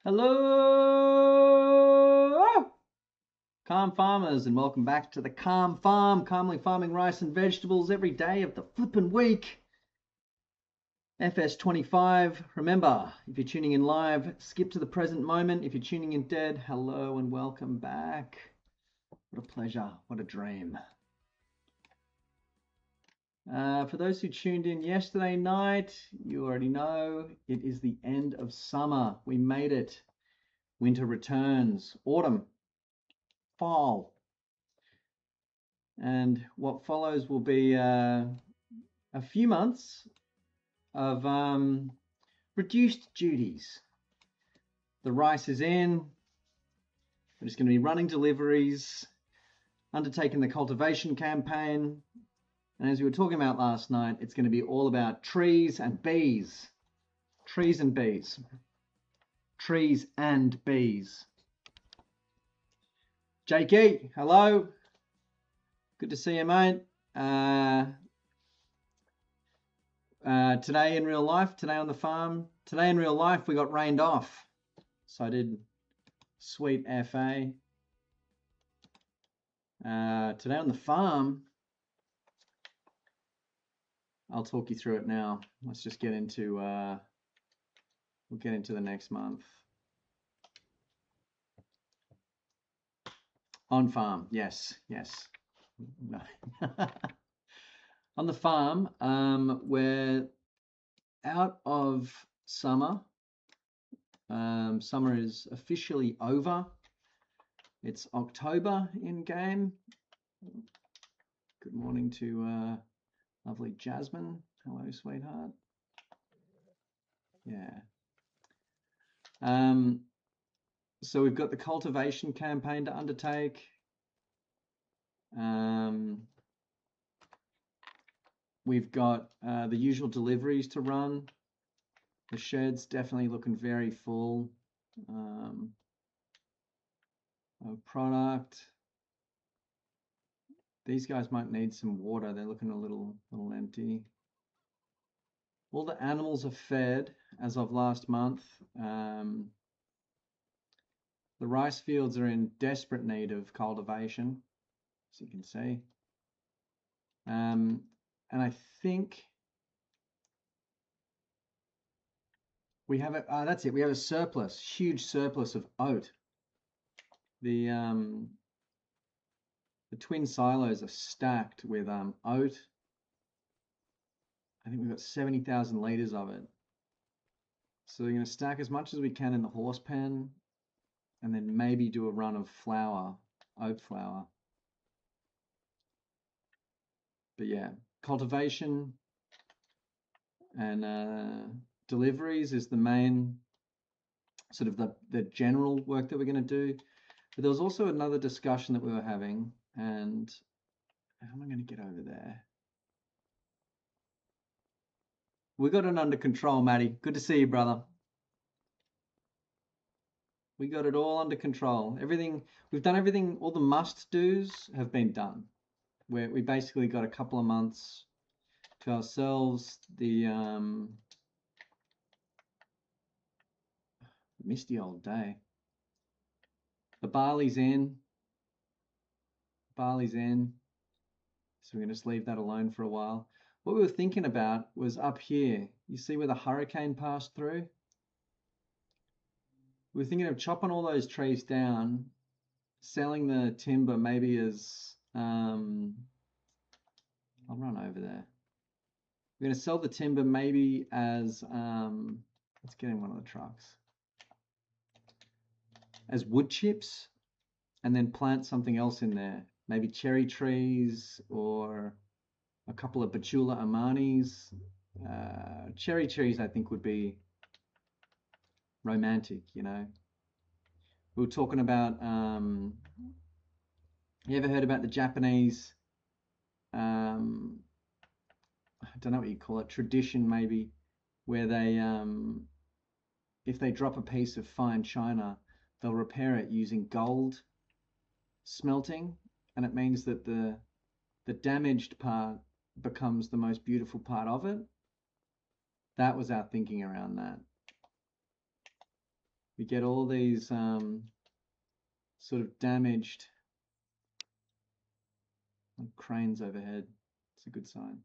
Hello, Calm Farmers, and welcome back to the Calm Farm, calmly farming rice and vegetables every day of the flippin' week. FS25. Remember, if you're tuning in live, skip to the present moment. If you're tuning in dead, hello and welcome back. What a pleasure, what a dream. For those who tuned in yesterday night, you already know it is the end of summer. We made it. Winter returns, autumn, fall. And what follows will be a few months of reduced duties. The rice is in. We're just going to be running deliveries, undertaking the cultivation campaign. And as we were talking about last night, it's going to be all about trees and bees. Trees and bees. Trees and bees. Jakey, hello. Good to see you, mate. Today in real life, today on the farm, today in real life, we got rained off. So I did sweet FA. Today on the farm, I'll talk you through it now. Let's just get into, we'll get into the next month. On farm, yes. No. On the farm, we're out of summer. Summer is officially over. It's October in game. Good morning to lovely Jasmine. Hello, sweetheart. Yeah. So we've got the cultivation campaign to undertake. We've got the usual deliveries to run. The shed's definitely looking very full of product. These guys might need some water. They're looking a little empty. All the animals are fed as of last month. The rice fields are in desperate need of cultivation, as you can see. And I think we have a, that's it, we have a surplus, huge surplus of oat. The twin silos are stacked with oat. I think we've got 70,000 litres of it. So we're going to stack as much as we can in the horse pen and then maybe do a run of flour, oat flour. But yeah, cultivation and deliveries is the main sort of the general work that we're going to do. But there was also another discussion that we were having, and how am I going to get over there? We got it under control, Matty. Good to see you, brother. We got it all under control. Everything, we've done everything, all the must-dos have been done. We basically got a couple of months to ourselves. The misty old day. The barley's in. Barley's in. So we're going to just leave that alone for a while. What we were thinking about was up here. You see where the hurricane passed through? We were thinking of chopping all those trees down, selling the timber maybe as, I'll run over there. We're going to sell the timber maybe as, let's get in one of the trucks, as wood chips, and then plant something else in there. Maybe cherry trees or a couple of Betula Amanis. Cherry trees, I think, would be romantic, you know. We were talking about, you ever heard about the Japanese, I don't know what you call it, tradition maybe, where they, if they drop a piece of fine china, they'll repair it using gold smelting, and it means that the damaged part becomes the most beautiful part of it. That was our thinking around that. we get all these sort of damaged cranes overhead. It's a good sign.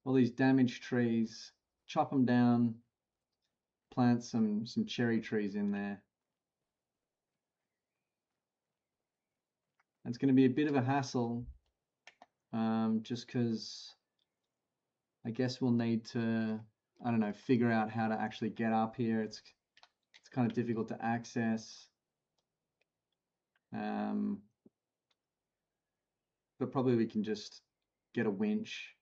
All these damaged trees, chop them down, plant some cherry trees in there. It's going to be a bit of a hassle, just because I guess we'll need to, I don't know, figure out how to actually get up here. It's kind of difficult to access. But probably we can just get a winch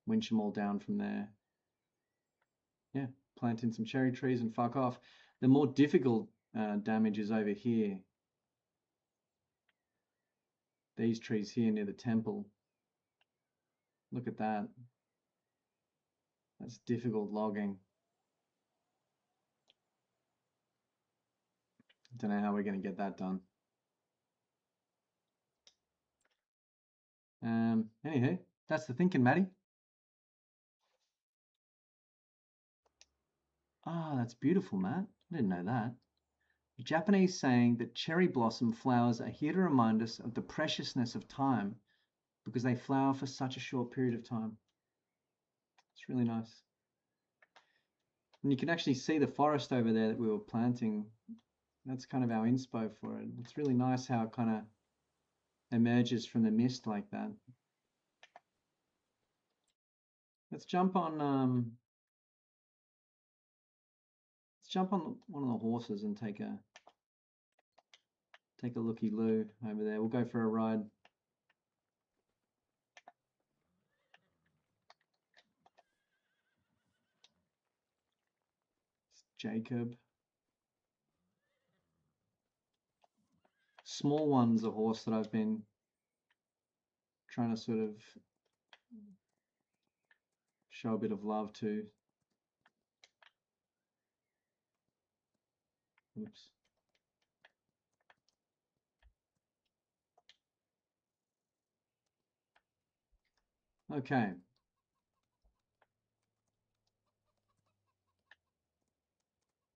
them all down from there. Yeah, plant in some cherry trees and fuck off. The more difficult damage is over here. These trees here near the temple. Look at that. That's difficult logging. Don't know how we're going to get that done. Anywho, that's the thinking, Maddie. Ah, that's beautiful, Matt. I didn't know that. A Japanese saying that cherry blossom flowers are here to remind us of the preciousness of time because they flower for such a short period of time. It's really nice. And you can actually see the forest over there that we were planting. That's kind of our inspo for it. It's really nice how it kind of emerges from the mist like that. Let's jump on one of the horses and take a looky-loo over there. We'll go for a ride. It's Jacob. Small One's a horse that I've been trying to sort of show a bit of love to. Oops. Okay.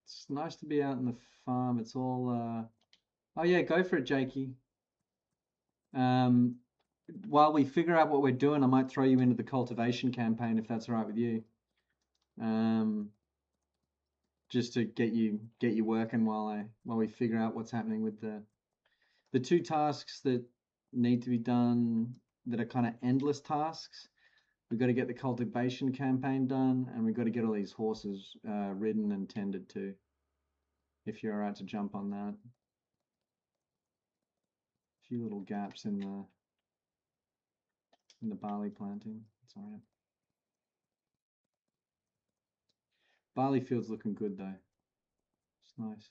It's nice to be out in the farm. It's all oh yeah, go for it, Jakey. While we figure out what we're doing, I might throw you into the cultivation campaign if that's all right with you. Just to get you working while we figure out what's happening with the two tasks that need to be done that are kind of endless tasks. We've got to get the cultivation campaign done, and we've got to get all these horses ridden and tended to. If you're all right to jump on that. A few little gaps in the barley planting. It's all right. Barley field's looking good though. It's nice.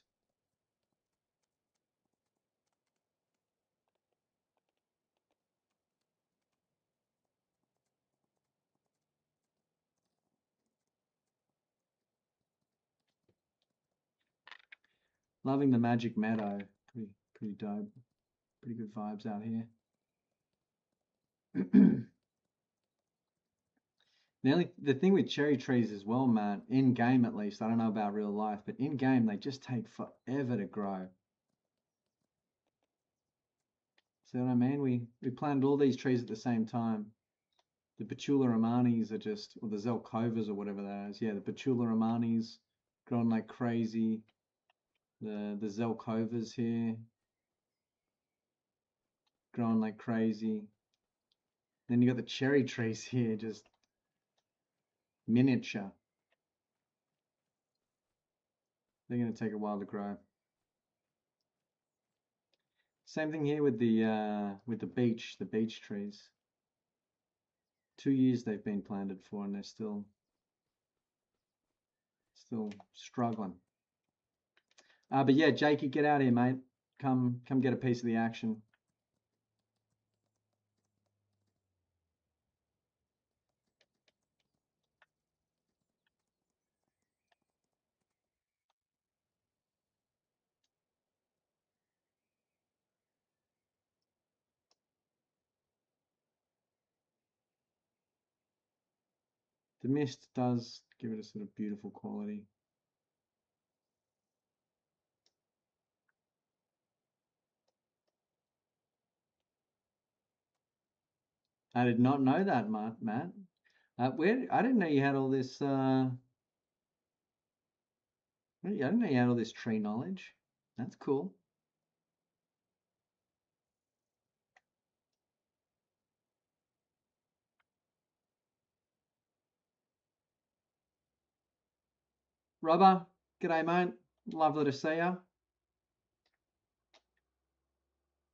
Loving the Magic Meadow. Pretty dope. Pretty good vibes out here. Now, the thing with cherry trees as well, Matt, in game at least, I don't know about real life, but in game they just take forever to grow. See what I mean? We planted all these trees at the same time. The Petula Romanis are just, or the Zelkovas or whatever that is. Yeah, the Petula Romanis growing like crazy. The Zelkovas here growing like crazy. Then you got the cherry trees here, just miniature. They're going to take a while to grow. Same thing here with the beech trees. 2 years they've been planted for, and they're still struggling. But yeah, Jakey, get out here, mate. Come get a piece of the action. The mist does give it a sort of beautiful quality. I did not know that, Matt. Where I didn't know you had all this. I didn't know you had all this tree knowledge. That's cool. Rubber, g'day, mate. Lovely to see you.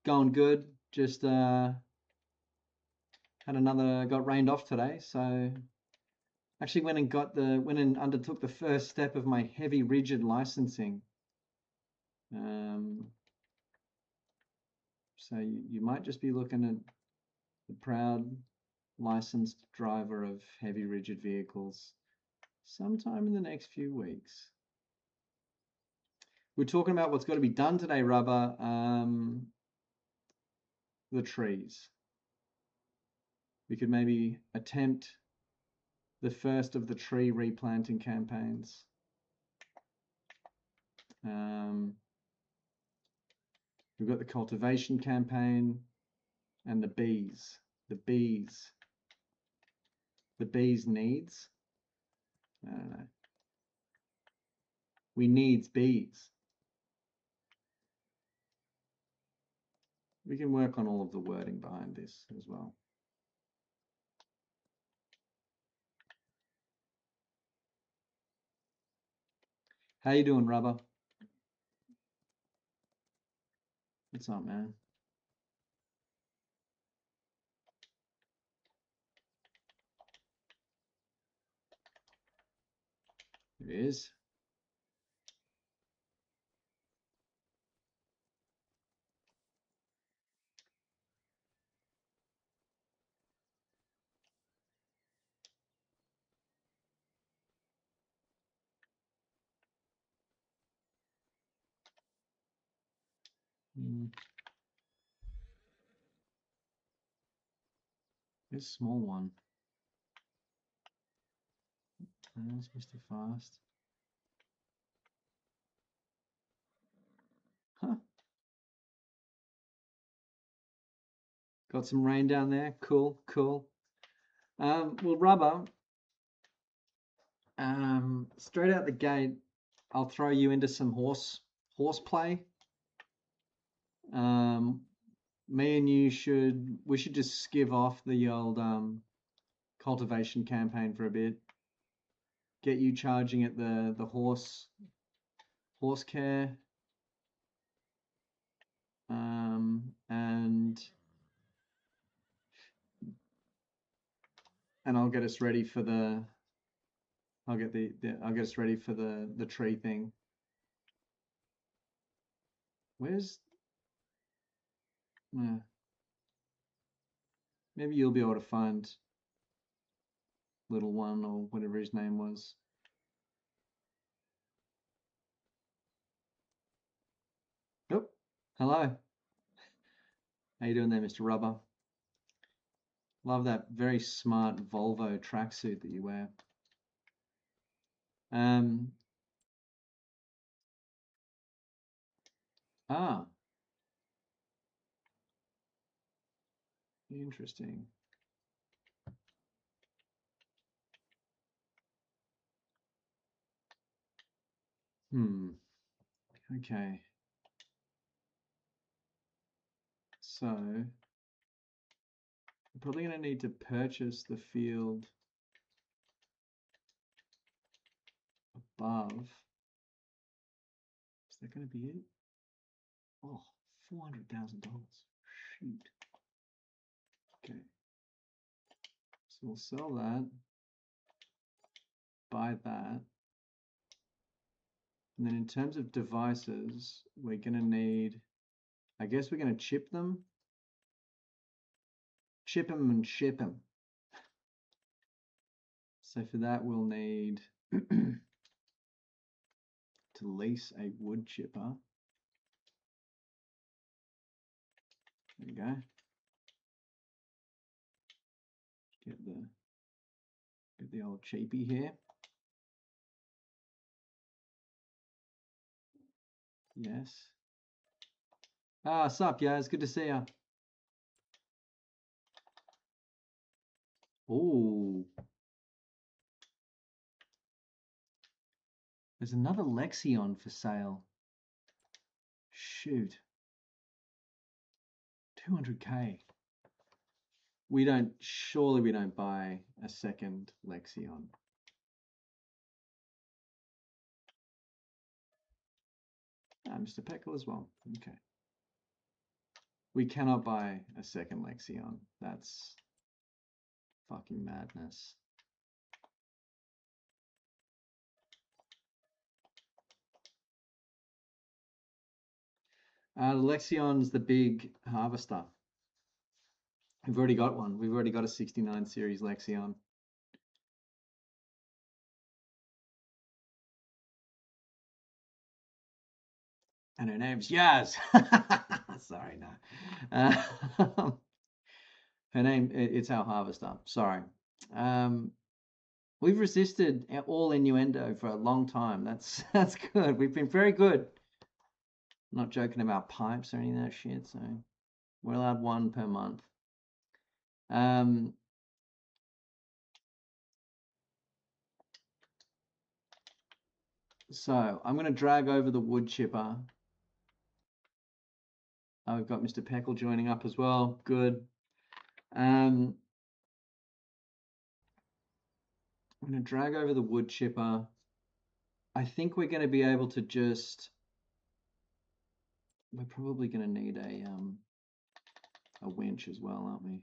Going good. Just got rained off today, so actually went and undertook the first step of my heavy rigid licensing. So you might just be looking at the proud licensed driver of heavy rigid vehicles sometime in the next few weeks. We're talking about what's got to be done today, Rubber. The trees. We could maybe attempt the first of the tree replanting campaigns. We've got the cultivation campaign and the bees. The bees needs. I don't know. We needs bees. We can work on all of the wording behind this as well. How you doing, Rubber? What's up, man? It is. This small one. There's Mr. Fast. Huh. Got some rain down there. Cool, cool. Well, Rubber, straight out the gate, I'll throw you into some horseplay. Me and you we should just skiv off the old cultivation campaign for a bit. Get you charging at the horse care. And I'll get us ready for I'll get us ready for the tree thing. Where's maybe you'll be able to find little one or whatever his name was. Oh, hello. How you doing there, Mr. Rubber? Love that very smart Volvo tracksuit that you wear. Interesting. Okay. So I'm probably going to need to purchase the field above. Is that going to be it? Oh, $400,000. Shoot. Okay. So we'll sell that, buy that. And then in terms of devices, we're going to need, I guess we're going to chip them. Chip them and ship them. So for that, we'll need to lease a wood chipper. There we go. Get the old cheapie here. Yes. Sup, yeah, it's good to see ya. Ooh. There's another Lexion for sale. Shoot. 200k. Surely we don't buy a second Lexion. Mr. Peckle as well. Okay. We cannot buy a second Lexion. That's fucking madness. The Lexion's the big harvester. We've already got one. We've already got a 69 series Lexion. And her name's Yaz. Sorry, no. Her name, it's our harvester. Sorry. We've resisted all innuendo for a long time. That's good. We've been very good. I'm not joking about pipes or any of that shit. So we're allowed one per month. So I'm going to drag over the wood chipper. We've got Mr. Peckle joining up as well. Good. I'm going to drag over the wood chipper. I think we're going to be able to just. We're probably going to need a winch as well, aren't we?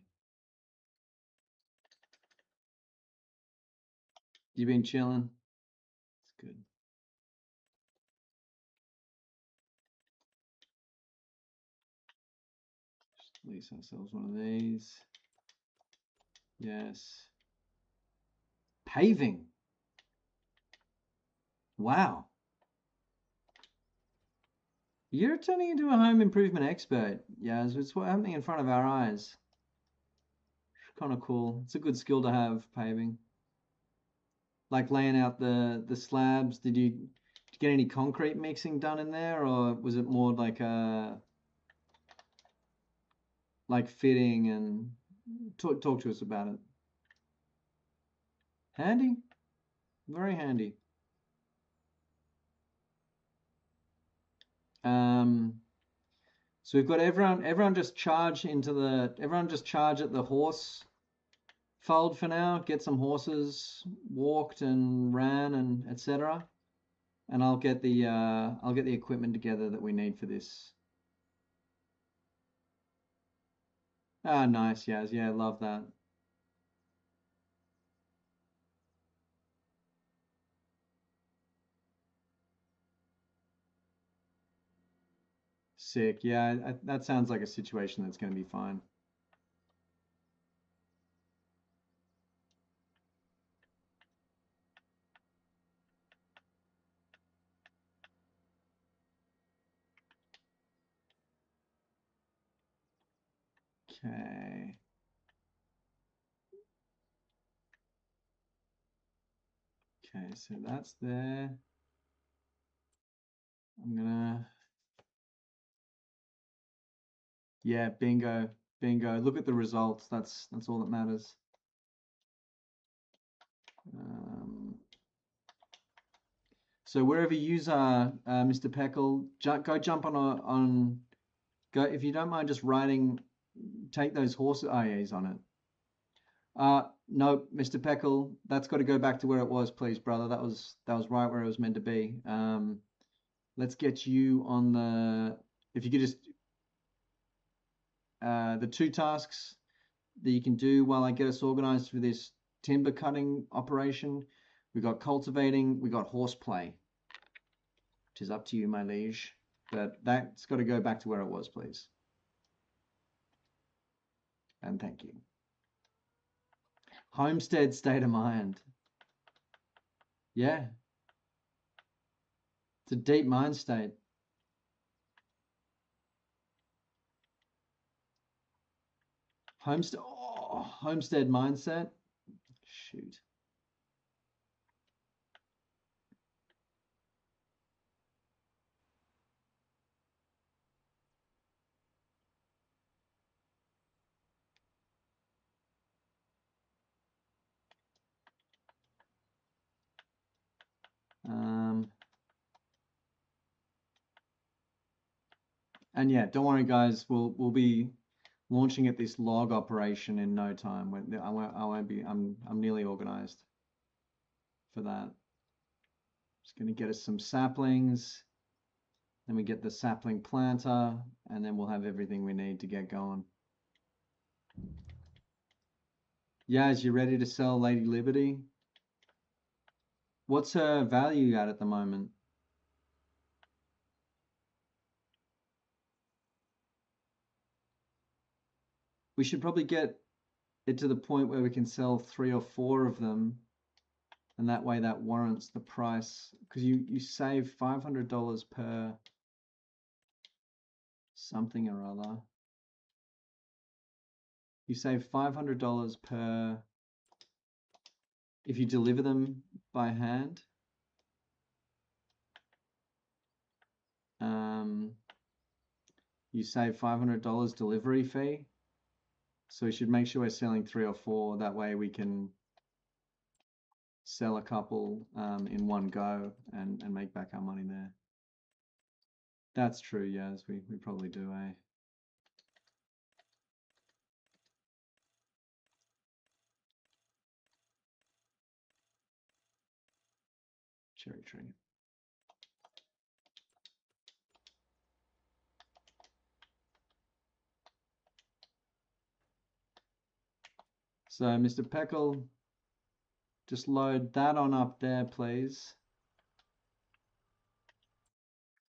You been chilling? It's good. Just lease ourselves one of these. Yes. Paving. Wow. You're turning into a home improvement expert. Yeah, it's what's happening in front of our eyes. Kind of cool. It's a good skill to have, paving. Like laying out the slabs. Did you get any concrete mixing done in there, or was it more like fitting? And talk to us about it. Handy, very handy. So we've got everyone just charge at the horse fold for now. Get some horses walked and ran and etc. And I'll get the equipment together that we need for this. Ah, nice, Yaz. Yeah, love that. Sick. Yeah, that sounds like a situation that's going to be fine. Okay. Okay, so that's there. I'm gonna. Yeah, bingo, bingo. Look at the results. That's all that matters. So wherever you are, Mr. Peckle, go jump on. Go if you don't mind just riding. Take those horses. Oh yeah, he's on it. No, Mr. Peckle, that's got to go back to where it was, please, brother. That was right where it was meant to be. Let's get you on the. If you could just the two tasks that you can do while I get us organized for this timber cutting operation. We got cultivating, we got horseplay, which is up to you, my liege. But that's got to go back to where it was, please. And thank you. Homestead state of mind. Yeah. It's a deep mind state. Homestead mindset. Shoot. And yeah, don't worry, guys. We'll be launching at this log operation in no time. I won't be. I'm nearly organized for that. Just going to get us some saplings. Then we get the sapling planter, and then we'll have everything we need to get going. Yaz, you ready to sell Lady Liberty? What's her value at the moment? We should probably get it to the point where we can sell 3 or 4 of them, and that way that warrants the price, because you save $500 per something or other. You save $500 per if you deliver them by hand. You save $500 delivery fee. So we should make sure we're selling 3 or 4. That way we can sell a couple in one go and make back our money there. That's true, yes, we probably do, eh? Cherry tree. So Mr. Peckle, just load that on up there, please.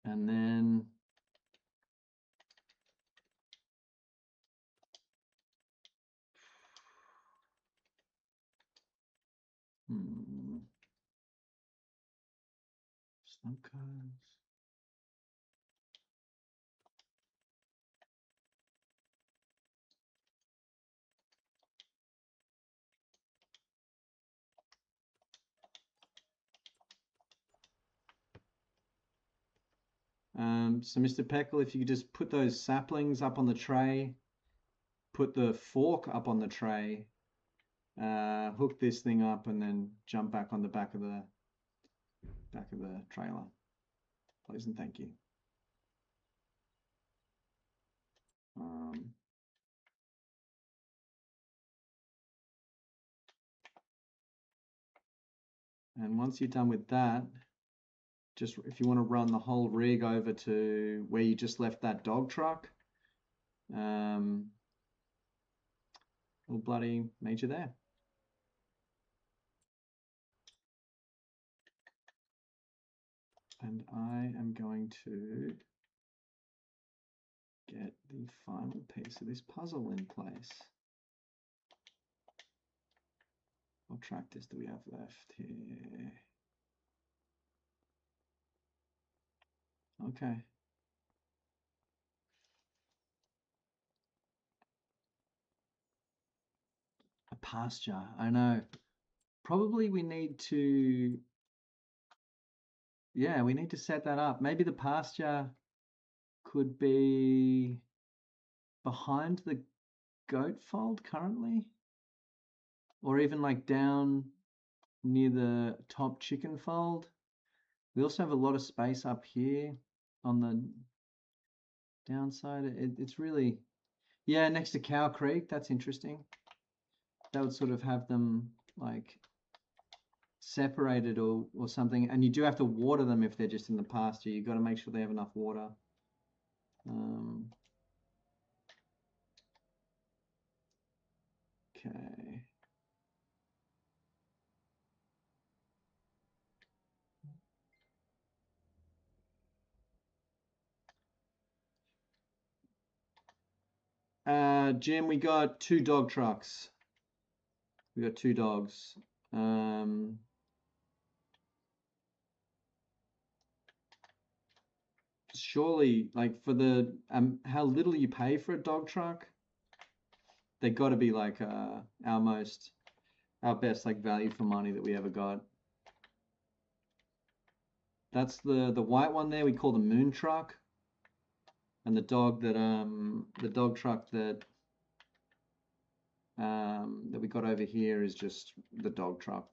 And then slump cards. So Mr. Peckle, if you could just put those saplings up on the tray, put the fork up on the tray, hook this thing up, and then jump back on the back of the trailer. Please and thank you. And once you're done with that, just if you want to run the whole rig over to where you just left that dog truck, we'll bloody meet you there. And I am going to get the final piece of this puzzle in place. What tractors do we have left here? Okay. A pasture, I know. Probably we need to, yeah, we need to set that up. Maybe the pasture could be behind the goat fold currently, or even like down near the top chicken fold. We also have a lot of space up here on the downside. It's really, yeah, next to Cow Creek. That's interesting. That would sort of have them like separated or something. And you do have to water them if they're just in the pasture. You've got to make sure they have enough water. Okay. Jim, we got 2 dog trucks. We got 2 dogs. Surely, like for the how little you pay for a dog truck, they got to be like our best like value for money that we ever got. That's the white one there we call the moon truck, and the dog truck that we got over here is just the dog truck,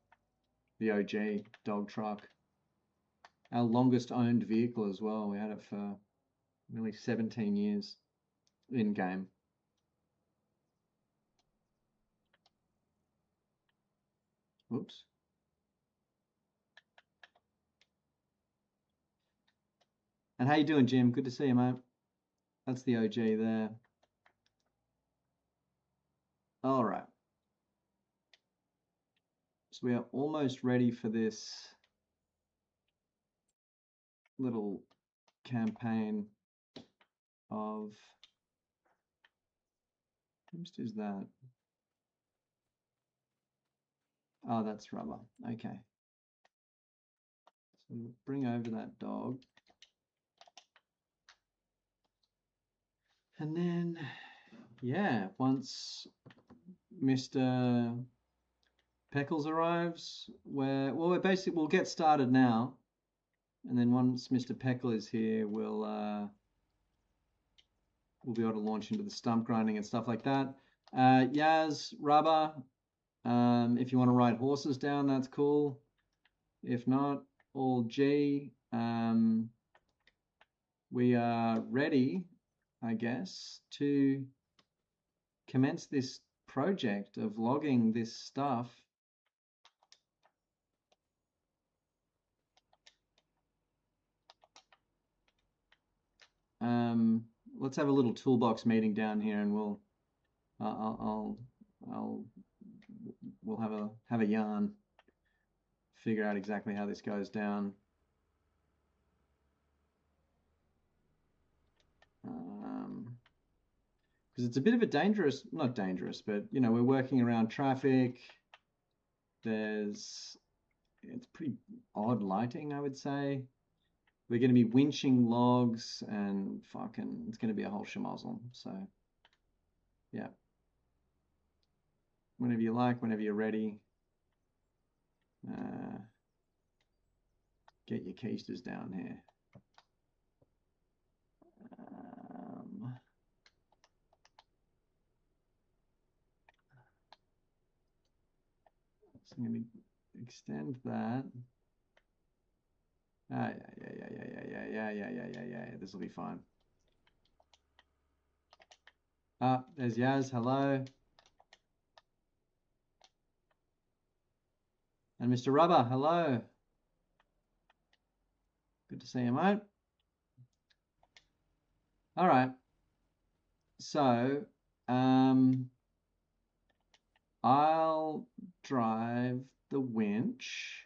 the OG dog truck. Our longest owned vehicle as well. We had it for Nearly 17 years in game. Whoops. And how you doing, Jim? Good to see you, mate. That's the OG there. All right. So we are almost ready for this little campaign of, whose is that? Oh, that's Rubber. Okay. So we'll bring over that dog. And then, yeah, once Mr. Peckles arrives, we'll get started now. And then once Mr. Peckle is here, we'll be able to launch into the stump grinding and stuff like that. Yaz, Rubber, if you want to ride horses down, that's cool. If not, all G. We are ready, I guess, to commence this project of logging this stuff. Let's have a little toolbox meeting down here, and we'll have a yarn, figure out exactly how this goes down. Because it's a bit of a not dangerous, but you know, we're working around traffic. It's pretty odd lighting, I would say. We're going to be winching logs and fucking, it's going to be a whole schmozzle. So, yeah. Whenever you like, whenever you're ready, get your keisters down here. So I'm going to extend that. Yeah. This will be fine. There's Yaz. Hello. And Mr. Rubber. Hello. Good to see you, mate. All right. So, I'll drive the winch.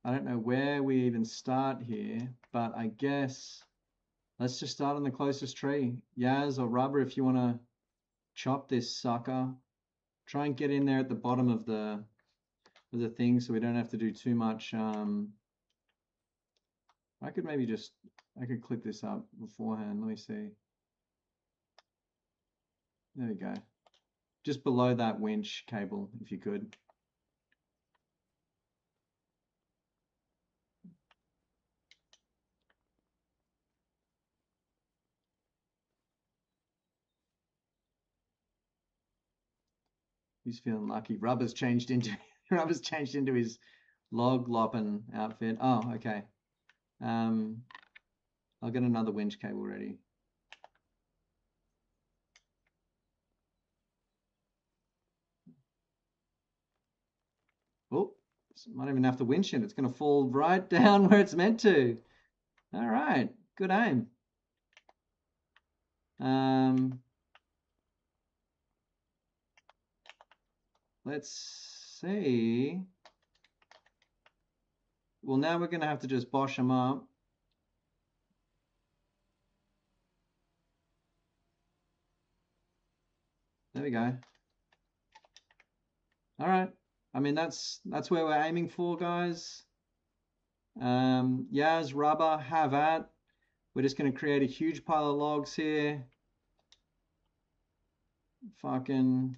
I don't know where we even start here, but I guess let's just start on the closest tree. Yaz or Rubber, if you want to chop this sucker, try and get in there at the bottom of the thing so we don't have to do too much. I could clip this up beforehand. Let me see. There we go. Just below that winch cable, if you could. He's feeling lucky. Rubber's changed into his log lopping outfit. Oh, okay. I'll get another winch cable ready. Oh, might even have to winch it. It's going to fall right down where it's meant to. All right, good aim. Let's see. Well, now we're going to have to just bosh them up. There we go. All right. I mean, that's where we're aiming for, guys. Yaz, Rubber, have at. We're just going to create a huge pile of logs here. Fucking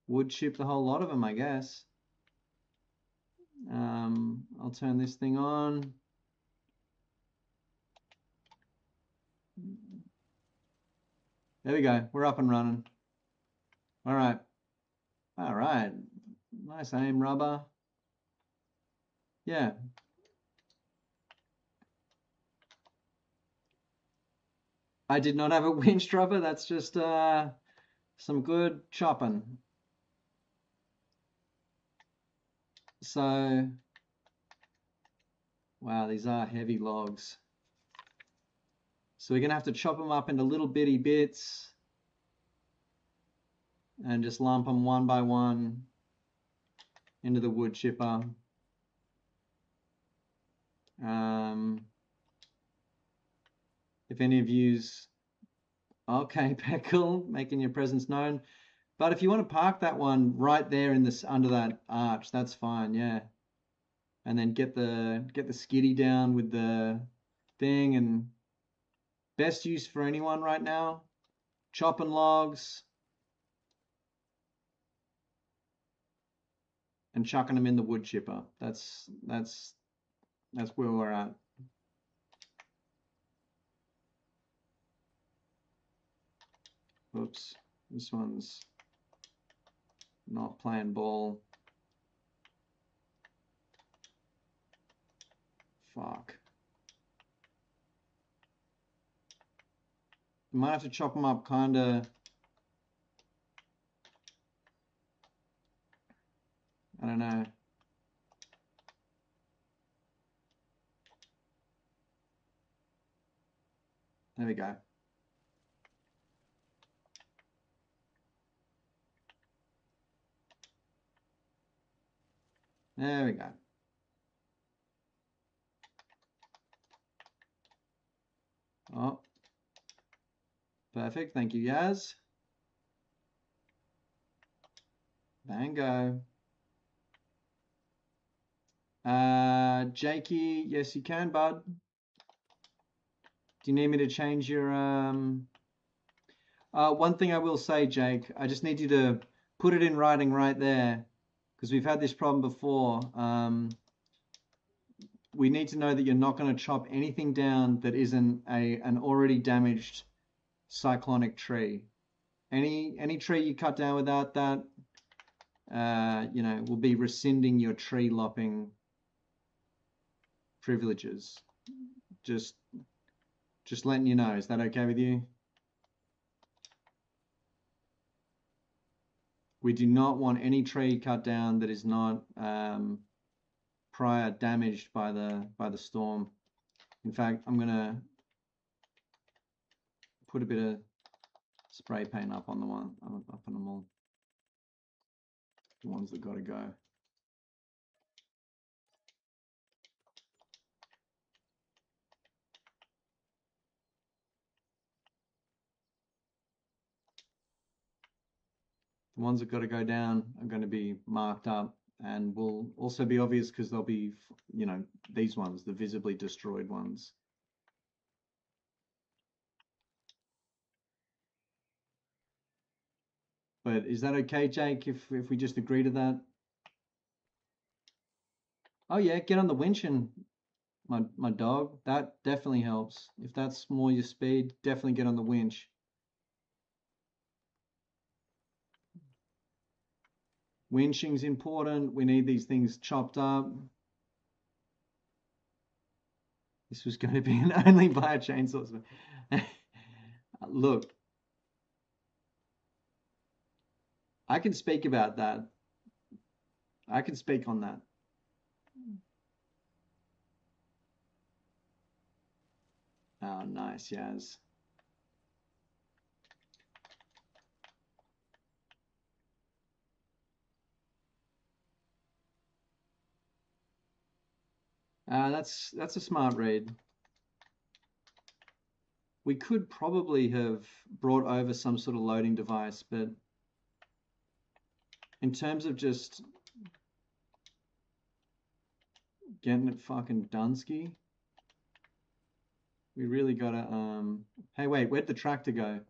wood chip the whole lot of them, I guess. I'll turn this thing on. There we go. We're up and running. All right. All right. Nice aim, Rubber. Yeah. I did not have a winch dropper. That's just some good chopping. So, wow, these are heavy logs. So we're going to have to chop them up into little bitty bits and just lump them one by one into the wood chipper. If any of you's, okay, Peckle, making your presence known. But if you want to park that one right there in this under that arch, that's fine, yeah. And then get the skiddy down with the thing. And best use for anyone right now, chopping logs and chucking them in the wood chipper. That's where we're at. Oops, this one's not playing ball. Fuck. You might have to chop them up kinda. I don't know. There we go. There we go. Oh, perfect. Thank you, Yaz. Bango. Jakey, yes, you can, bud. Do you need me to change your one thing I will say, Jake, I just need you to put it in writing right there, because we've had this problem before. We need to know that you're not going to chop anything down that isn't an already damaged cyclonic tree. Any tree you cut down without that, you know, will be rescinding your tree lopping privileges. Just letting you know. Is that okay with you? We do not want any tree cut down that is not prior damaged by the storm. In fact, I'm gonna put a bit of spray paint up on the one, up on them all. The ones that gotta go. The ones that gotta go down are gonna be marked up and will also be obvious because they'll be, you know, these ones, the visibly destroyed ones. But is that okay, Jake, if we just agree to that? Oh yeah, get on the winch and my dog. That definitely helps. If that's more your speed, definitely get on the winch. Winching's important. We need these things chopped up. This was going to be an only buy a chainsaw. Look, I can speak about that. I can speak on that. Oh, nice, Yaz. That's a smart read. We could probably have brought over some sort of loading device, but in terms of just getting it fucking Dunsky, we really gotta, hey, wait, where'd the tractor go?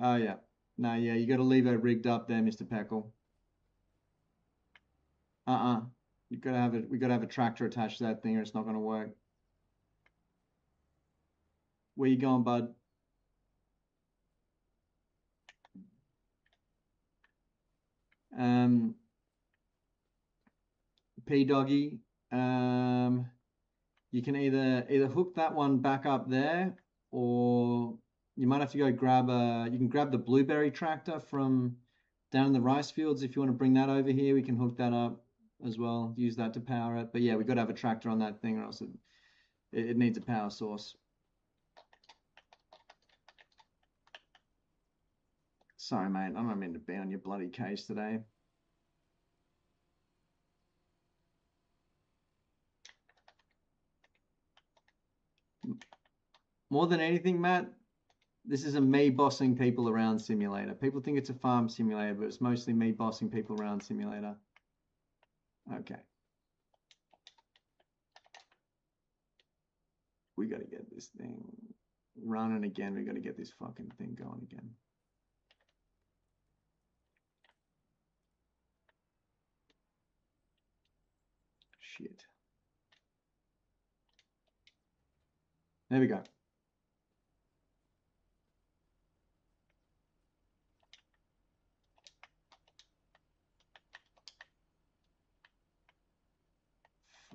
Oh, yeah. No, yeah, you gotta leave it rigged up there, Mr. Peckle. We gotta have a tractor attached to that thing or it's not gonna work. Where you going, bud? P Doggy. You can either hook that one back up there, or you might have to go grab you can grab the blueberry tractor from down in the rice fields. If you want to bring that over here, we can hook that up as well, use that to power it. But yeah, we've got to have a tractor on that thing, or else it needs a power source. Sorry, mate, I'm not meant to be on your bloody case today. More than anything, Matt, this is a me bossing people around simulator. People think it's a farm simulator, but it's mostly me bossing people around simulator. Okay. We got to get this thing running again. We got to get this fucking thing going again. Shit. There we go.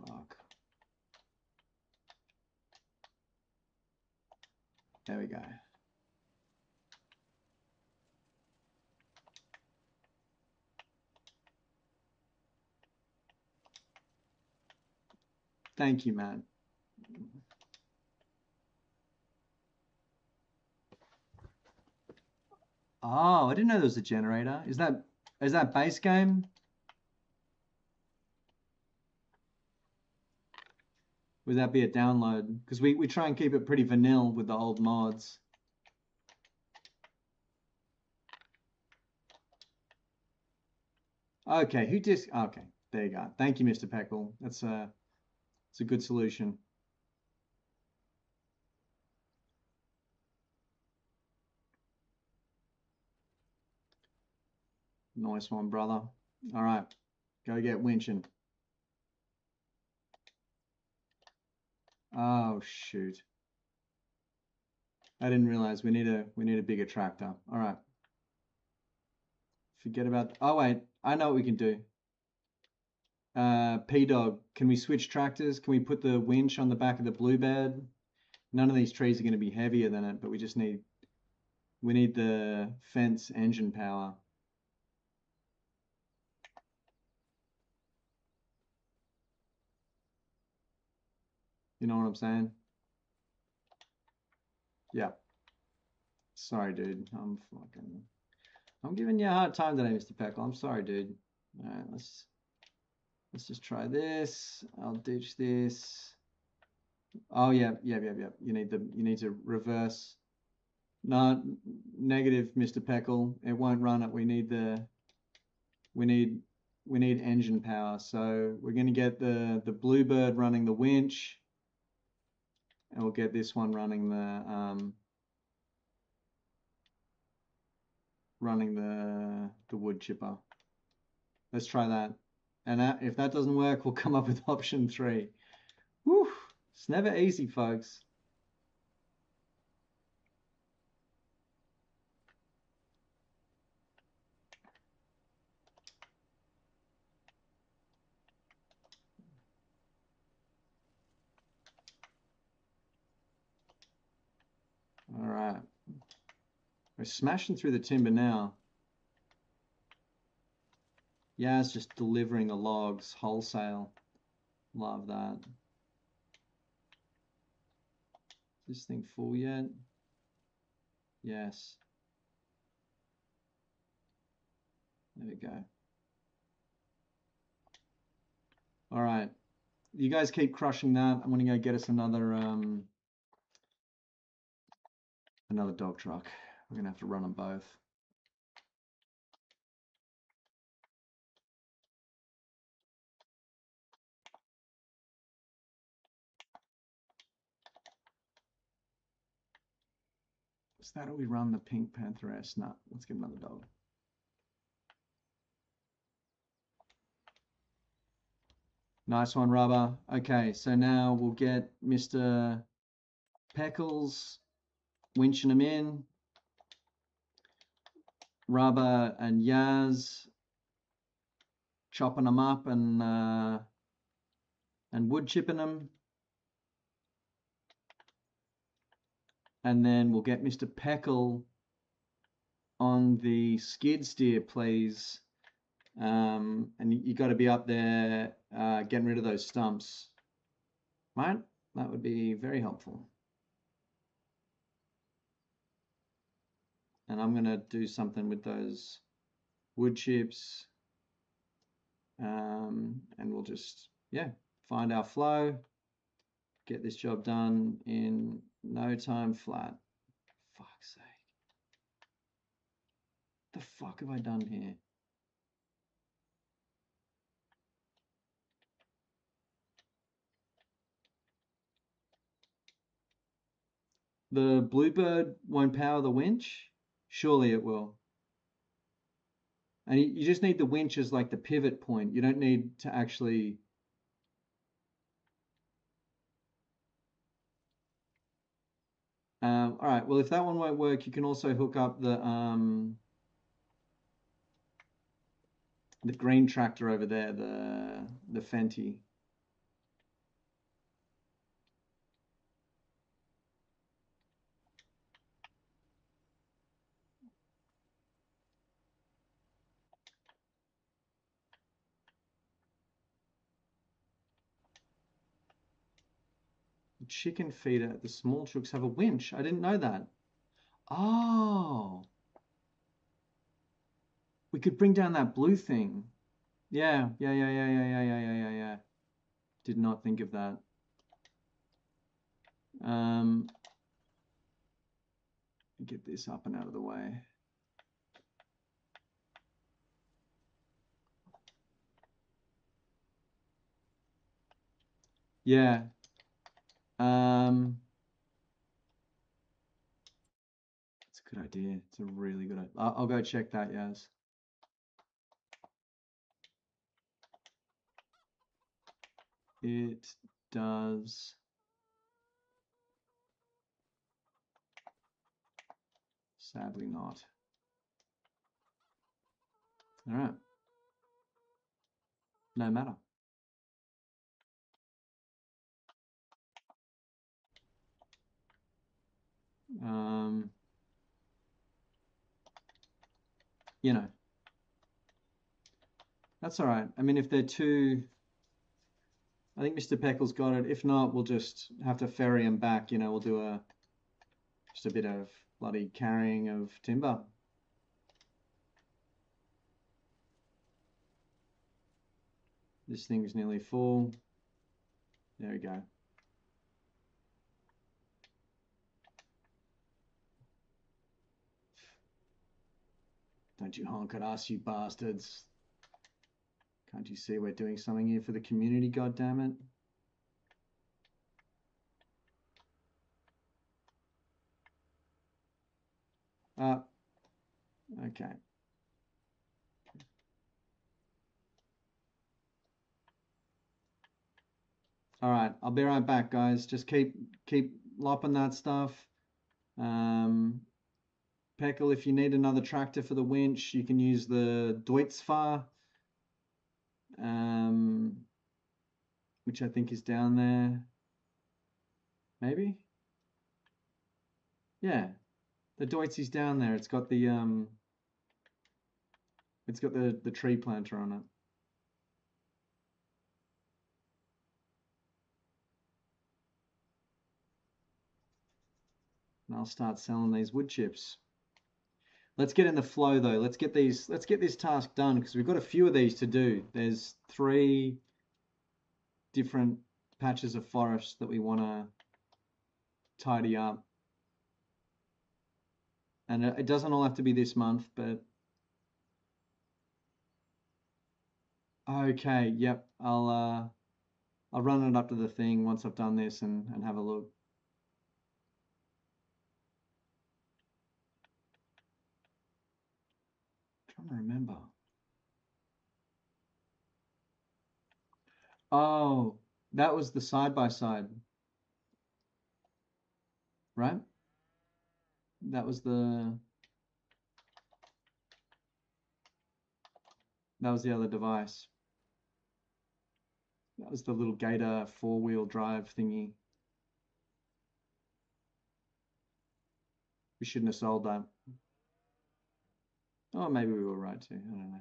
Fuck. There we go. Thank you, Matt. Oh, I didn't know there was a generator. Is that base game? Would that be a download? Because we try and keep it pretty vanilla with the old mods. Okay, okay, there you go. Thank you, Mr. Peckle. It's a good solution. Nice one, brother. All right, go get winching. Oh shoot. I didn't realize we need a bigger tractor. All right. Forget about. Oh wait, I know what we can do. P-Dog, can we switch tractors? Can we put the winch on the back of the Bluebird? None of these trees are going to be heavier than it, but we need the fence engine power. You know what I'm saying? Yeah. Sorry, dude. I'm giving you a hard time today, Mr. Peckle. I'm sorry, dude. All right, let's just try this. I'll ditch this. Oh yeah. You need to reverse. No, negative, Mr. Peckle. It won't run it. We need engine power. So we're gonna get the Bluebird running the winch, and we'll get this one running the wood chipper. Let's try that. And if that doesn't work, we'll come up with option 3. Whew, it's never easy, folks. All right. We're smashing through the timber now. Yeah, it's just delivering the logs wholesale. Love that. Is this thing full yet? Yes. There we go. All right. You guys keep crushing that. I'm gonna go get us another dog truck. We're gonna have to run them both. Is that how we run the Pink Panther S? No, let's get another dog. Nice one, Rubber. Okay, so now we'll get Mr. Peckles winching them in. Rubber and Yaz chopping them up and wood chipping them. and then we'll get Mr. Peckle on the skid steer, please. And you got to be up there getting rid of those stumps, right? That would be very helpful. And I'm going to do something with those wood chips. And we'll just, yeah, find our flow, get this job done in no time flat. Fuck's sake. The fuck have I done here? The Bluebird won't power the winch? Surely it will. And you just need the winch as like the pivot point. You don't need to actually... all right, well, if that one won't work, you can also hook up the green tractor over there, the Fenty. The chicken feeder, the small trucks have a winch. I didn't know that. Oh. We could bring down that blue thing. Yeah. Did not think of that. Get this up and out of the way. Yeah. It's a good idea. It's a really good idea. I'll go check that, yes. It does. Sadly not. All right. No matter. You know, that's all right. I mean, if they're too, I think Mr. Peckle's got it. If not, we'll just have to ferry him back. You know, we'll do just a bit of bloody carrying of timber. This thing's nearly full. There we go. Don't you honk at us, you bastards. Can't you see we're doing something here for the community, goddammit? Okay. All right, I'll be right back, guys. Just keep lopping that stuff. Peckle, if you need another tractor for the winch, you can use the Deutzfahr, which I think is down there. Maybe? Yeah, the Deutz is down there. It's got the tree planter on it. And I'll start selling these wood chips. Let's get in the flow though. Let's get this task done because we've got a few of these to do. There's 3 different patches of forest that we want to tidy up. And it doesn't all have to be this month, but okay, yep. I'll run it up to the thing once I've done this and have a look. I'm trying to remember. Oh, that was the side-by-side, right? That was the other device. That was the little Gator 4-wheel drive thingy. We shouldn't have sold that. Oh, maybe we were right too. I don't know.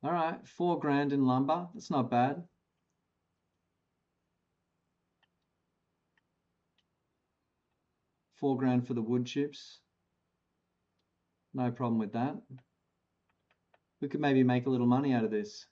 All right, $4,000 in lumber. That's not bad. $4,000 for the wood chips. No problem with that. We could maybe make a little money out of this.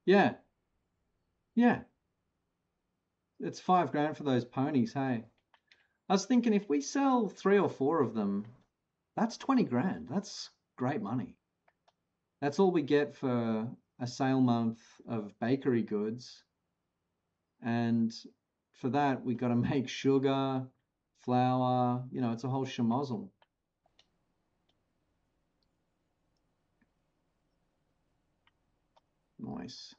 Yeah, yeah. It's $5,000 for those ponies, hey. I was thinking if we sell 3 or 4 of them, that's 20 grand. That's great money. That's all we get for a sale month of bakery goods. And for that, we got to make sugar, flour, you know, it's a whole schmozzle. Nice.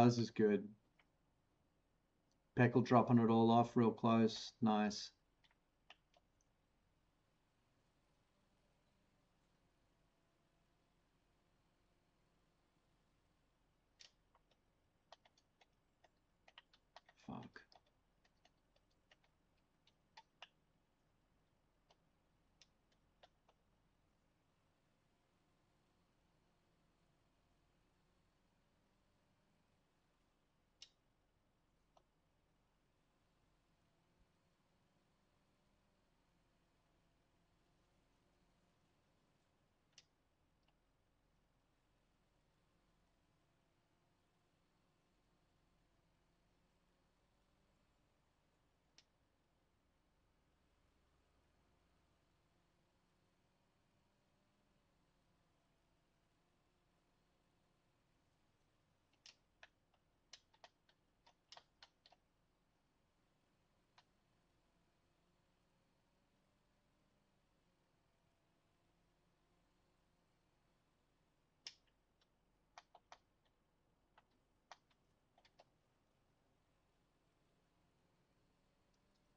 This is good. Peckle dropping it all off real close. Nice. Fuck.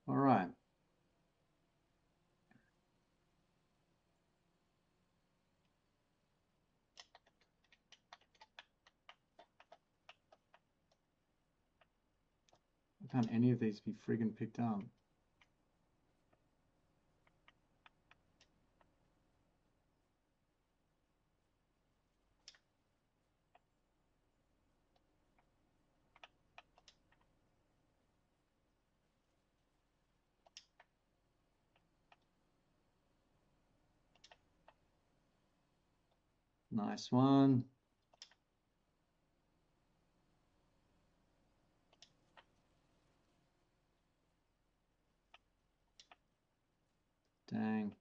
All right. Why can't any of these be friggin' picked up? Nice one. Dang,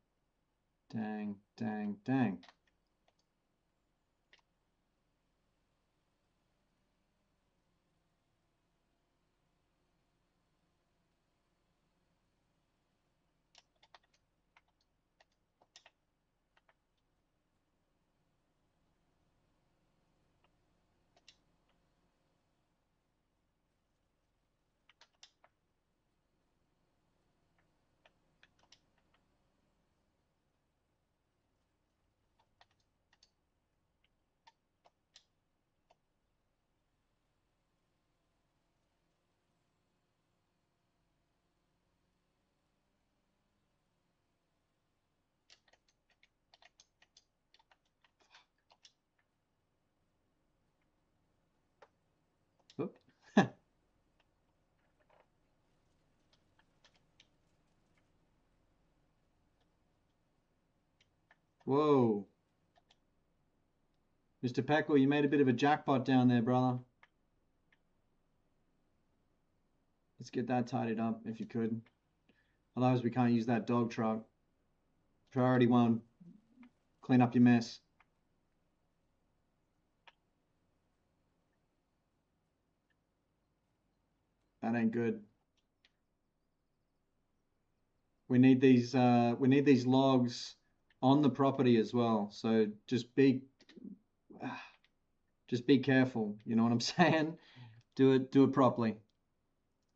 dang, dang, dang. Oop. Whoa. Mr. Peckle, you made a bit of a jackpot down there, brother. Let's get that tidied up if you could. Otherwise, we can't use that dog truck. Priority 1, clean up your mess. That ain't good. We need these logs on the property as well. So just be careful. You know what I'm saying? Do it properly.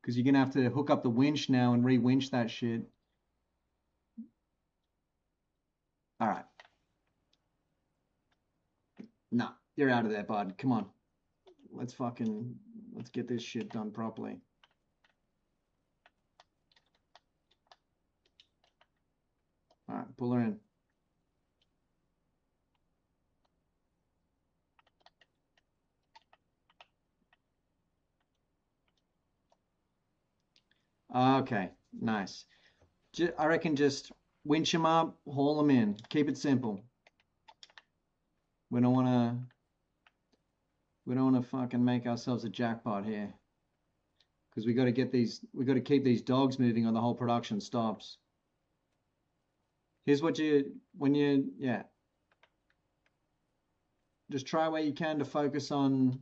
Because you're gonna have to hook up the winch now and re-winch that shit. All right. Nah, you're out of there, bud. Come on. Let's get this shit done properly. All right, pull her in. Okay, nice. I reckon just winch them up, haul them in. Keep it simple. We don't want to fucking make ourselves a jackpot here. Because we got to keep these dogs moving or the whole production stops. Here's what just try where you can to focus on,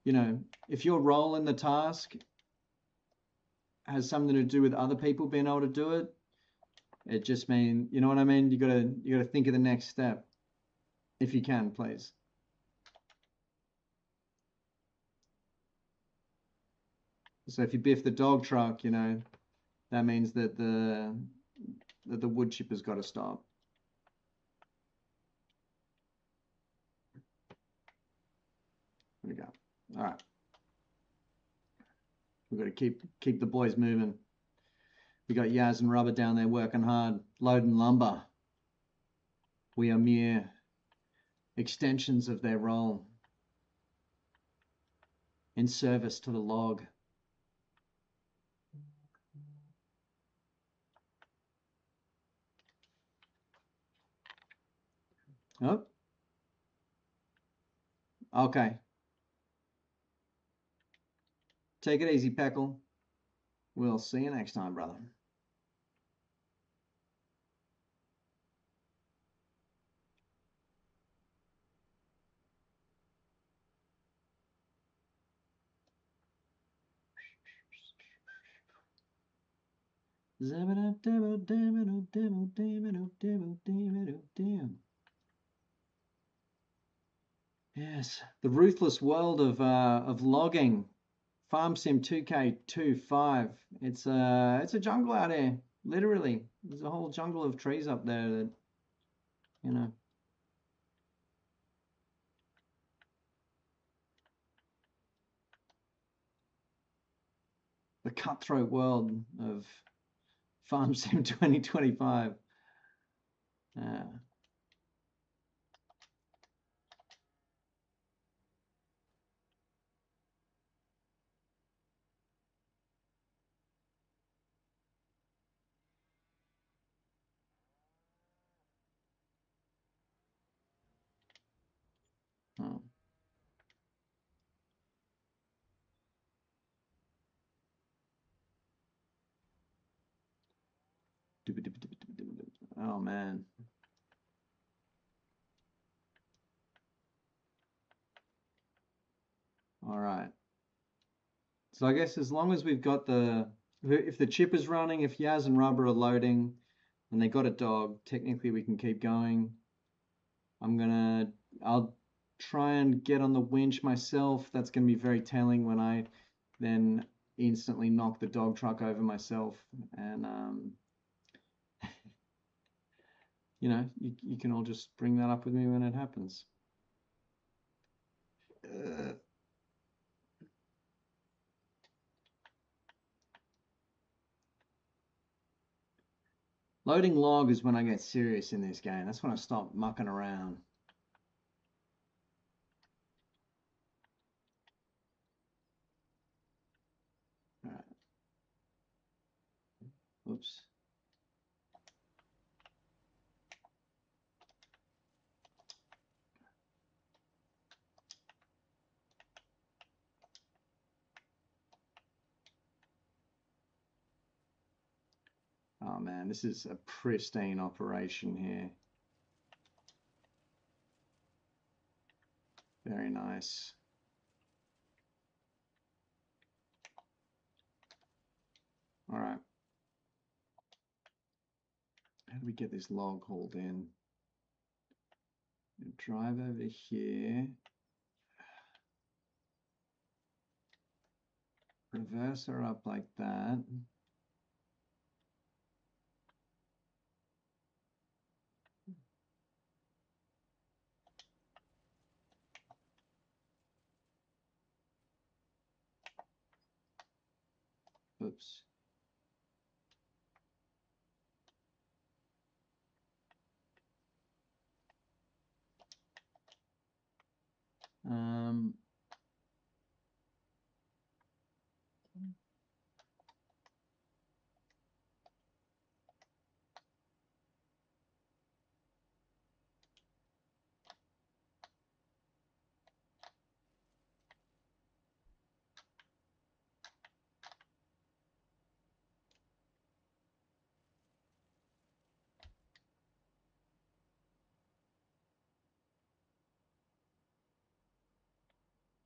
if your role in the task has something to do with other people being able to do it, it just means, you know what I mean? You gotta think of the next step. If you can, please. So if you biff the dog truck, that means that the wood chipper's got to stop. There we go. All right. We've got to keep the boys moving. We got Yaz and Rubber down there working hard, loading lumber. We are mere extensions of their role in service to the log. Oh. Okay. Take it easy, Peckle. We'll see you next time, brother. Yes, the ruthless world of logging. Farm Sim 2K25. It's a jungle out here, literally. There's a whole jungle of trees up there that, the cutthroat world of Farm Sim 2025. Oh. Oh man. All right. So I guess as long as we've got if the chip is running, if Yaz and Rubber are loading, and they got a dog, technically we can keep going. I'll try and get on the winch myself. That's going to be very telling when I then instantly knock the dog truck over myself. And, you can all just bring that up with me when it happens. Loading log is when I get serious in this game. That's when I stop mucking around. All right. Oops. Oh man, this is a pristine operation here. Very nice. All right. How do we get this log hauled in? Drive over here. Reverse her up like that. Oops.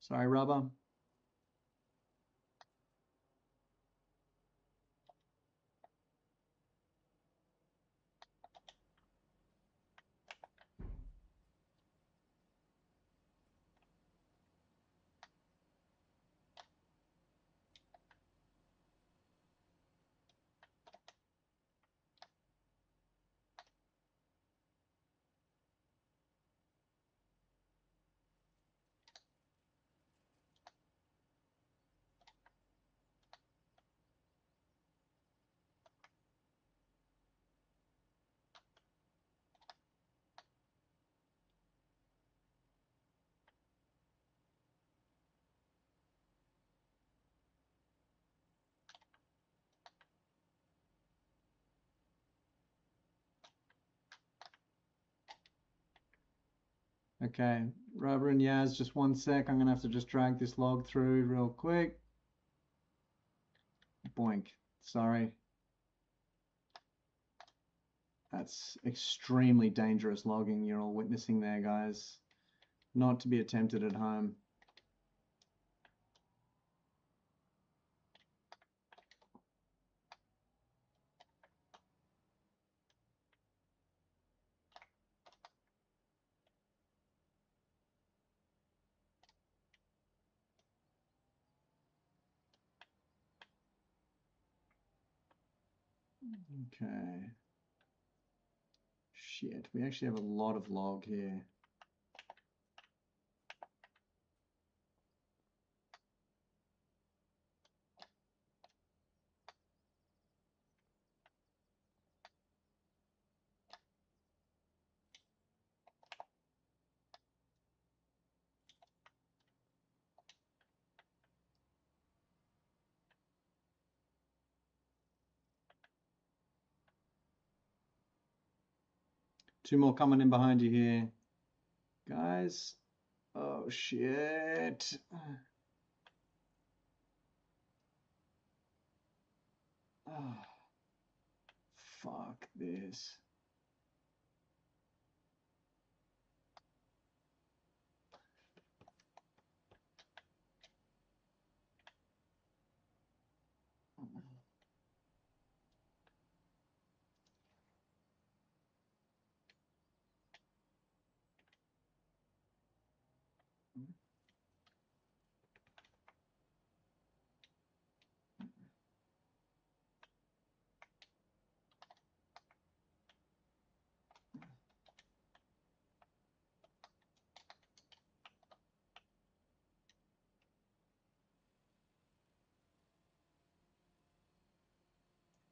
Sorry, Rubber. Okay, Rubber and Yaz, just one sec. I'm gonna have to just drag this log through real quick. Boink. Sorry. That's extremely dangerous logging you're all witnessing there, guys. Not to be attempted at home. Okay. Shit, we actually have a lot of log here. Two more coming in behind you here. Guys. Oh, shit. Oh, fuck this.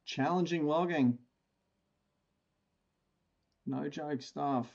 Challenging logging. No joke stuff.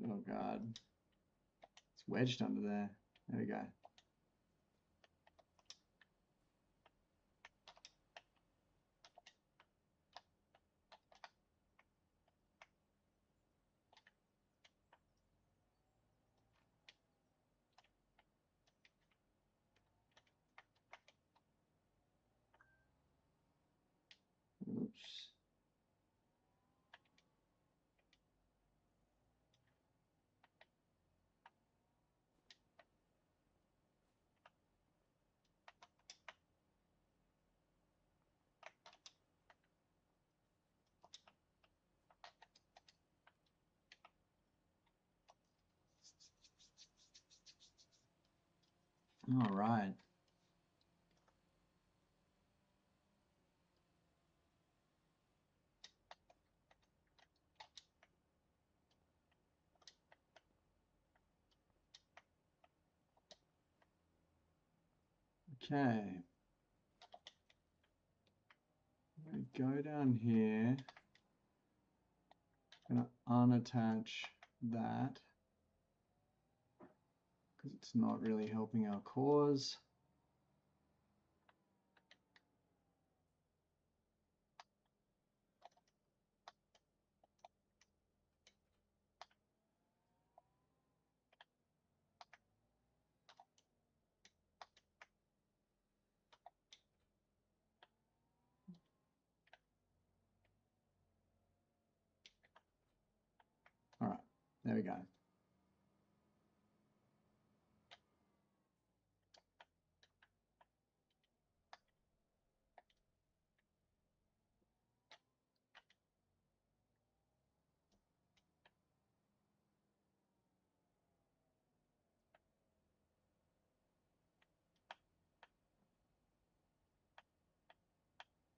Oh God. It's wedged under there. There we go. Oops. All right. Okay. I'm going to go down here. I'm going to unattach that because it's not really helping our cause. All right, there we go.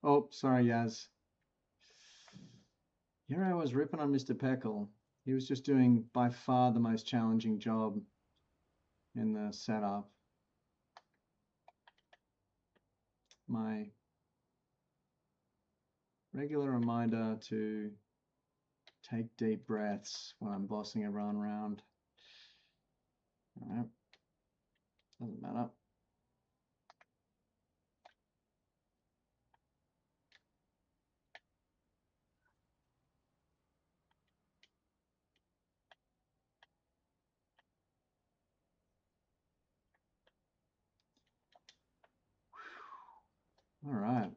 Oh, sorry, Yaz. Here I was ripping on Mr. Peckle. He was just doing by far the most challenging job in the setup. My regular reminder to take deep breaths when I'm bossing everyone around. All right, doesn't matter. All right.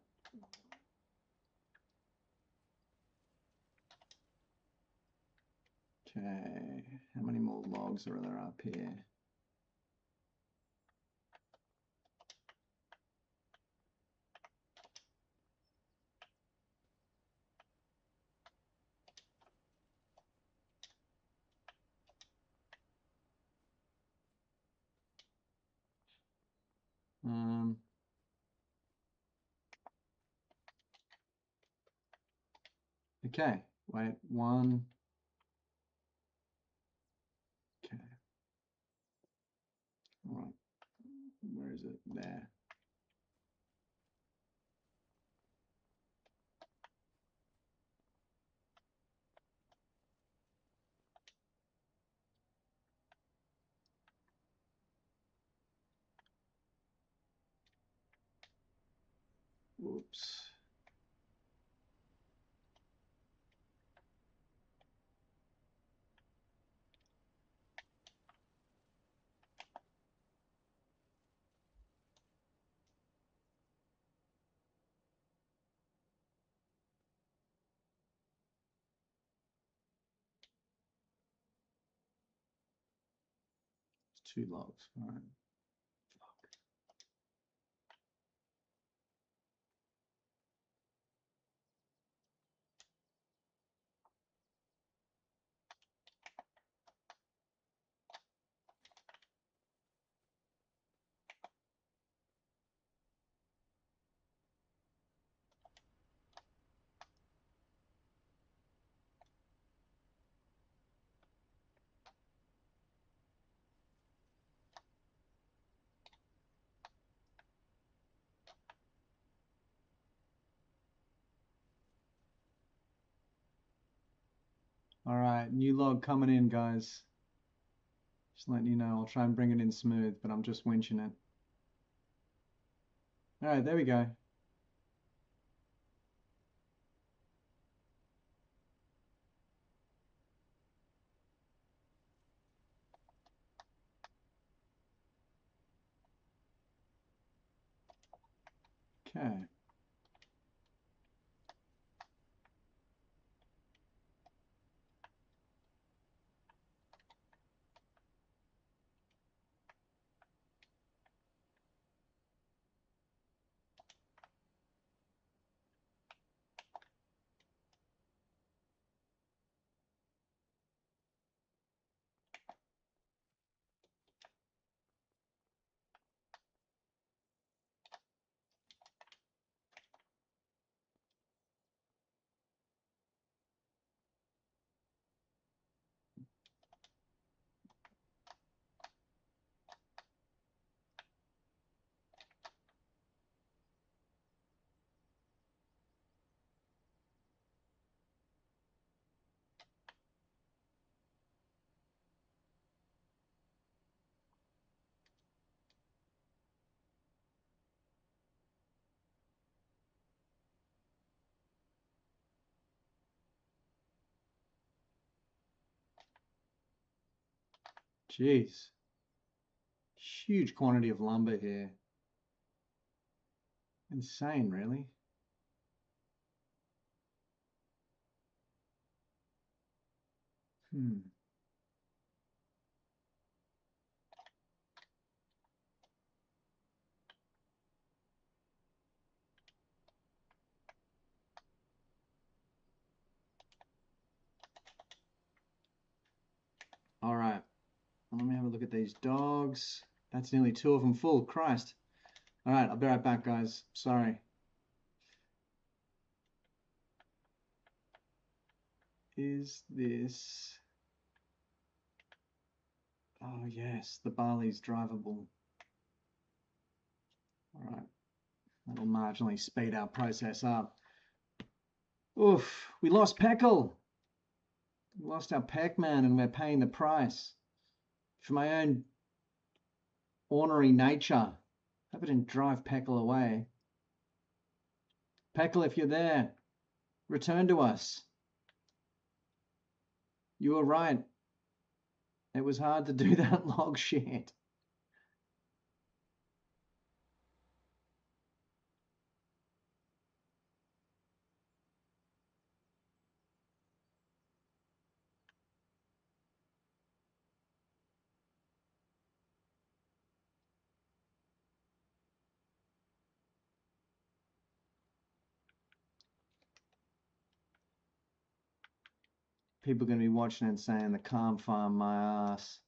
Okay, how many more logs are there up here? Okay, wait, one. Okay. All right, where is it? There. Whoops. It's 2 logs. All right. All right, new log coming in, guys. Just letting you know, I'll try and bring it in smooth, but I'm just winching it. All right, there we go. Okay. Jeez. Huge quantity of lumber here. Insane, really. Hmm. All right. Let me have a look at these dogs. That's nearly 2 of them full. Christ. All right, I'll be right back, guys. Sorry. Is this... Oh, yes, the barley's drivable. All right. That'll marginally speed our process up. Oof, we lost Peckle. We lost our Pac-Man and we're paying the price. For my own ornery nature. I hope I didn't drive Peckle away. Peckle, if you're there, return to us. You were right. It was hard to do that log shit. People are going to be watching and saying the calm farm my ass.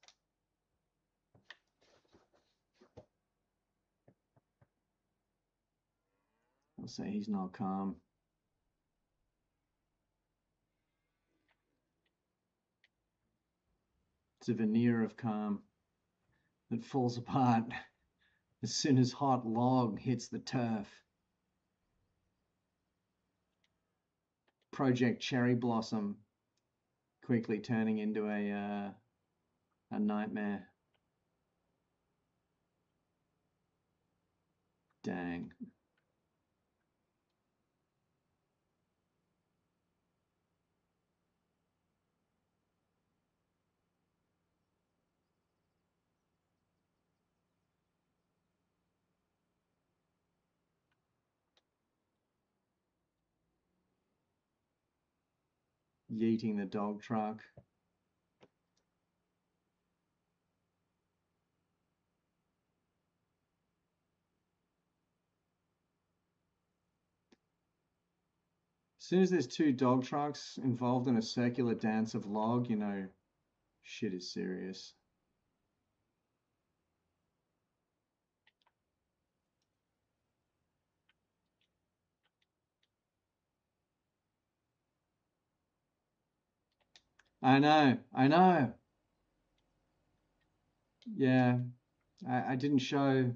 I'll say he's not calm. It's a veneer of calm that falls apart as soon as hot log hits the turf. Project Cherry Blossom quickly turning into a nightmare. Dang. Yeeting the dog truck. As soon as there's 2 dog trucks involved in a circular dance of log, you know, shit is serious. I know. Yeah, I didn't show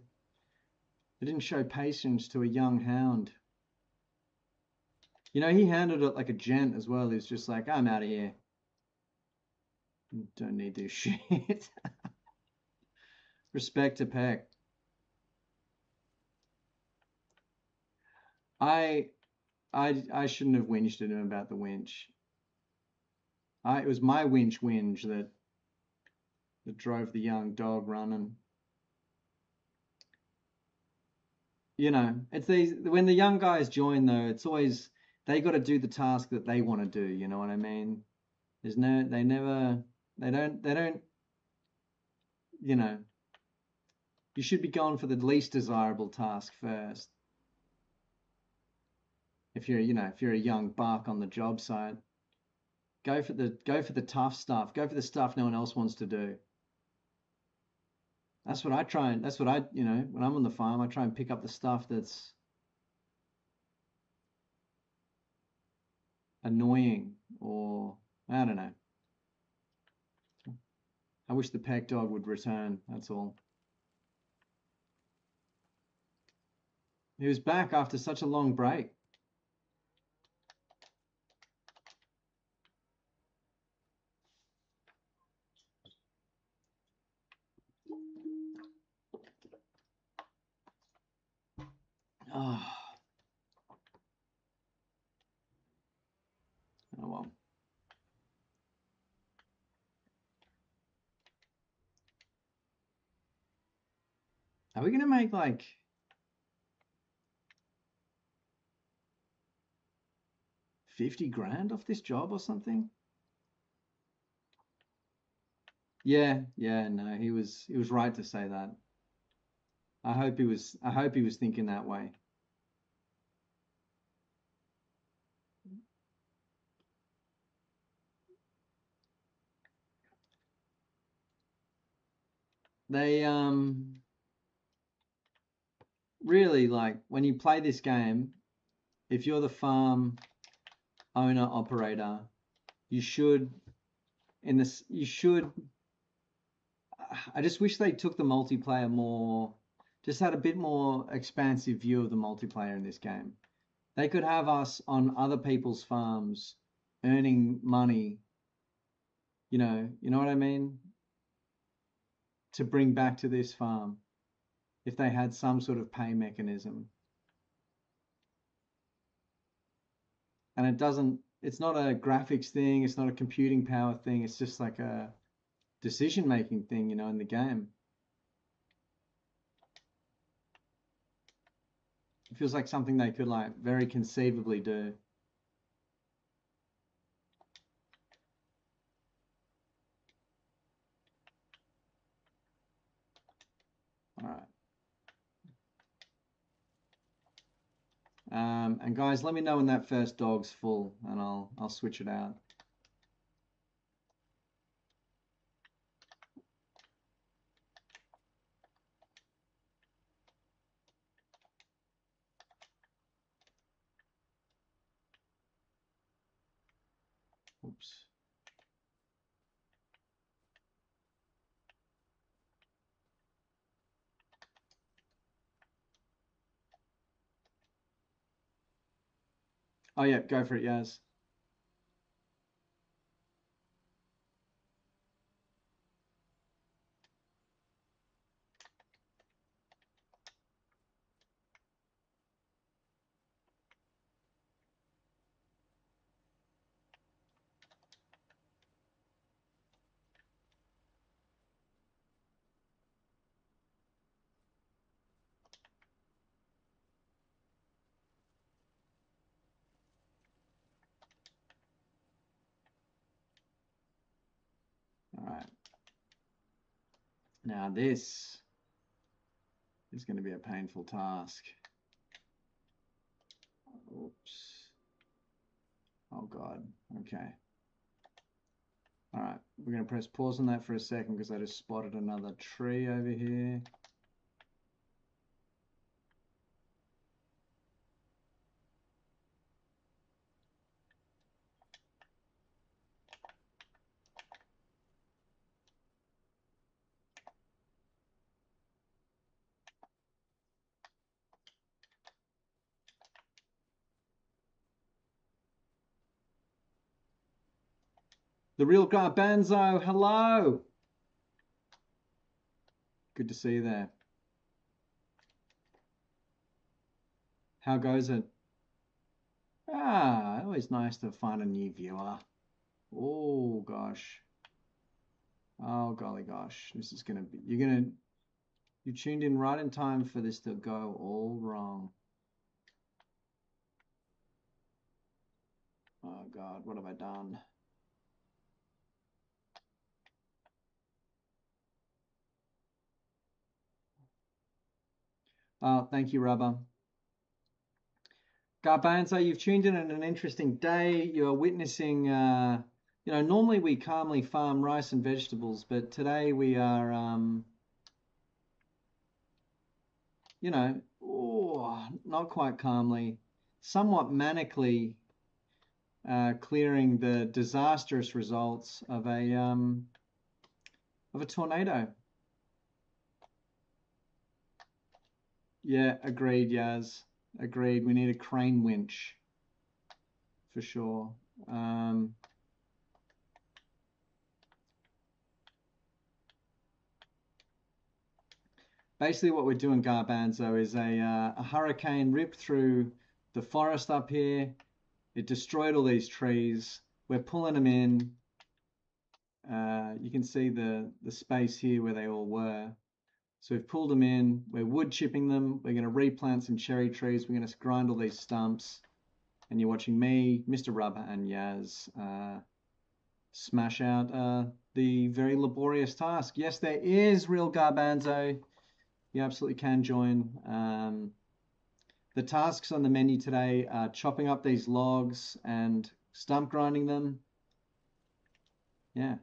patience to a young hound. You know, he handled it like a gent as well. He's just like, I'm out of here. Don't need this shit. Respect to Peck. I shouldn't have whinged at him about the winch. It was my whinge that drove the young dog running. You know, it's these when the young guys join though, it's always they got to do the task that they want to do. You know what I mean? There's no, they never, they don't. You know, you should be going for the least desirable task first. If you're, if you're a young buck on the job site, go for the tough stuff. Go for the stuff no one else wants to do. That's what I try and that's what I, when I'm on the farm, I try and pick up the stuff that's annoying or I don't know. I wish the pack dog would return, that's all. He was back after such a long break. Oh. Oh well. Are we gonna make like 50 grand off this job or something? Yeah, no, he was right to say that. I hope he was thinking that way. They really, like, when you play this game, if you're the farm owner operator, you should I just wish they took the multiplayer more, just had a bit more expansive view of the multiplayer in this game. They could have us on other people's farms earning money, you know what I mean? To bring back to this farm if they had some sort of pay mechanism. And it's not a graphics thing, it's not a computing power thing, it's just like a decision making thing, in the game. It feels like something they could like very conceivably do. All right. And guys, let me know when that first dog's full, and I'll switch it out. Oops. Oh yeah, go for it, Yaz. All right. Now this is going to be a painful task. Oops. Oh God. Okay. All right. We're going to press pause on that for a second because I just spotted another tree over here. The real Garbanzo, hello. Good to see you there. How goes it? Ah, always nice to find a new viewer. Oh gosh. Oh golly gosh. This is gonna be you tuned in right in time for this to go all wrong. Oh God, what have I done? Oh, thank you, Rubber. Garbanzo, you've tuned in on an interesting day. You're witnessing, normally we calmly farm rice and vegetables, but today we are, not quite calmly, somewhat manically clearing the disastrous results of a tornado. Yeah, agreed, Yaz. Agreed. We need a crane winch for sure. Basically, what we're doing, Garbanzo, is a hurricane ripped through the forest up here. It destroyed all these trees. We're pulling them in. You can see the space here where they all were. So we've pulled them in. We're wood chipping them. We're going to replant some cherry trees. We're going to grind all these stumps. And you're watching me, Mr. Rubber, and Yaz smash out the very laborious task. Yes, there is real Garbanzo. You absolutely can join. The tasks on the menu today are chopping up these logs and stump grinding them. Yeah.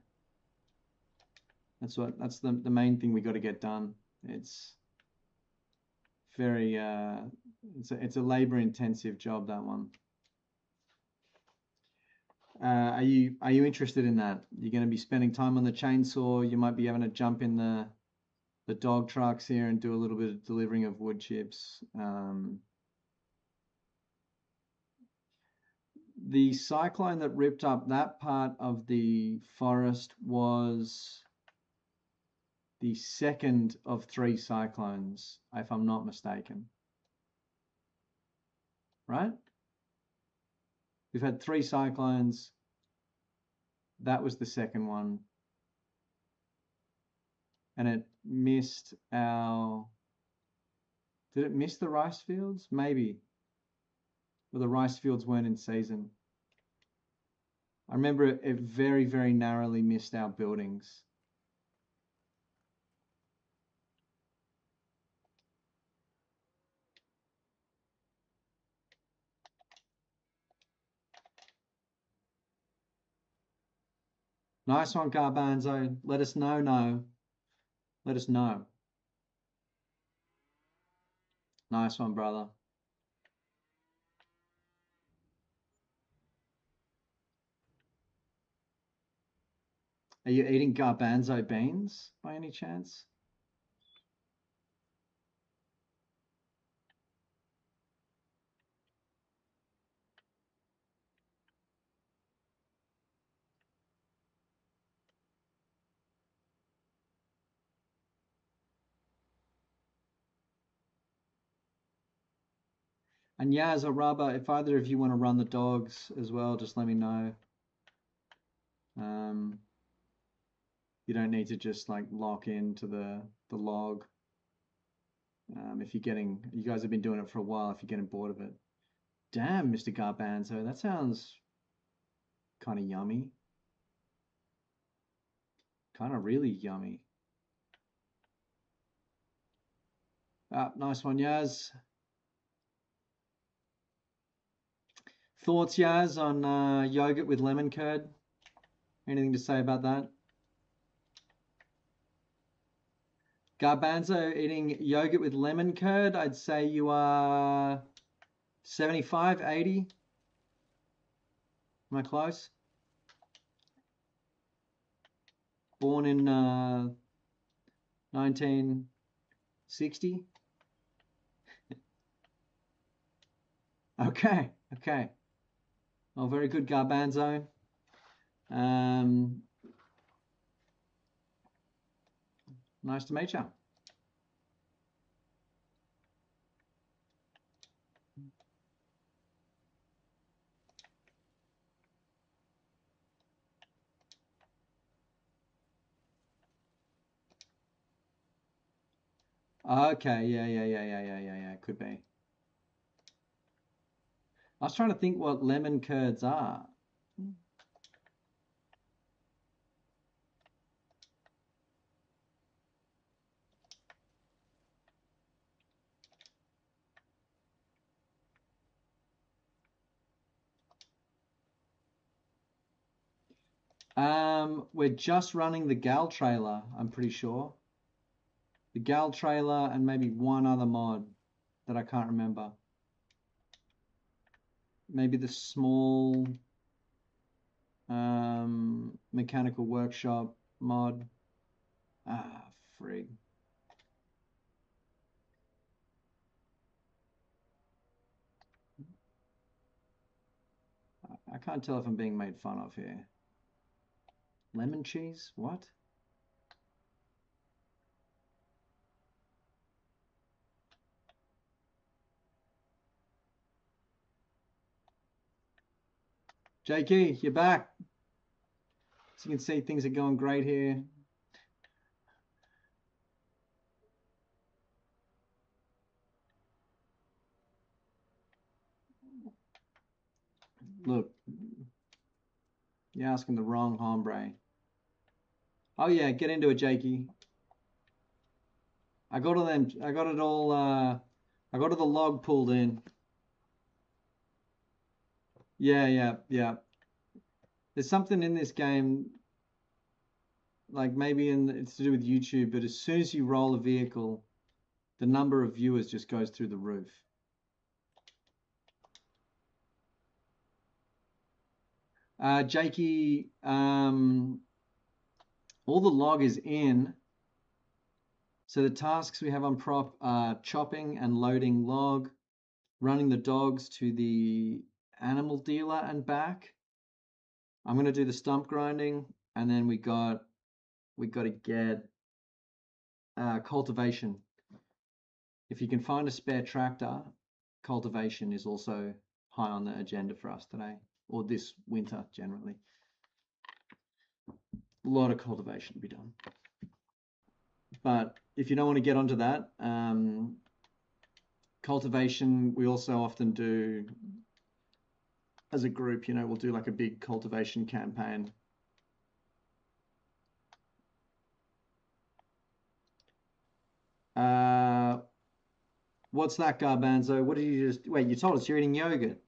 That's the main thing we got to get done. It's very it's a labor intensive job, that one. Are you interested in that? You're going to be spending time on the chainsaw. You might be having to jump in the dog trucks here and do a little bit of delivering of wood chips. The cyclone that ripped up that part of the forest was the second of 3 cyclones, if I'm not mistaken. Right? We've had 3 cyclones. That was the second one. And it missed our... Did it miss the rice fields? Maybe. Well, the rice fields weren't in season. I remember it very, very narrowly missed our buildings. Nice one, Garbanzo. Let us know, Let us know. Nice one, brother. Are you eating garbanzo beans by any chance? And Yaz or Rubber, if either of you want to run the dogs as well, just let me know. You don't need to just like lock into the log. If you guys have been doing it for a while, if you're getting bored of it. Damn, Mr. Garbanzo, that sounds kind of yummy. Kind of really yummy. Nice one, Yaz. Thoughts, Yaz, on yogurt with lemon curd? Anything to say about that? Garbanzo, eating yogurt with lemon curd, I'd say you are 75, 80. Am I close? Born in 1960. Okay. Oh, very good, Garbanzo. Nice to meet you. Okay, yeah. Could be. I was trying to think what lemon curds are. We're just running the Gal trailer, I'm pretty sure. The Gal trailer and maybe one other mod that I can't remember. Maybe the small mechanical workshop mod. Ah, frig. I can't tell if I'm being made fun of here. Lemon cheese? What? Jakey, you're back. As you can see, things are going great here. Look, you're asking the wrong hombre. Oh yeah, get into it, Jakey. I got it all. I got all the log pulled in. Yeah. There's something in this game, like maybe it's to do with YouTube, but as soon as you roll a vehicle, the number of viewers just goes through the roof. Jakey, all the log is in. So the tasks we have on prop are chopping and loading log, running the dogs to the animal dealer and back. I'm going to do the stump grinding, and then we got to get cultivation. If you can find a spare tractor, cultivation is also high on the agenda for us today, or this winter generally. A lot of cultivation to be done. But if you don't want to get onto that, cultivation we also often do as a group. We'll do like a big cultivation campaign. What's that, Garbanzo? What did you just... Wait, you told us you're eating yogurt.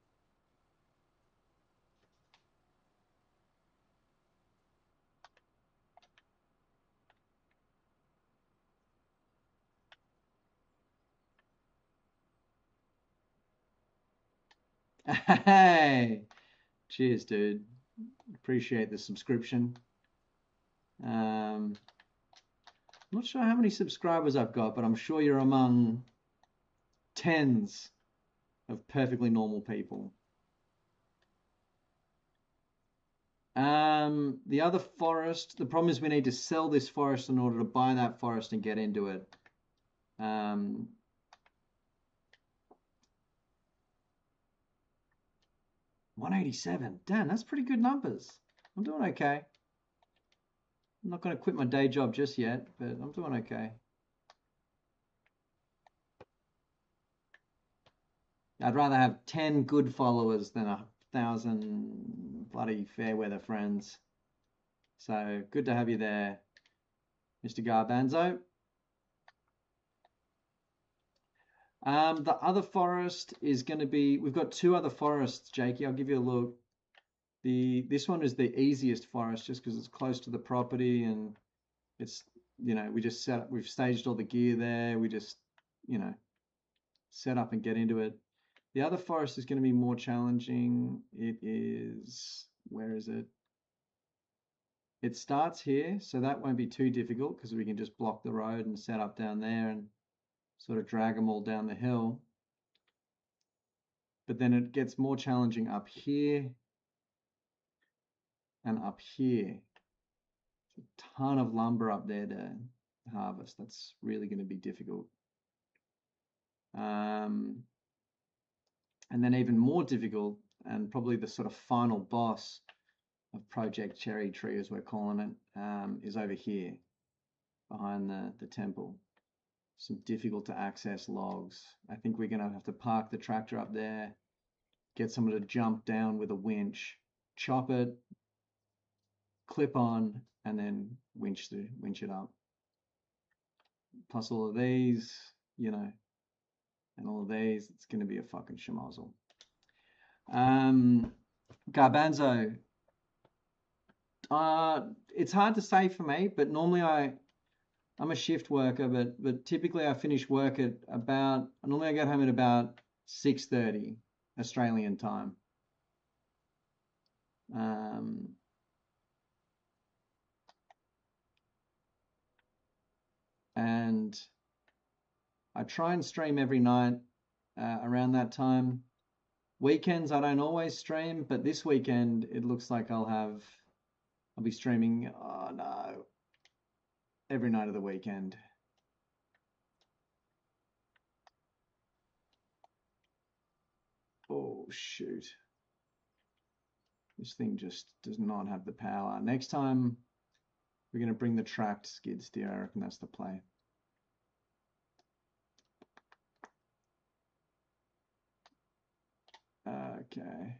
Hey! Cheers, dude. Appreciate the subscription. I'm not sure how many subscribers I've got, but I'm sure you're among tens of perfectly normal people. The other forest, the problem is we need to sell this forest in order to buy that forest and get into it. 187. Damn, that's pretty good numbers. I'm doing okay. I'm not going to quit my day job just yet, but I'm doing okay. I'd rather have 10 good followers than 1,000 bloody fair weather friends. So good to have you there, Mr. Garbanzo. The other forest is going to be, we've got two other forests, Jakey. I'll give you a look. This one is the easiest forest just because it's close to the property and it's, we just set up, we've staged all the gear there. We just, set up and get into it. The other forest is going to be more challenging. It is, where is it? It starts here, so that won't be too difficult because we can just block the road and set up down there and sort of drag them all down the hill. But then it gets more challenging up here. and up here. A ton of lumber up there to harvest. That's really going to be difficult. And then even more difficult, and probably the sort of final boss of Project Cherry Tree, as we're calling it, is over here behind the temple. Some difficult to access logs. I think we're going to have to park the tractor up there, get someone to jump down with a winch, chop it, clip on, and then winch it up. Plus all of these, you know, and all of these, it's going to be a fucking schmozzle. Garbanzo. It's hard to say for me, but normally I'm a shift worker, but typically I finish work at about, normally I get home at about 6:30 Australian time. And I try and stream every night around that time. Weekends I don't always stream, but this weekend it looks like I'll be streaming, oh no, every night of the weekend. Oh shoot. This thing just does not have the power. Next time we're going to bring the tracked skid steer. I reckon that's the play. Okay.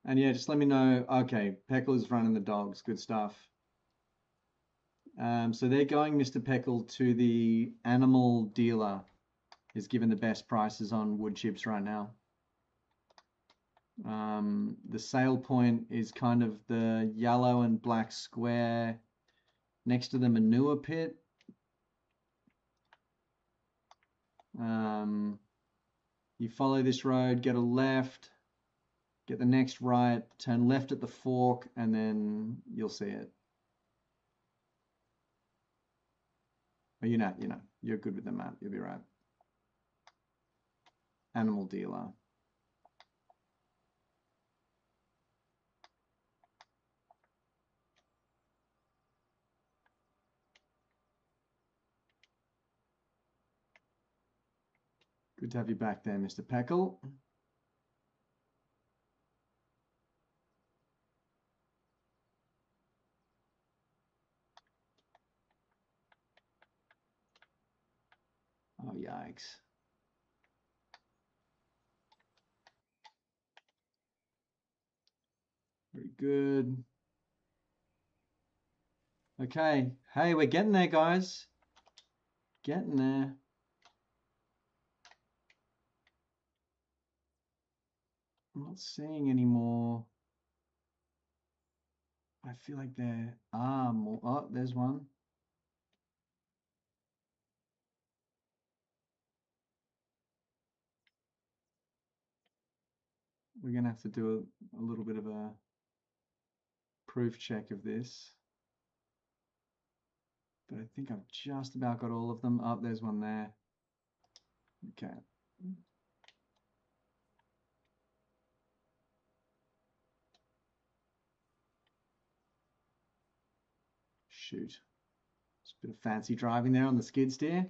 And yeah, just let me know. Okay, Peckle is running the dogs. Good stuff. So they're going, Mr. Peckle, to the animal dealer. Is given the best prices on wood chips right now. The sale point is kind of the yellow and black square next to the manure pit. You follow this road, get a left, get the next right, turn left at the fork, and then you'll see it. Oh, you're good with the map, you'll be right. Animal dealer. Good to have you back there, Mr. Peckle. Oh, yikes. Very good. Okay. Hey, we're getting there, guys. Getting there. I'm not seeing any more. I feel like there are more. Oh, there's one. We're going to have to do a little bit of a proof check of this. But I think I've just about got all of them. Oh, there's one there. Okay. Shoot. Just a bit of fancy driving there on the skid steer.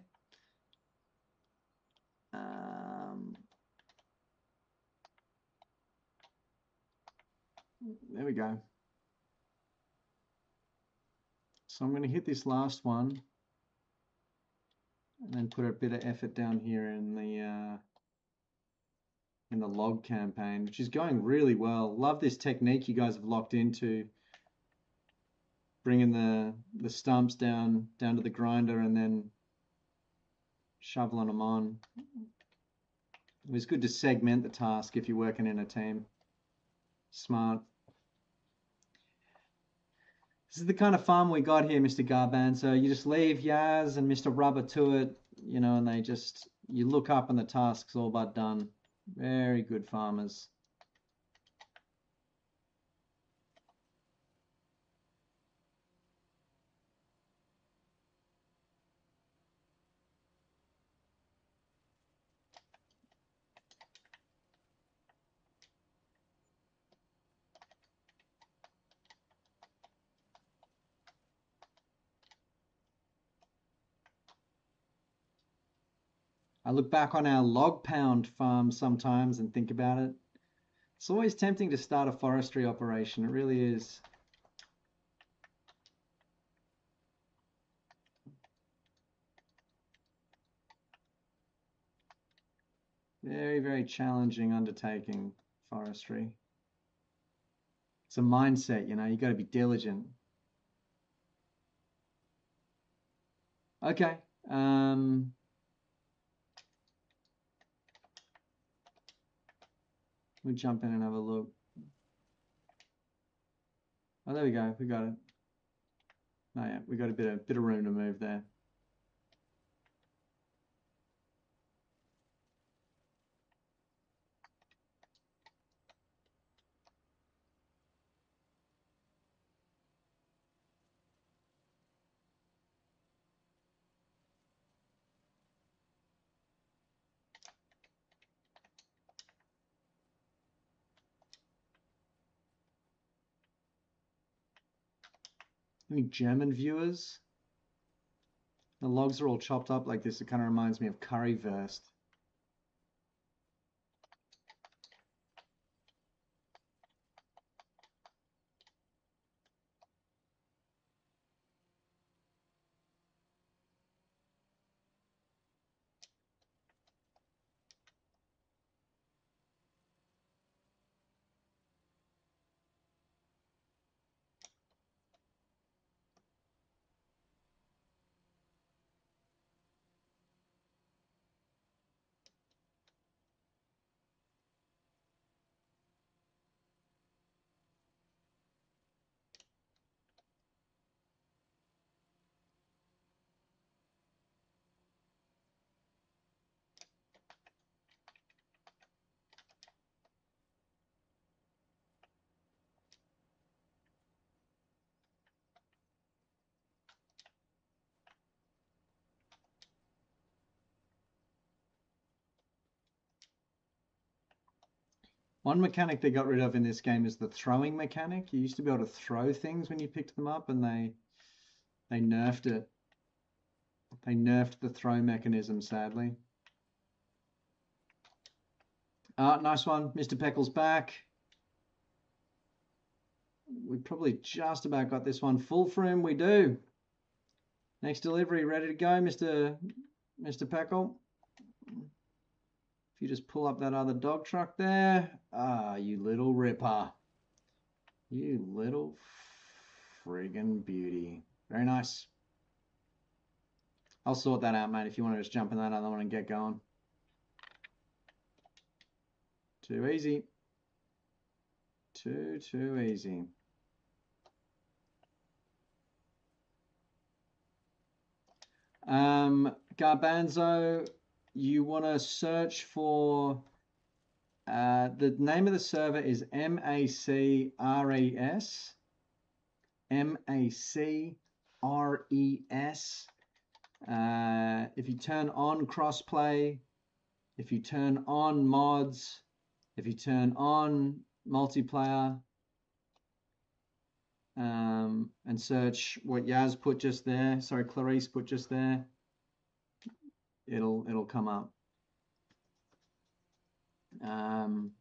There we go. So I'm going to hit this last one and then put a bit of effort down here in the log campaign, which is going really well. Love this technique you guys have locked into, bringing the stumps down to the grinder and then shoveling them on. It was good to segment the task if you're working in a team. Smart. This is the kind of farm we got here, Mr. Garban. So you just leave Yaz and Mr. Rubber to it, and they just, you look up and the task's all but done. Very good farmers. I look back on our log pound farm sometimes and think about it. It's always tempting to start a forestry operation. It really is. Very, very challenging undertaking, forestry. It's a mindset, you know, you got to be diligent. Okay. We'll jump in and have a look. Oh, there we go. We got it. Oh yeah, we got a bit of room to move there. Any German viewers? The logs are all chopped up like this. It kind of reminds me of currywurst. One mechanic they got rid of in this game is the throwing mechanic. You used to be able to throw things when you picked them up, and they nerfed it. They nerfed the throw mechanism, sadly. Nice one. Mr. Peckle's back. We probably just about got this one full for him. We do. Next delivery ready to go, Mr. Peckle. If you just pull up that other dog truck there. Ah, you little ripper. You little friggin' beauty. Very nice. I'll sort that out, mate, if you want to just jump in that other one and get going. Too easy. Too easy. Garbanzo, you want to search for the name of the server is MACRES. MACRES. If you turn on crossplay, if you turn on mods, if you turn on multiplayer, and search what Yaz put just there, sorry, Clarice put just there, it'll come up. And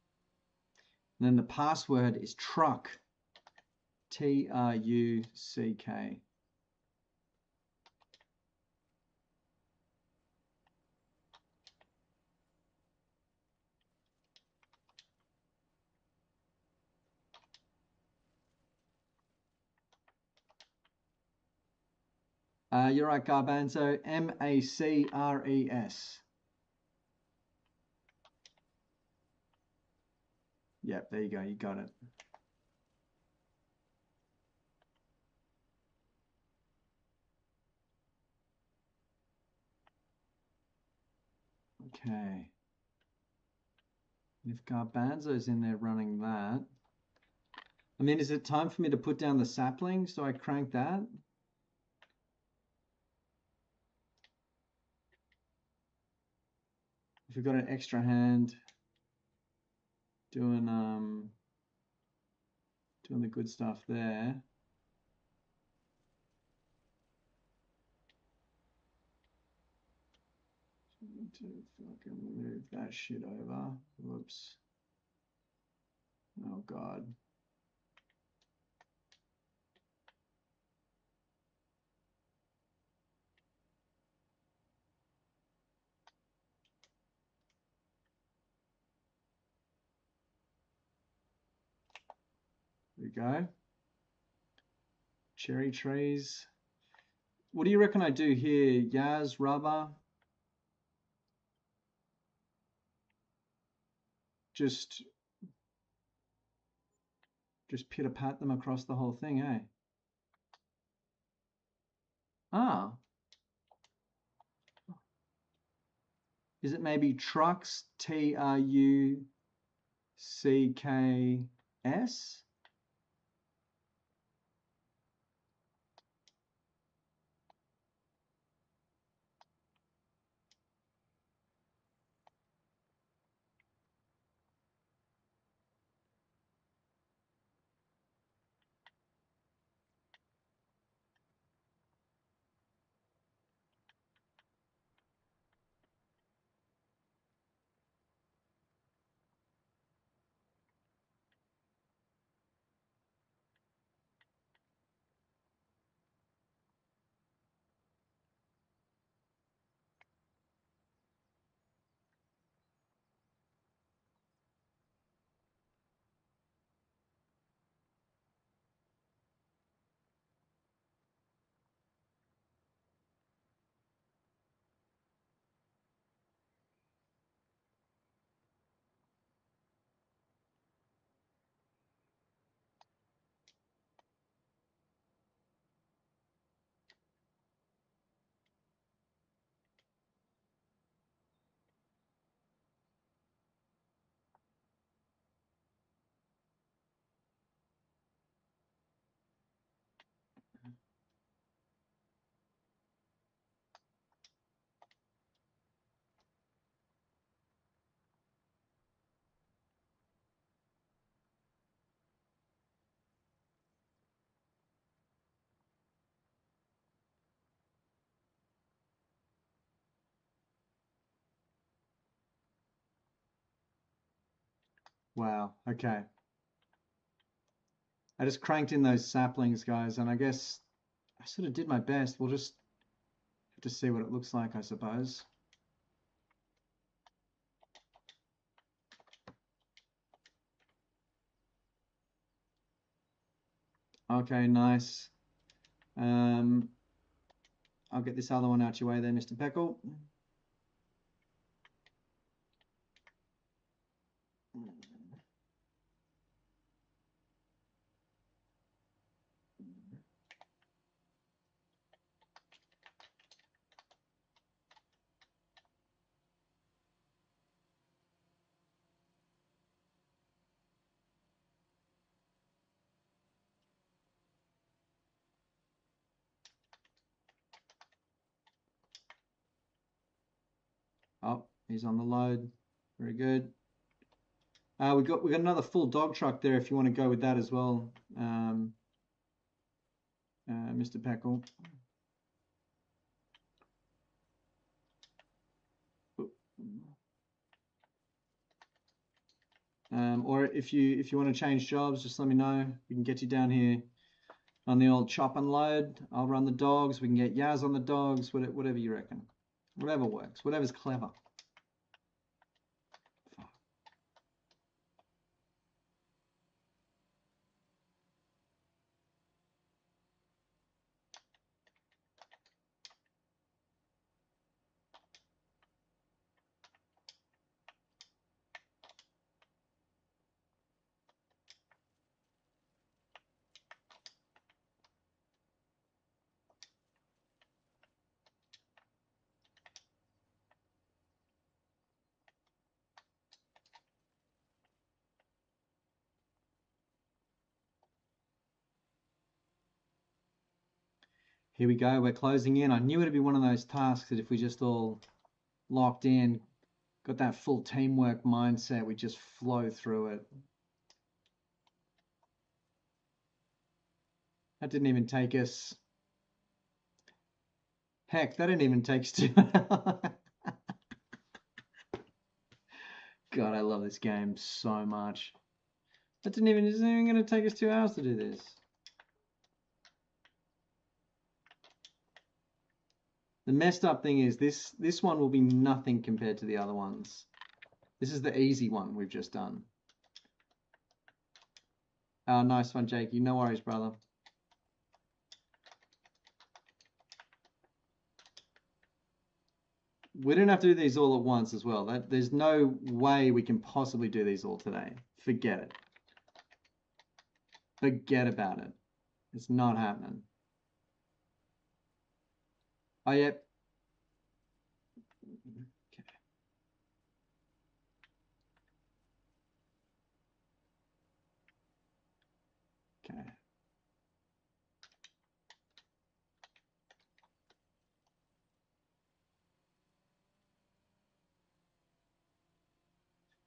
then the password is truck, TRUCK. You're right, Garbanzo. MACRES. Yep, there you go. You got it. Okay. If Garbanzo's in there running that, I mean, is it time for me to put down the sapling so I crank that? If you've got an extra hand doing the good stuff there. to fucking move that shit over. Whoops. Oh God. There we go. Cherry trees. What do you reckon I do here? Yaz, rubber? Just pitter-pat them across the whole thing, eh? Ah. Is it maybe trucks, Trucks? Wow, okay. I just cranked in those saplings, guys, and I guess I sort of did my best. We'll just have to see what it looks like, I suppose. Okay, nice. I'll get this other one out your way there, Mr. Peckle. Oh, he's on the load. Very good. We got another full dog truck there if you want to go with that as well, Mr. Peckle. Or if you want to change jobs, just let me know. We can get you down here on the old chop and load. I'll run the dogs. We can get Yaz on the dogs. Whatever you reckon. Whatever works. Whatever's clever. Here we go. We're closing in. I knew it'd be one of those tasks that if we just all locked in, got that full teamwork mindset, we just flow through it. That didn't even take us. Heck, that didn't even take us 2 hours. God, I love this game so much. It's not even going to take us 2 hours to do this. The messed up thing is this one will be nothing compared to the other ones. This is the easy one we've just done. Oh, nice one, Jakey. No worries, brother. We don't have to do these all at once as well. There's no way we can possibly do these all today. Forget it. Forget about it. It's not happening. Oh, yep. Okay. Okay.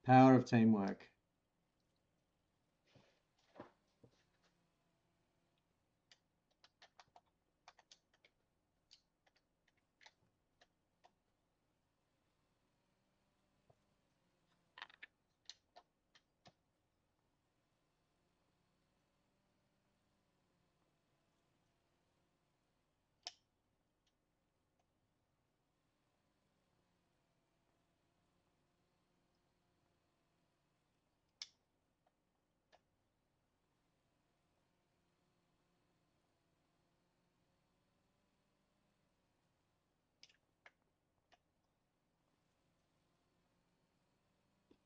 Power of teamwork.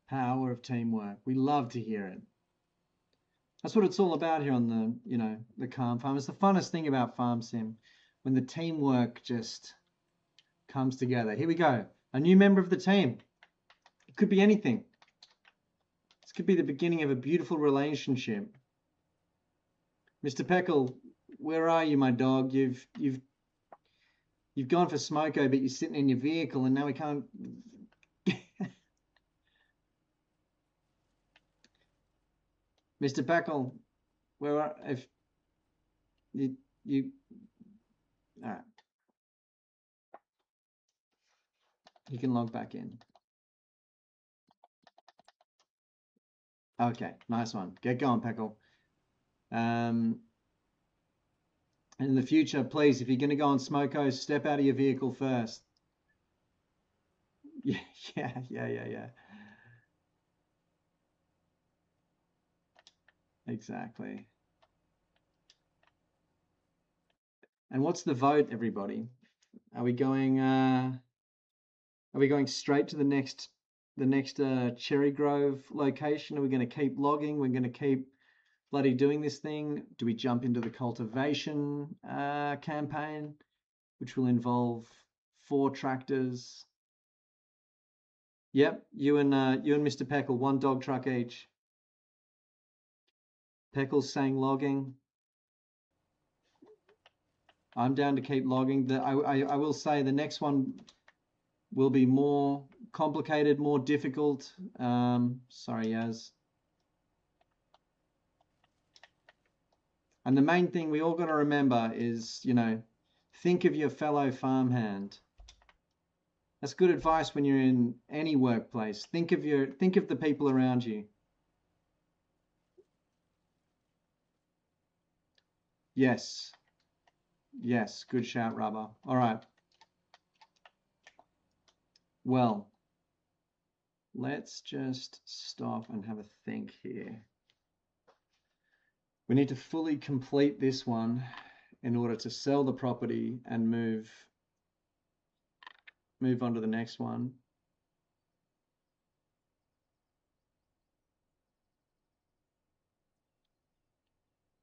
Power of teamwork. We love to hear it. That's what it's all about here on the, the Calm Farm. It's the funnest thing about Farm Sim, when the teamwork just comes together. Here we go. A new member of the team. It could be anything. This could be the beginning of a beautiful relationship. Mr. Peckle, where are you, my dog? You've gone for smoko, but you're sitting in your vehicle, and now we can't. Mr. Peckle, where are if you all right. You can log back in. Okay, nice one. Get going, Peckle. And in the future, please, if you're going to go on smoko, step out of your vehicle first. Yeah. Exactly. And what's the vote, everybody? Are we going straight to the next Cherry Grove location? Are we going to keep logging? We're going to keep bloody doing this thing? Do we jump into the cultivation campaign, which will involve 4 tractors? Yep, you and Mr. Peckle, 1 dog truck each. Peckle's saying logging. I'm down to keep logging. I will say the next one will be more complicated, more difficult. Sorry, Yaz. And the main thing we all got to remember is, think of your fellow farmhand. That's good advice when you're in any workplace. Think of the people around you. Yes, good shout, Rubber. All right. Well, let's just stop and have a think here. We need to fully complete this one in order to sell the property and move on to the next one.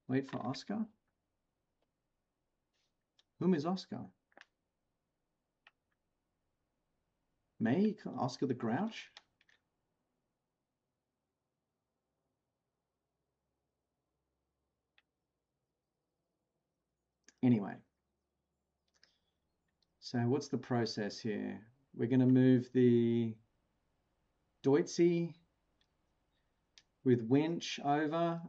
Wait for Oscar. Whom is Oscar? Me? Oscar the Grouch? Anyway, so what's the process here? We're going to move the Deutsche with Winch over.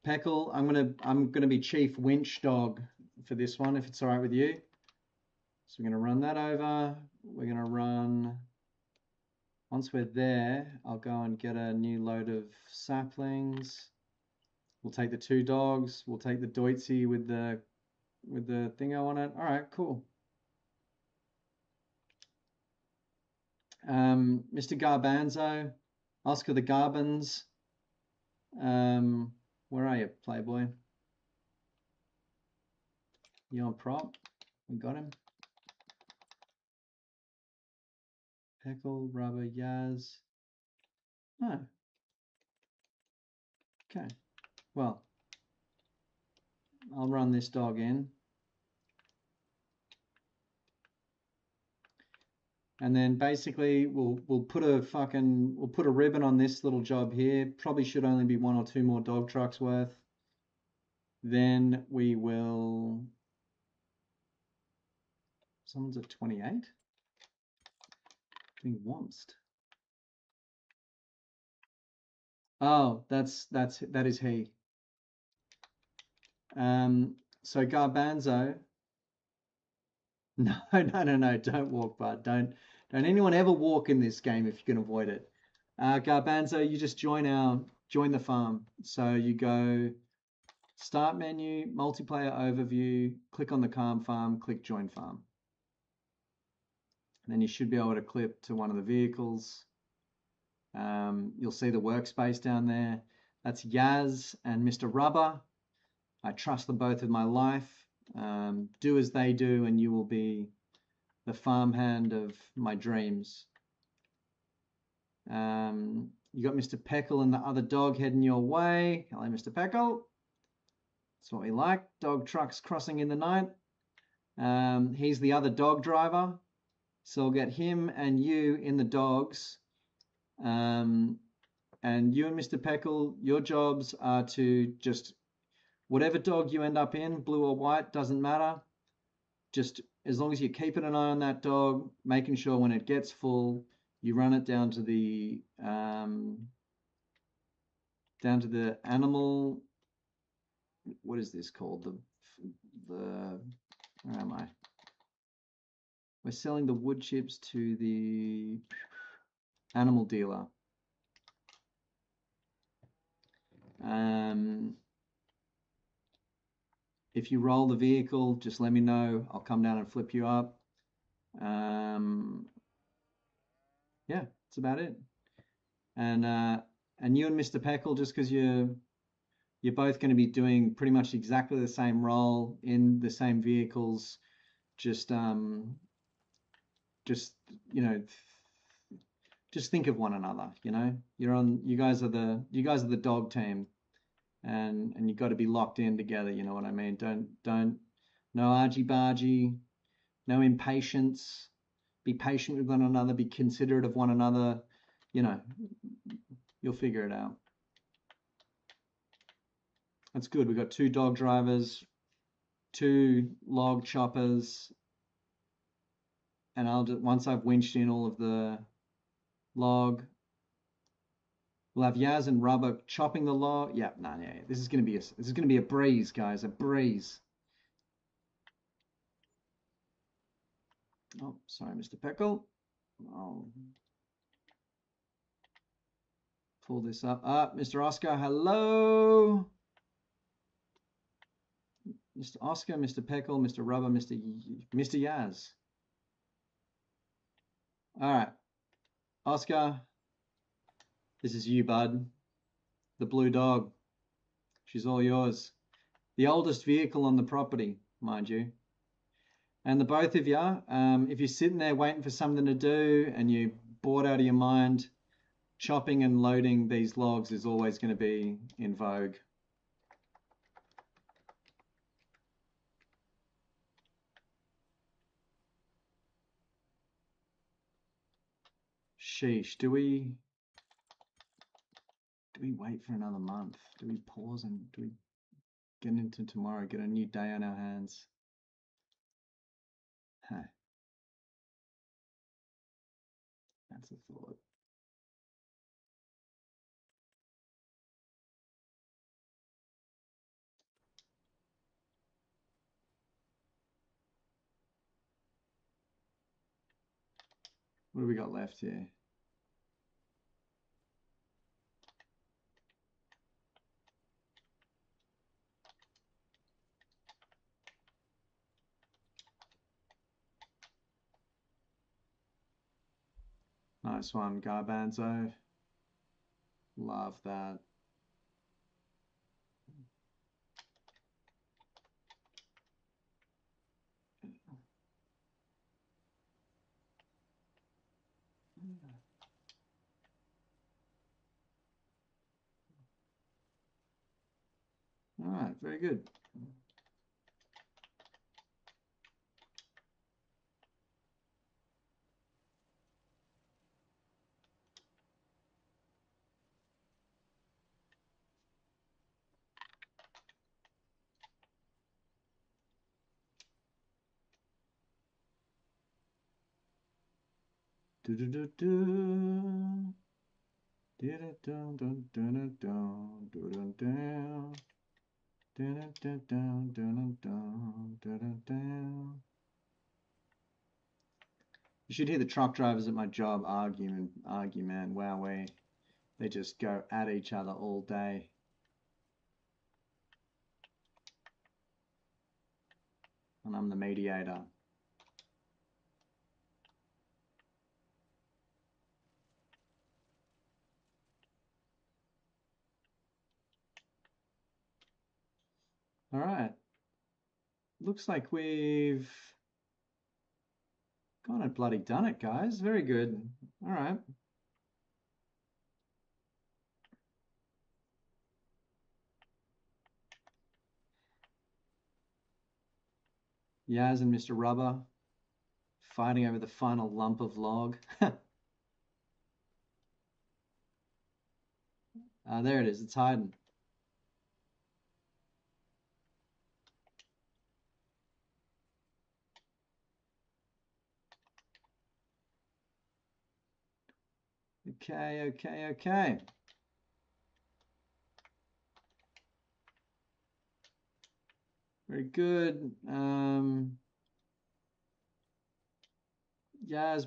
Peckle, I'm gonna be Chief Winch Dog for this one, if it's all right with you. So we're gonna run that over. We're gonna run Once we're there, I'll go and get a new load of saplings. We'll take the 2 dogs. We'll take the Doitsy with the thingo on it. All right, cool. Mr. Garbanzo, Oscar the Garbans. Where are you, Playboy? You on prop? We got him. Peckle, Rubber, Yaz. Oh. Okay. Well, I'll run this dog in. And then basically we'll put a ribbon on this little job here. Probably should only be 1 or 2 more dog trucks worth. Then we will. Someone's at 28. Being wamsed. Oh, that is he. So Garbanzo. No, don't walk, bud. Don't anyone ever walk in this game if you can avoid it. Garbanzo, you just join the farm. So you go start menu, multiplayer overview, click on the calm farm, click join farm. And then you should be able to clip to one of the vehicles. You'll see the workspace down there. That's Yaz and Mr. Rubber. I trust them both with my life. Do as they do and you will be the farmhand of my dreams. You got Mr. Peckle and the other dog heading your way. Hello, Mr. Peckle. That's what we like. Dog trucks crossing in the night. He's the other dog driver. So we'll get him and you in the dogs. And you and Mr. Peckle, your jobs are to just, whatever dog you end up in, blue or white, doesn't matter. Just as long as you're keeping an eye on that dog, making sure when it gets full, you run it down to the animal. What is this called? Where am I? We're selling the wood chips to the animal dealer. If you roll the vehicle, just let me know. I'll come down and flip you up. Yeah, that's about it. And you and Mr. Peckle, just because you're both going to be doing pretty much exactly the same role in the same vehicles, just think of one another. You guys are the dog team. And you've got to be locked in together, you know what I mean? Don't no argy-bargy, no impatience. Be patient with one another, be considerate of one another. You'll figure it out. That's good. We've got 2 dog drivers, 2 log choppers, and once I've winched in all of the log, we'll have Yaz and Rubber chopping the log. Yeah. This is gonna be a breeze, guys. A breeze. Oh, sorry, Mr. Peckle. I'll pull this up. Mr. Oscar, hello. Mr. Oscar, Mr. Peckle, Mr. Rubber, Mr. Yaz. All right, Oscar. This is you, bud. The blue dog. She's all yours. The oldest vehicle on the property, mind you. And the both of you, if you're sitting there waiting for something to do and you're bored out of your mind, chopping and loading these logs is always going to be in vogue. Sheesh, do we wait for another month? Do we pause and do we get into tomorrow, get a new day on our hands? Huh. That's a thought. What do we got left here? Nice one, Garbanzo. Love that. All right, very good. Do do do do. Did it down down down down down down. Down down down down down down down. You should hear the truck drivers at my job argue, man. Wow, they just go at each other all day. And I'm the mediator. All right. Looks like we've gone and bloody done it, guys. Very good. All right. Yaz and Mr. Rubber fighting over the final lump of log. There it is. It's hiding. Okay. Very good. Yaz,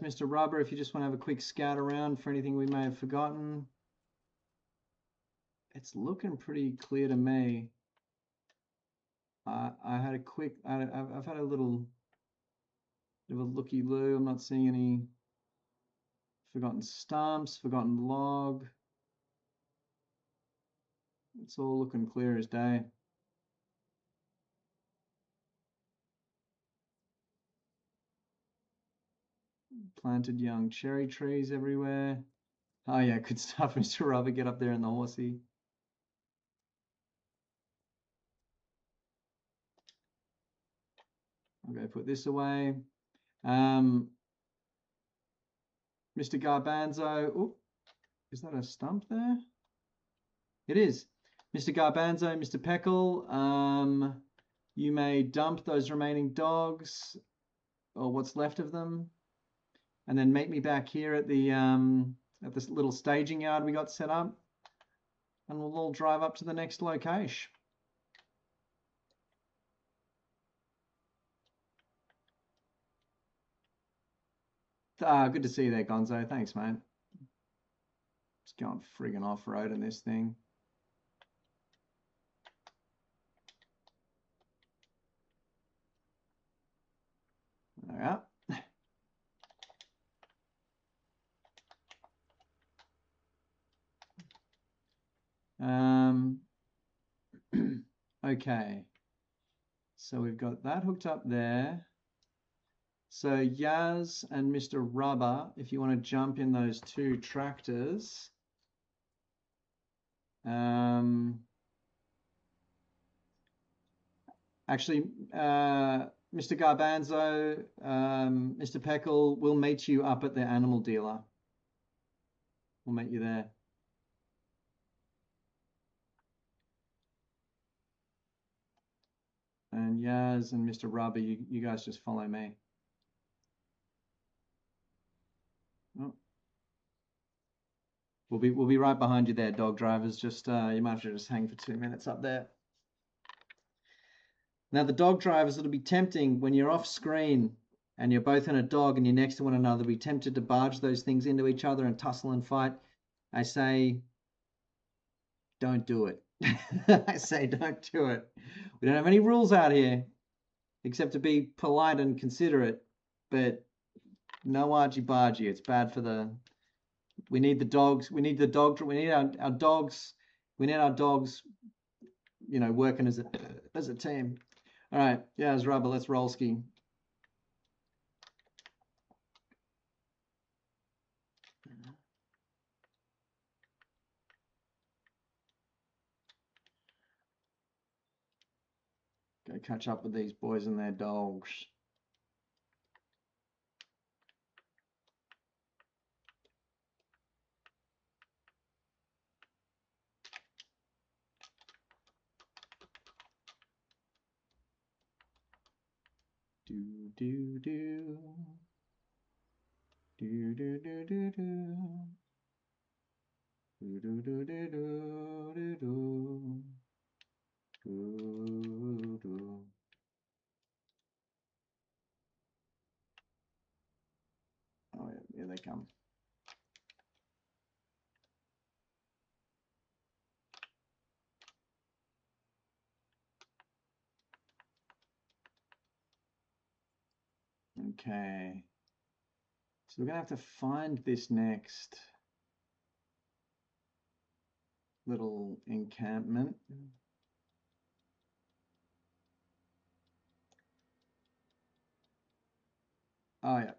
Mr. Rubber, if you just want to have a quick scout around for anything we may have forgotten. It's looking pretty clear to me. I've had a little bit of a looky-loo. I'm not seeing any forgotten stumps, forgotten log. It's all looking clear as day. Planted young cherry trees everywhere. Oh yeah, good stuff, Mr. Rubber. Get up there in the horsey. I'll go put this away. Mr. Garbanzo. Oh, is that a stump there? It is. Mr. Garbanzo, Mr. Peckle, you may dump those remaining dogs, or what's left of them, and then meet me back here at this little staging yard we got set up, and we'll all drive up to the next location. Good to see you there, Gonzo. Thanks, mate. Just going friggin' off-road in this thing. There we are. Okay. So we've got that hooked up there. So Yaz and Mr. Rubber, if you want to jump in those two tractors. Actually, Mr. Garbanzo, Mr. Peckle, we'll meet you up at the animal dealer. We'll meet you there. And Yaz and Mr. Rubber, you guys just follow me. Oh. We'll be right behind you there, dog drivers. Just you might have to just hang for 2 minutes up there. Now the dog drivers, it'll be tempting when you're off screen and you're both in a dog and you're next to one another, be tempted to barge those things into each other and tussle and fight. I say, don't do it. I say, don't do it. We don't have any rules out here except to be polite and considerate, but no argy-bargy. It's bad for the We need the dogs. We need the dog. We need our dogs. We need our dogs, you know, working as a team. All right. Yeah, it's rubber. Let's roll ski. Go catch up with these boys and their dogs. Do do do. Do do do do do. Do do do do do do do. Do do. Oh yeah, here they come. Okay. So we're gonna have to find this next little encampment. Oh yeah.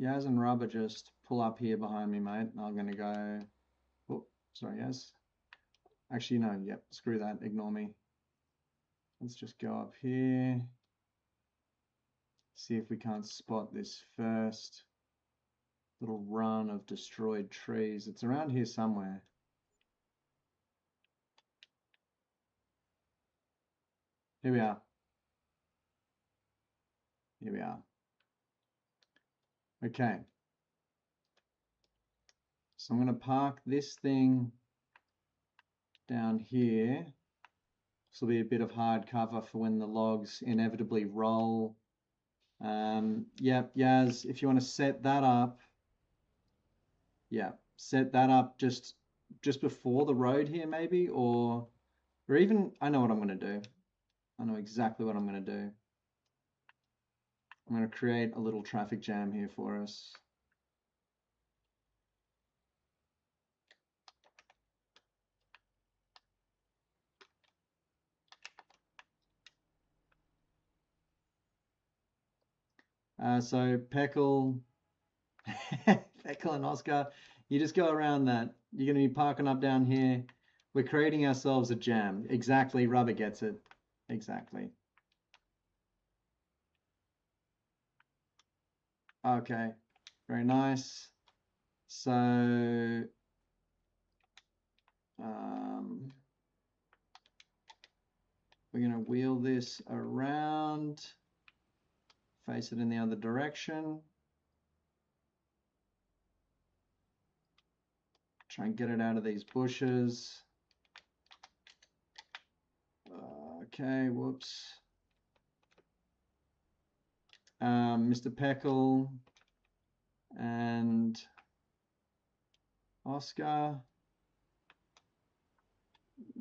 Yaz and Rubber just pull up here behind me, mate. I'm gonna go. Oh, sorry, Yaz. Actually, no. Yep. Screw that. Ignore me. Let's just go up here. See if we can't spot this first little run of destroyed trees. It's around here somewhere. Here we are. Here we are. Okay. So I'm going to park this thing down here. This will be a bit of hard cover for when the logs inevitably roll. Yep, Yaz, if you want to set that up. Yeah, set that up just before the road here maybe, or even, I know what I'm going to do. I know exactly what I'm going to do. I'm going to create a little traffic jam here for us. So Peckle, Peckle and Oscar, you just go around that. You're going to be parking up down here. We're creating ourselves a jam. Exactly, Rubber gets it. Exactly. Okay, very nice. So, we're going to wheel this around, face it in the other direction. Try and get it out of these bushes. Okay, whoops. Mr. Peckle and Oscar.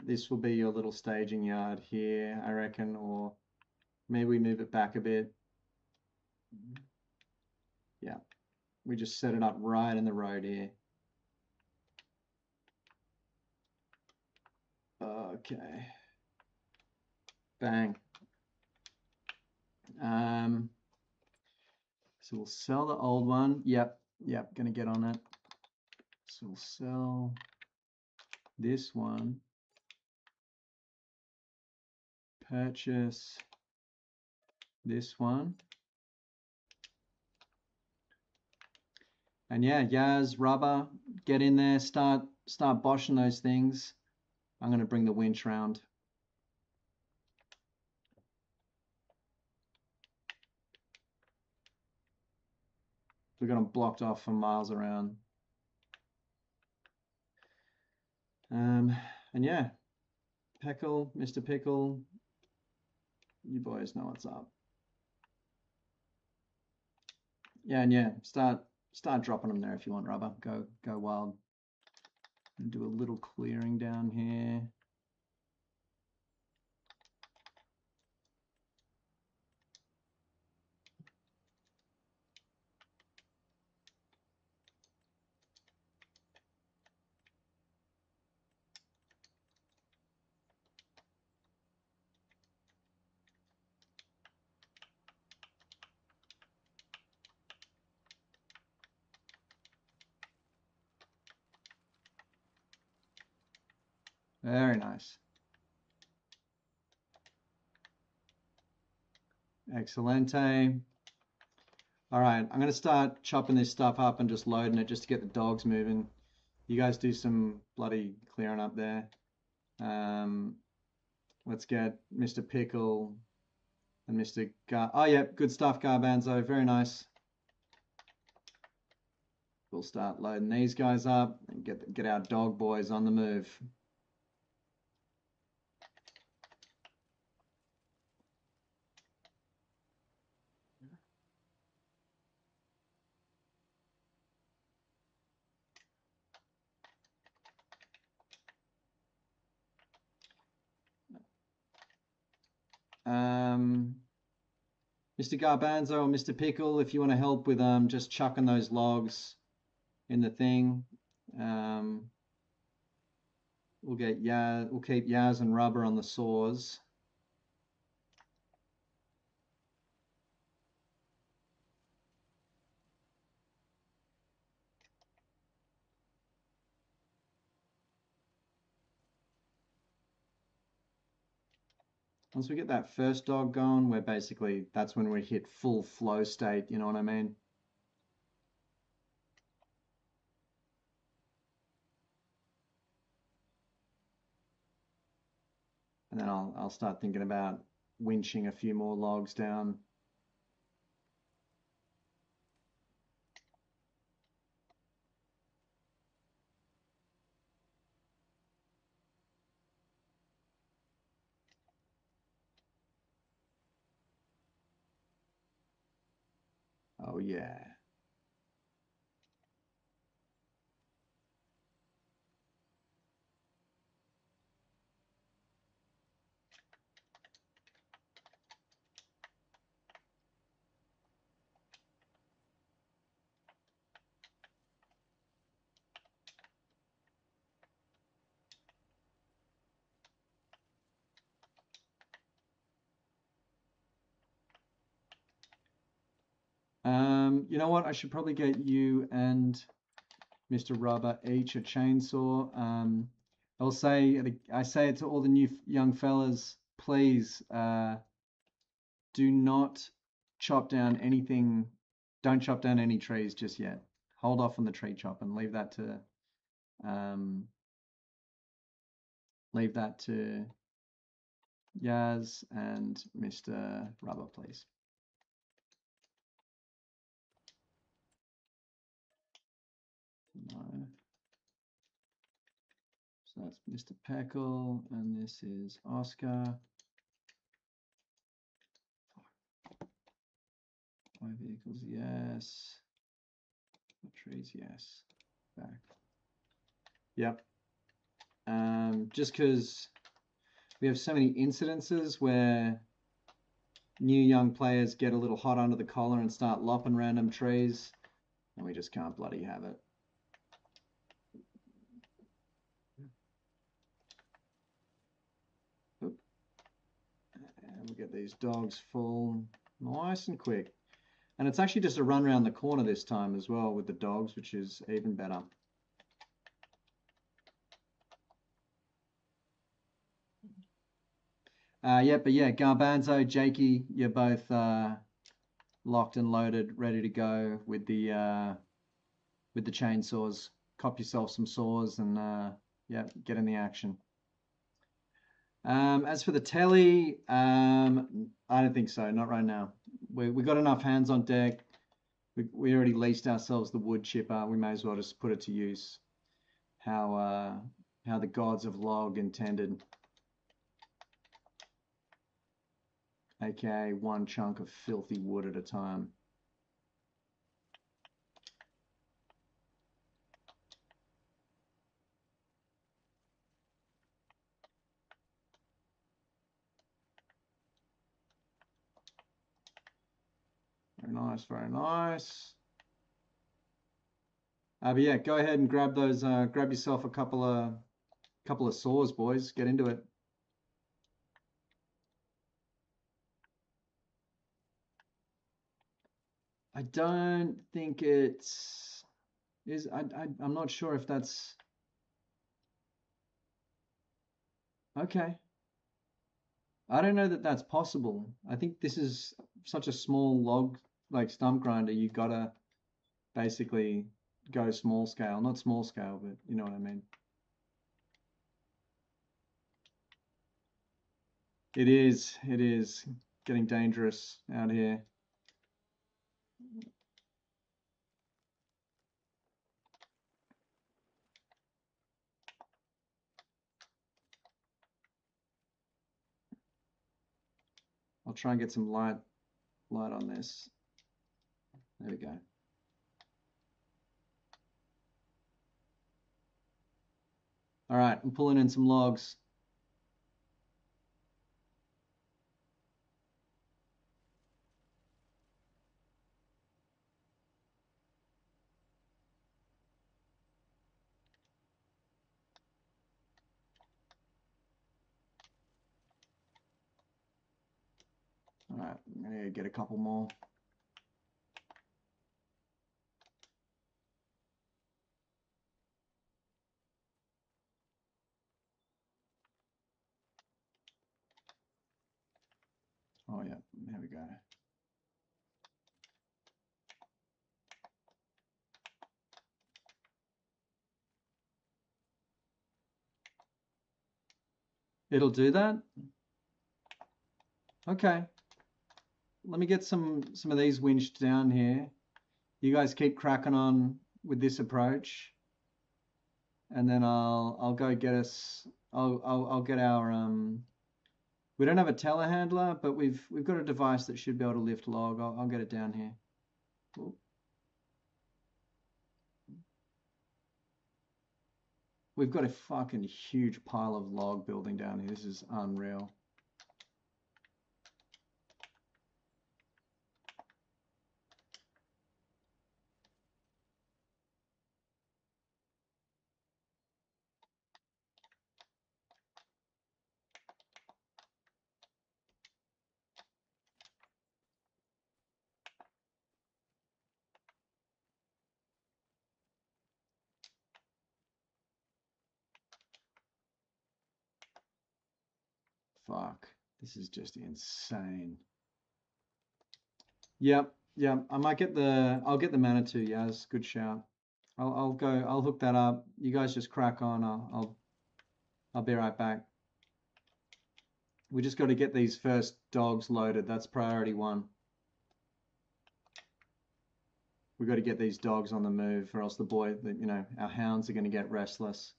This will be your little staging yard here, I reckon, or maybe we move it back a bit. Yeah, we just set it up right in the road here. Okay. Bang. So we'll sell the old one. Yep, gonna get on it. So we'll sell this one. Purchase this one. And yeah, Yaz, Rubber, get in there, start boshing those things. I'm gonna bring the winch round. We've got them blocked off for miles around. And yeah, Peckle, Mr. Pickle, you boys know what's up. Yeah, and yeah, start dropping them there if you want, Rubber. Go wild. And do a little clearing down here. Very nice. Excelente. All right, I'm going to start chopping this stuff up and just loading it just to get the dogs moving. You guys do some bloody clearing up there. Let's get Mr. Pickle and Mr. Oh, yeah, good stuff, Garbanzo. Very nice. We'll start loading these guys up and get our dog boys on the move. Mr. Garbanzo or Mr. Pickle, if you want to help with just chucking those logs in the thing, we'll keep Yaz and Rubber on the saws. Once we get that first dog going, that's when we hit full flow state, you know what I mean? And then I'll start thinking about winching a few more logs down. Oh yeah. You know what? I should probably get you and Mr. Rubber each a chainsaw. I say it to all the new young fellas, please do not chop down anything. Don't chop down any trees just yet. Hold off on the tree chop and leave that to Yaz and Mr. Rubber, please. No. So that's Mr. Peckle, and this is Oscar. 5 vehicles, yes. Trees, yes. Back. Yep. Just because we have so many incidences where new young players get a little hot under the collar and start lopping random trees, and we just can't bloody have it. Oop. And we get these dogs full, nice and quick. And it's actually just a run around the corner this time as well with the dogs, which is even better. But yeah, Garbanzo, Jakey, you're both locked and loaded, ready to go with the chainsaws. Cop yourself some saws and yeah, get in the action. As for the telly, I don't think so. Not right now. We got enough hands on deck. We already leased ourselves the wood chipper. We may as well just put it to use. How the gods of log intended. AKA one chunk of filthy wood at a time. Very nice, very nice. But yeah, go ahead and grab those. Grab yourself a couple of saws, boys. Get into it. I don't think it's is. I'm not sure if that's. Okay. I don't know that that's possible. I think this is such a small log, like stump grinder, you gotta basically go small scale. Not small scale, but you know what I mean. It is getting dangerous out here. I'll try and get some light on this. There we go. All right, I'm pulling in some logs. All right, I'm gonna get a couple more. Oh yeah, there we go. It'll do that? Okay. Let me get some of these winched down here. You guys keep cracking on with this approach, and then I'll go get us. I'll get our We don't have a telehandler, but we've got a device that should be able to lift log. I'll get it down here. Ooh. We've got a fucking huge pile of log building down here. This is unreal. Fuck. This is just insane. Yep. I might get I'll get the Manitou, Yaz. Good shout. I'll hook that up. You guys just crack on. I'll be right back. We just got to get these first dogs loaded. That's priority one. We got to get these dogs on the move, or else our hounds are going to get restless.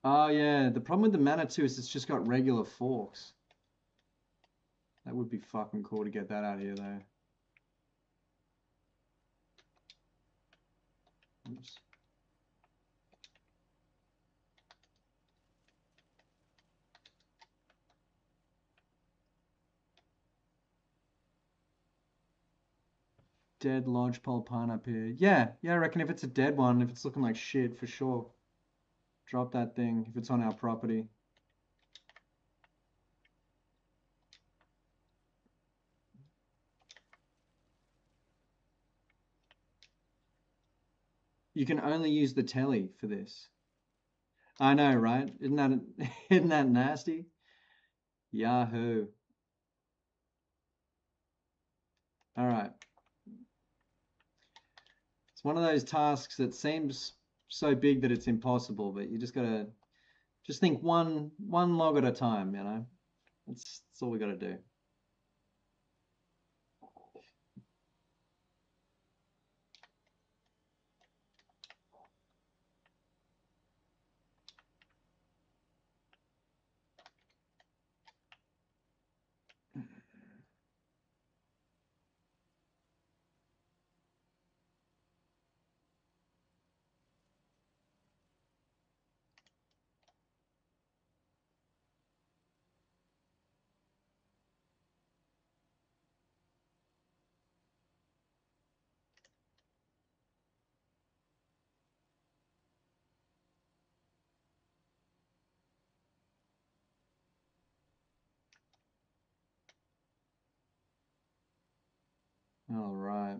Oh yeah, the problem with the Manitou is it's just got regular forks. That would be fucking cool to get that out of here though. Oops. Dead lodgepole pine up here. Yeah, I reckon if it's a dead one, if it's looking like shit, for sure. Drop that thing if it's on our property. You can only use the telly for this. I know, right? Isn't that nasty? Yahoo. All right. It's one of those tasks that seems so big that it's impossible, but you just gotta think one log at a time, you know? That's all we gotta do. All right.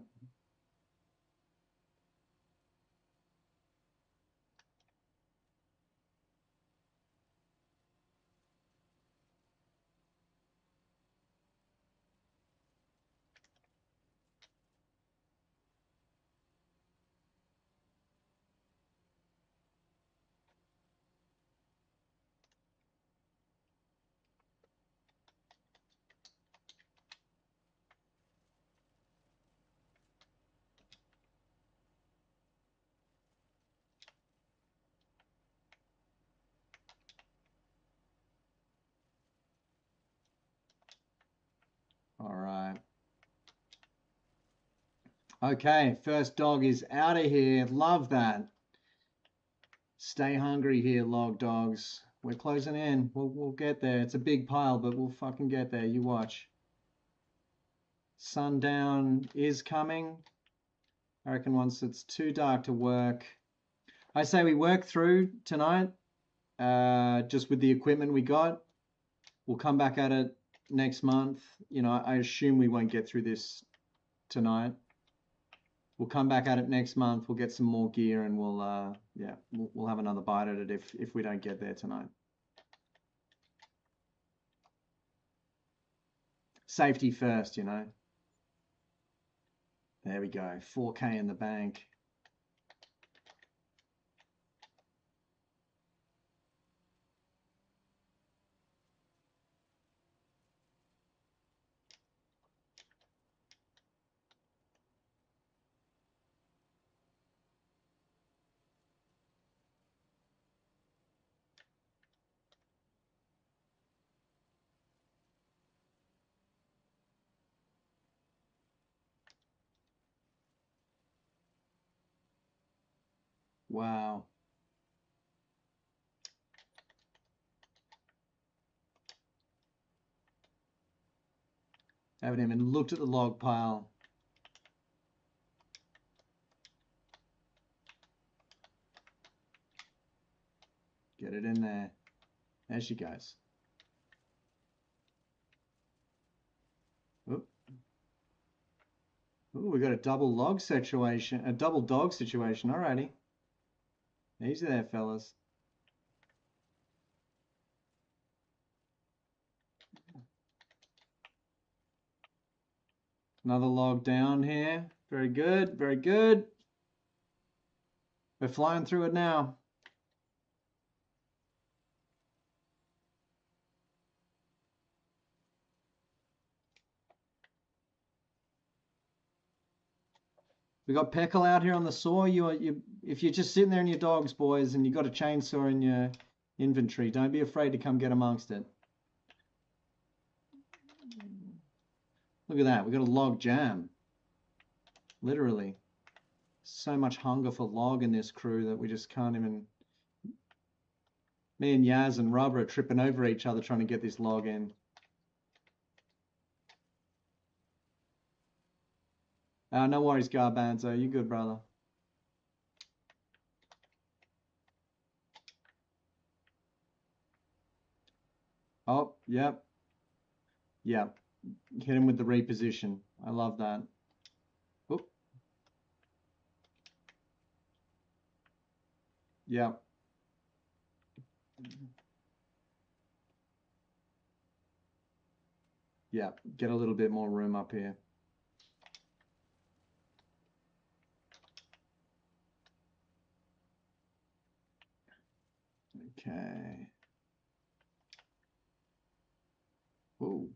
All right. Okay, first dog is out of here. Love that. Stay hungry here, log dogs. We're closing in. We'll get there. It's a big pile, but we'll fucking get there. You watch. Sundown is coming. I reckon once it's too dark to work. I say we work through tonight, just with the equipment we got. We'll come back at it next month. You know, I assume we won't get through this tonight. We'll come back at it next month. We'll get some more gear, and we'll have another bite at it if we don't get there tonight. Safety first, you know. There we go. 4K in the bank. Wow. Haven't even looked at the log pile. Get it in there. There she goes. Oop. Ooh, we got a double log situation, a double dog situation. Alrighty. Easy there, fellas. Another log down here. Very good, very good. We're flying through it now. We got Peckle out here on the saw. If you're just sitting there in your dogs, boys, and you got a chainsaw in your inventory, don't be afraid to come get amongst it. Look at that. We got a log jam. Literally. So much hunger for log in this crew that we just can't even... Me and Yaz and Rubber are tripping over each other trying to get this log in. No worries, Garbanzo. You good, brother. Oh, yep. Yep. Hit him with the reposition. I love that. Oop. Yep. Yep. Get a little bit more room up here. Okay. Ooh.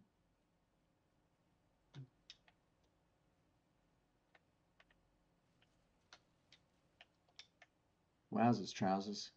Wowzers, trousers.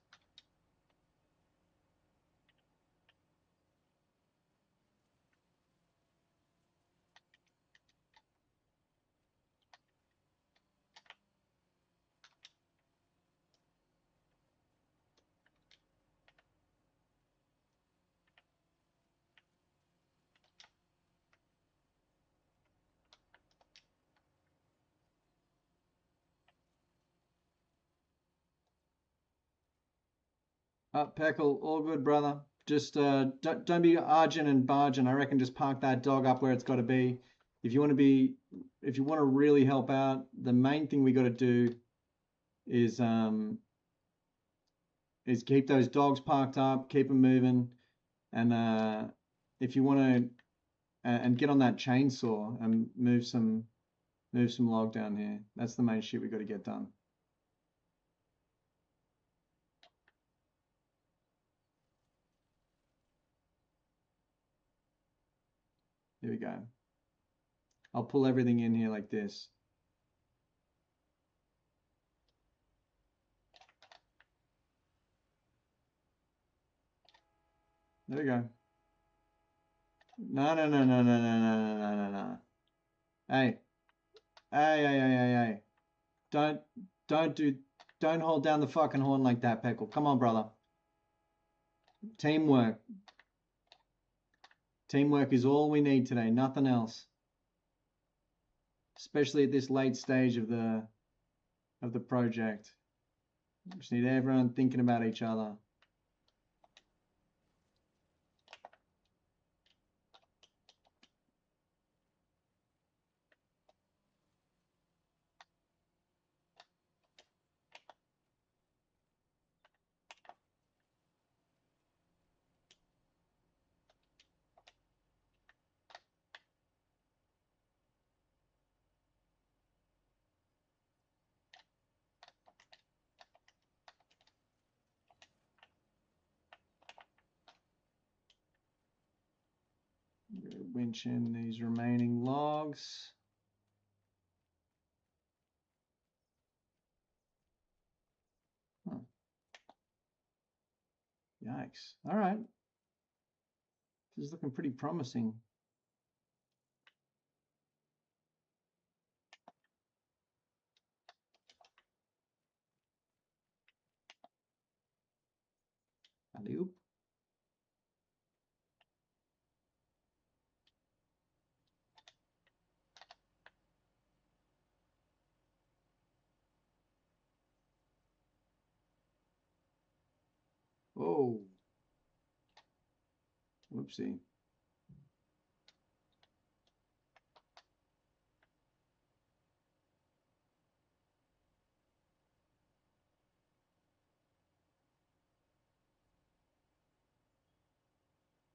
Peckle, all good, brother. Just don't be arging and barging. I reckon just park that dog up where it's got to be. if you want to really help out, the main thing we got to do is keep those dogs parked up, keep them moving, and if you want to and get on that chainsaw and move some log down here. That's the main shit we got to get done. Here we go. I'll pull everything in here like this. There we go. No, no, no, no, no, no, no, no, no, no. Hey. Hey, hey, hey, hey, hey. Don't hold down the fucking horn like that, Peckle. Come on, brother. Teamwork. Teamwork is all we need today, nothing else. Especially at this late stage of the project. We just need everyone thinking about each other. Winch in these remaining logs. Huh. Yikes. All right. This is looking pretty promising. Alley-oop. Oh. Whoopsie.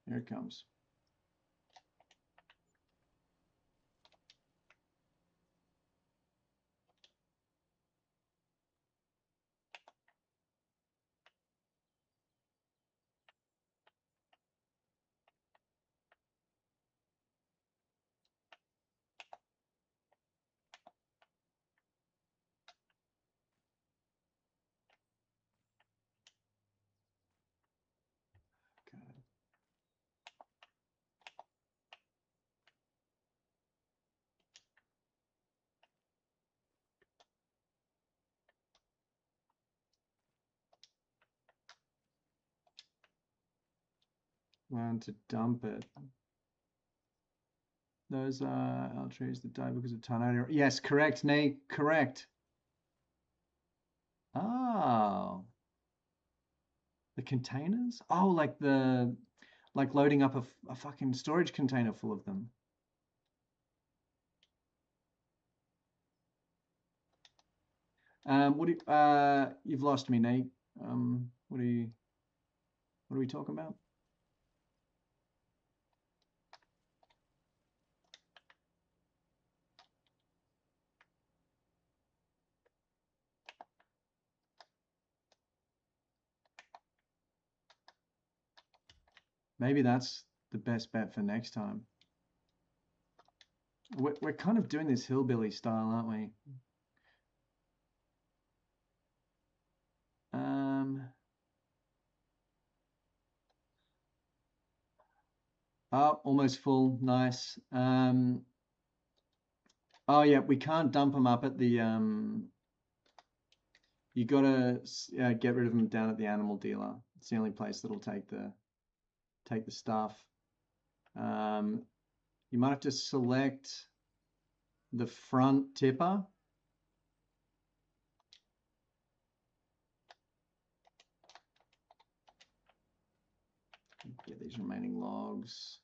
Here it comes. Okay. Want to dump it. Those are trees that die because of tornado. Yes, correct, Nate. Correct. Oh. The containers? Oh, like loading up a fucking storage container full of them. What do you, you've lost me, Nate. What are we talking about? Maybe that's the best bet for next time. We're kind of doing this hillbilly style, aren't we? Oh, almost full. Nice. Oh yeah, we can't dump them up at the you gotta get rid of them down at the animal dealer. It's the only place that'll take the stuff. You might have to select the front tipper. Get these remaining logs.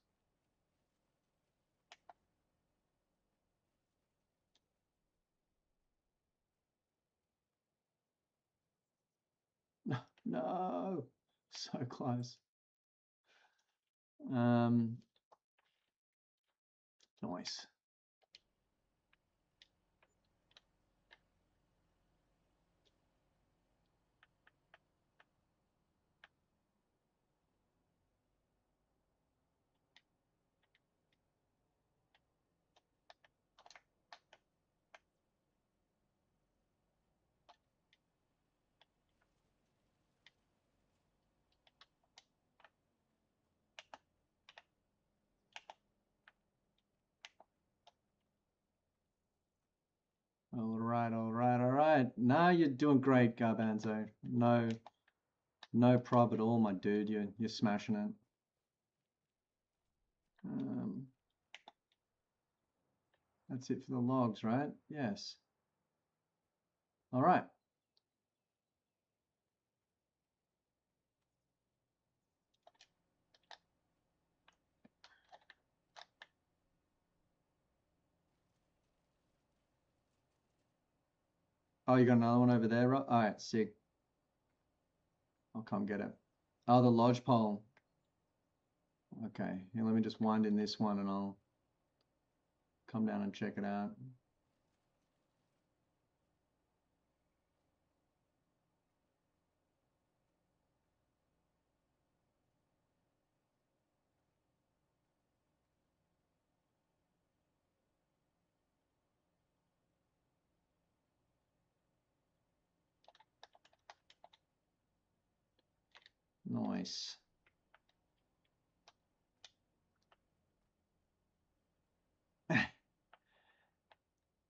No, so close. Nice. All right, all right, all right. Now you're doing great, Garbanzo. No prob at all, my dude. You're smashing it. That's it for the logs, right? Yes. All right. Oh, you got another one over there, right? All right, sick. I'll come get it. Oh, the lodge pole. Okay, here, let me just wind in this one and I'll come down and check it out. Nice.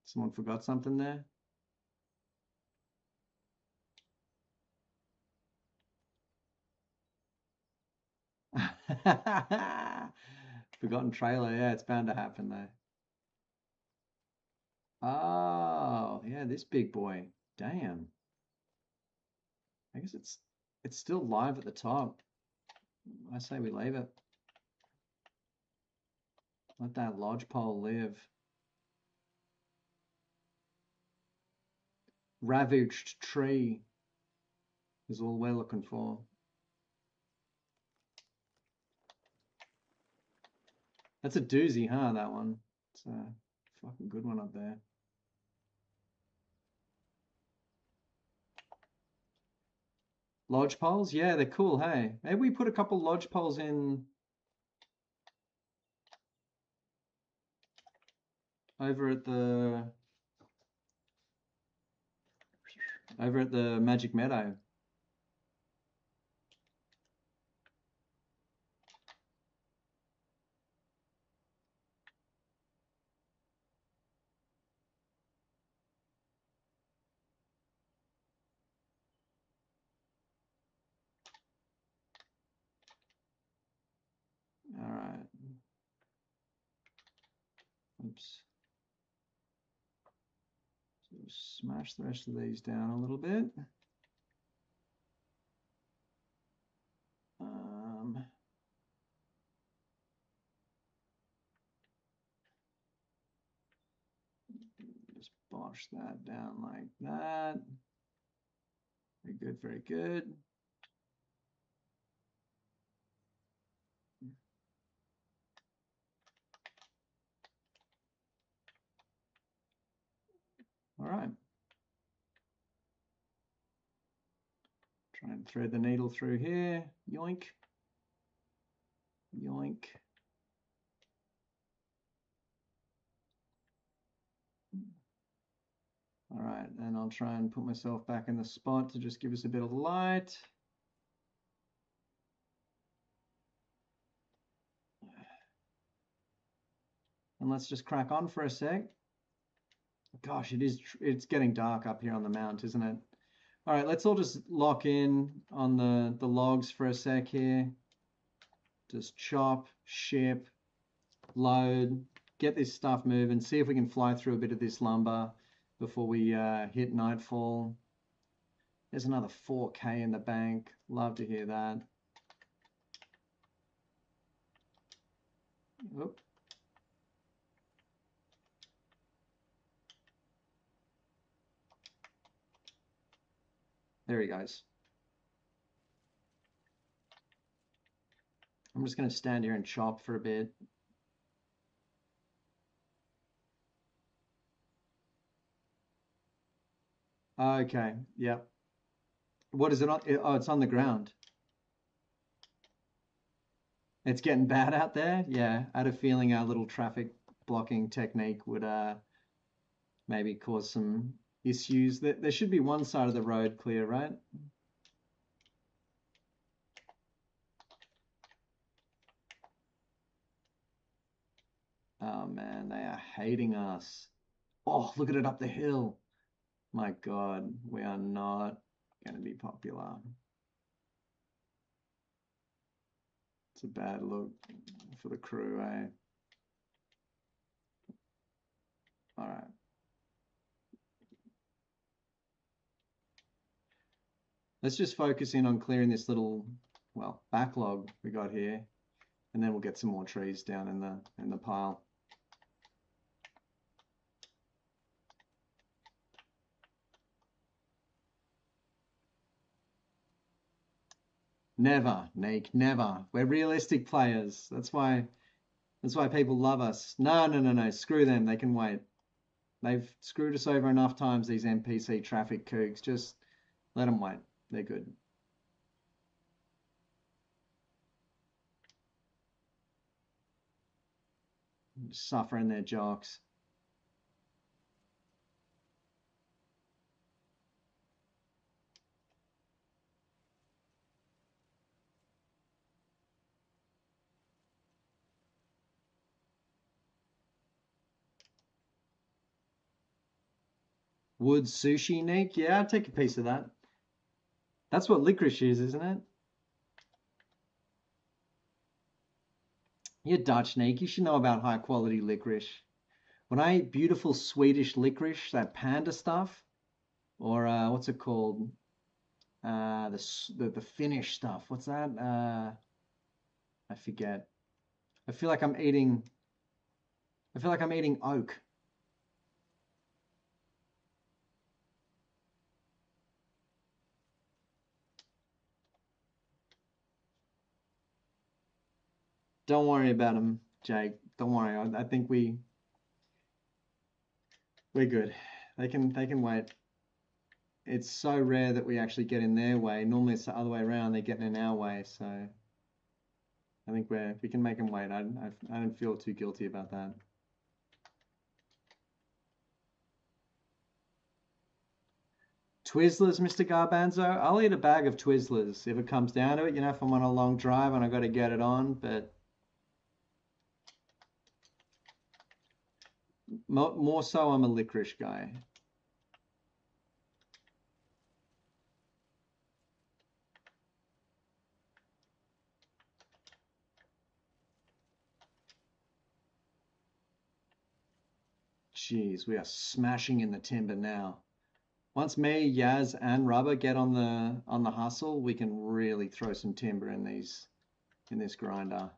Someone forgot something there? Forgotten trailer. Yeah, it's bound to happen though. Oh, yeah, this big boy. Damn. I guess it's still live at the top. I say we leave it. Let that lodgepole live. Ravaged tree is all we're looking for. That's a doozy, huh, that one? It's a fucking good one up there. Lodge poles? Yeah, they're cool, hey? Maybe we put a couple lodge poles in over at the Magic Meadow. All right. Oops. So smash the rest of these down a little bit. Just bosh that down like that. Very good, very good. All right. Try and thread the needle through here. Yoink. Yoink. All right, and I'll try and put myself back in the spot to just give us a bit of light. And let's just crack on for a sec. Gosh, it's getting dark up here on the mount, isn't it? All right, let's all just lock in on the logs for a sec here. Just chop, ship, load, get this stuff moving, see if we can fly through a bit of this lumber before we hit nightfall. There's another 4K in the bank. Love to hear that. Oop. There he goes. I'm just going to stand here and chop for a bit. Okay, yep. What is it on? Oh, it's on the ground. It's getting bad out there. Yeah, I had a feeling our little traffic blocking technique would maybe cause some issues. There should be one side of the road clear, right? Oh man, they are hating us. Oh, look at it up the hill. My God, we are not going to be popular. It's a bad look for the crew, eh? All right. Let's just focus in on clearing this little, well, backlog we got here, and then we'll get some more trees down in the pile. Never, Nick, never. We're realistic players. That's why people love us. No. Screw them. They can wait. They've screwed us over enough times, these NPC traffic kooks. Just let them wait. They're good. Suffering their jocks. Wood sushi, Nick? Yeah, I'd take a piece of that. That's what licorice is, isn't it? You're Dutch, Nick. You should know about high quality licorice. When I eat beautiful Swedish licorice, that panda stuff, or what's it called? The Finnish stuff. What's that? I forget. I feel like I'm eating. I feel like I'm eating oak. Don't worry about them, Jake. Don't worry. I think we're good. They can wait. It's so rare that we actually get in their way. Normally it's the other way around. They're getting in our way. So I think we can make them wait. I don't feel too guilty about that. Twizzlers, Mr. Garbanzo. I'll eat a bag of Twizzlers if it comes down to it. You know, if I'm on a long drive and I got to get it on. But more so, I'm a licorice guy. Jeez, we are smashing in the timber now. Once me, Yaz, and Rubber get on the hustle, we can really throw some timber in this grinder.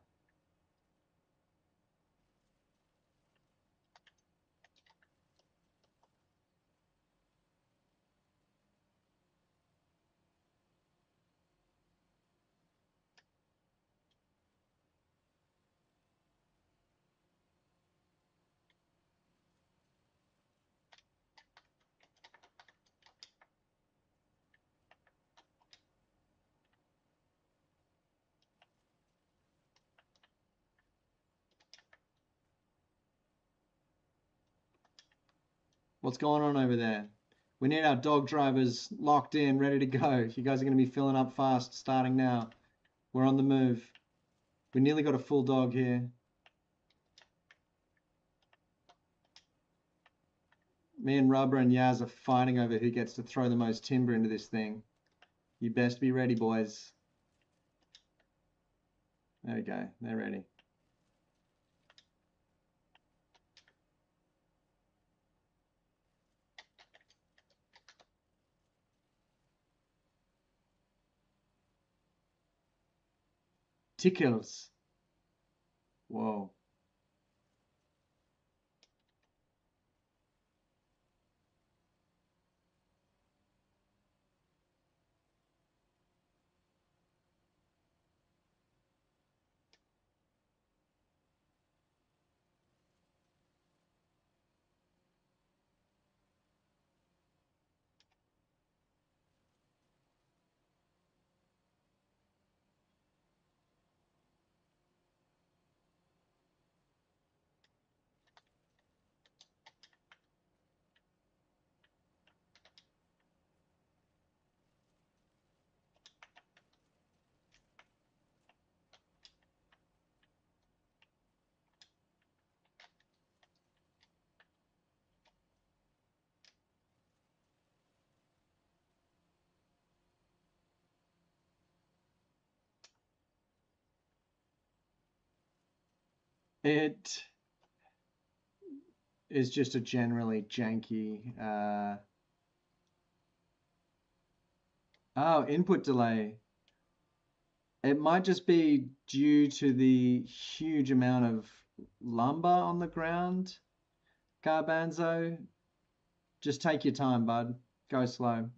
What's going on over there? We need our dog drivers locked in, ready to go. You guys are going to be filling up fast, starting now. We're on the move. We nearly got a full dog here. Me and Rubber and Yaz are fighting over who gets to throw the most timber into this thing. You best be ready, boys. There we go. They're ready. Tickles. Whoa. It is just a generally janky. Oh, input delay. It might just be due to the huge amount of lumber on the ground, Garbanzo. Just take your time, bud. Go slow.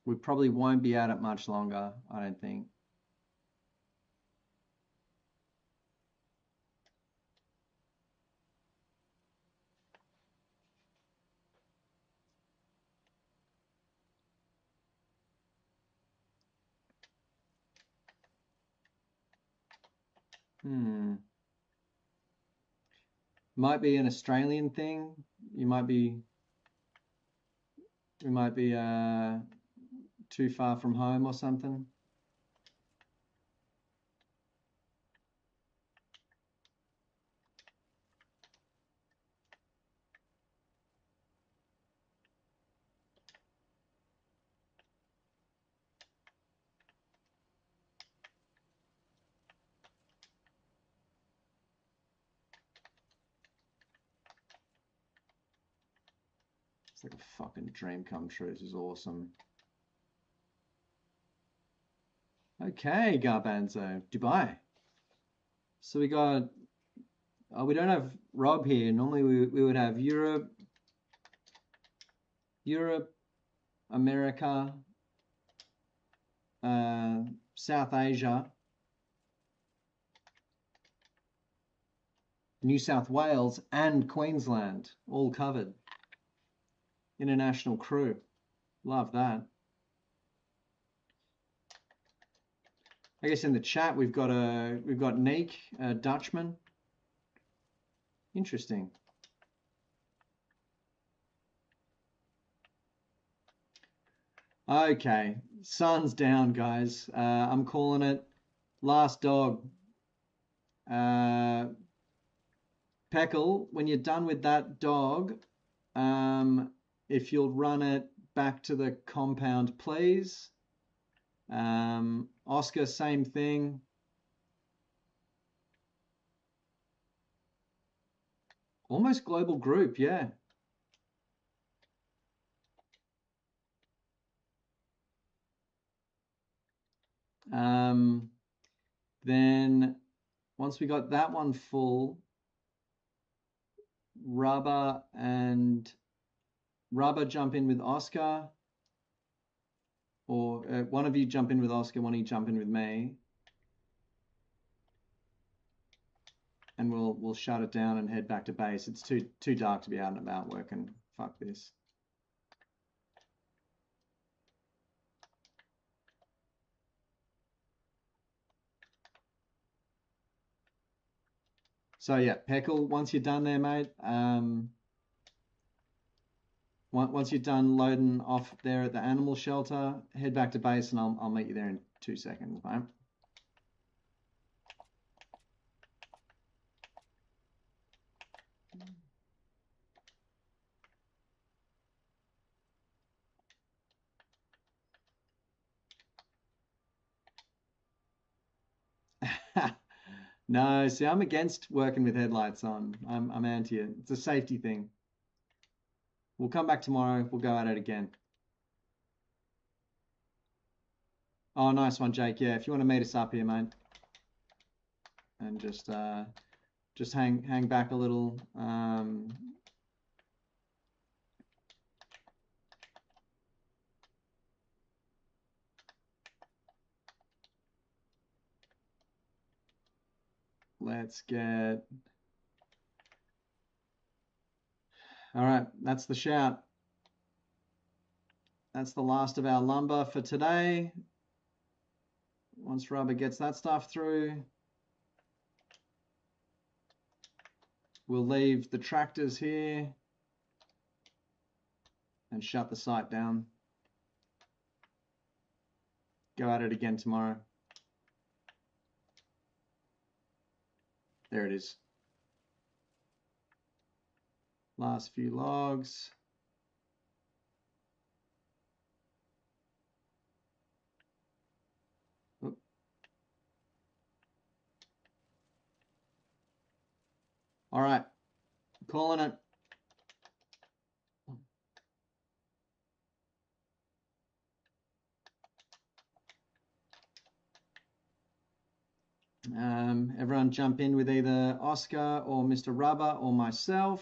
We probably won't be at it much longer, I don't think. Might be an Australian thing. We might be too far from home or something. It's like a fucking dream come true. This is awesome. Okay, Garbanzo, Dubai. So we got, we don't have Rob here. Normally we would have Europe, America, South Asia, New South Wales, and Queensland, all covered. International crew. Love that. I guess in the chat we've got Neek, a Dutchman. Interesting. Okay, sun's down, guys. I'm calling it. Last dog. Peckle, when you're done with that dog, if you'll run it back to the compound, please. Oscar, same thing. Almost global group, yeah. Then once we got that one full, Rubber jump in with Oscar, or one of you jump in with Oscar, one of you jump in with me, and we'll shut it down and head back to base. It's too dark to be out and about working. Fuck this. So yeah, Peckle, once you're done there, mate, once you're done loading off there at the animal shelter, head back to base and I'll meet you there in 2 seconds, mate. No, see, I'm against working with headlights on. I'm anti it. It's a safety thing. We'll come back tomorrow. We'll go at it again. Oh, nice one, Jake. Yeah, if you want to meet us up here, mate, and just hang back a little. Let's get. All right, that's the shout. That's the last of our lumber for today. Once Rubber gets that stuff through, we'll leave the tractors here and shut the site down. Go at it again tomorrow. There it is. Last few logs. All right, calling it. Everyone jump in with either Oscar or Mr. Rubber or myself.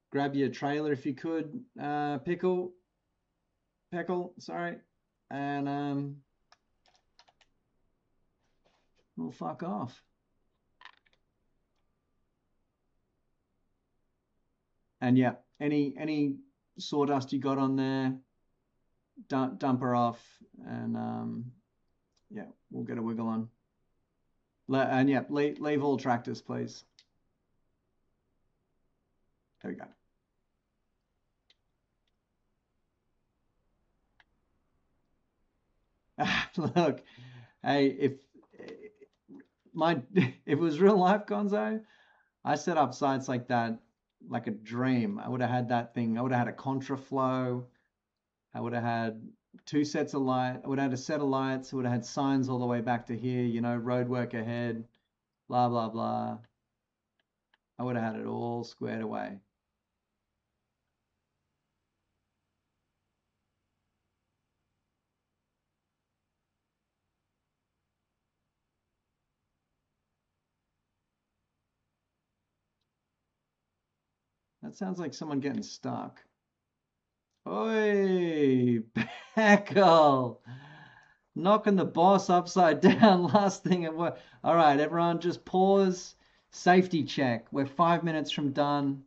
Grab your trailer if you could, Peckle, sorry, and we'll fuck off. And yeah, any sawdust you got on there, dump her off, and yeah, we'll get a wiggle on. And yeah, leave all tractors, please. There we go. Look, hey, if it was real life, Gonzo, I set up sites like that like a dream. I would have had that thing. I would have had a contraflow. I would have had 2 sets of light. I would have had a set of lights. I would have had signs all the way back to here, you know, road work ahead, blah, blah, blah. I would have had it all squared away. That sounds like someone getting stuck. Oi, Peckle! Knocking the boss upside down last thing at work. All right, everyone, just pause. Safety check. We're 5 minutes from done.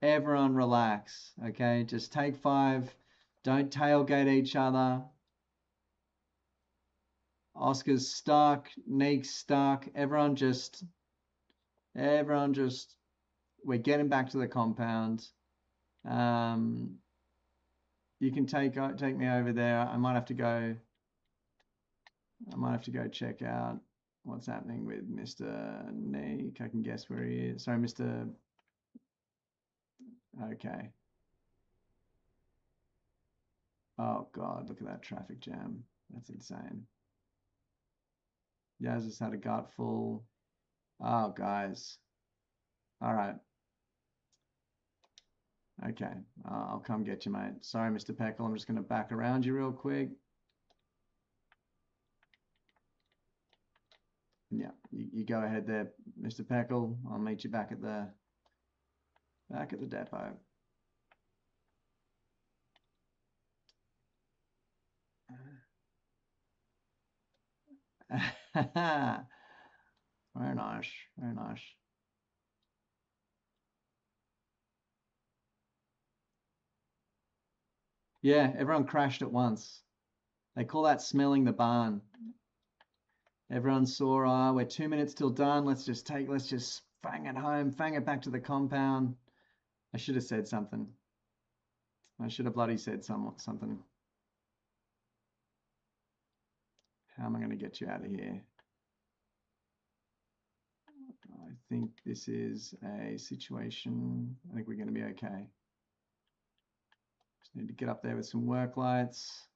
Everyone relax, okay? Just take 5. Don't tailgate each other. Oscar's stuck. Neek's stuck. Everyone just, we're getting back to the compound. You can take me over there. I might have to go check out what's happening with Mr. Neek. I can guess where he is. Sorry, Mr. Okay. Oh God, look at that traffic jam. That's insane. Yaz just had a gut full. Oh, guys. All right. Okay, I'll come get you, mate. Sorry, Mr. Peckle. I'm just going to back around you real quick. Yeah, you go ahead there, Mr. Peckle. I'll meet you back at the depot. Very nice, very nice. Yeah, everyone crashed at once. They call that smelling the barn. Everyone saw, we're 2 minutes till done. Let's just fang it home, fang it back to the compound. I should have said something. I should have bloody said something. How am I going to get you out of here? I think this is a situation. I think we're going to be okay. Just need to get up there with some work lights.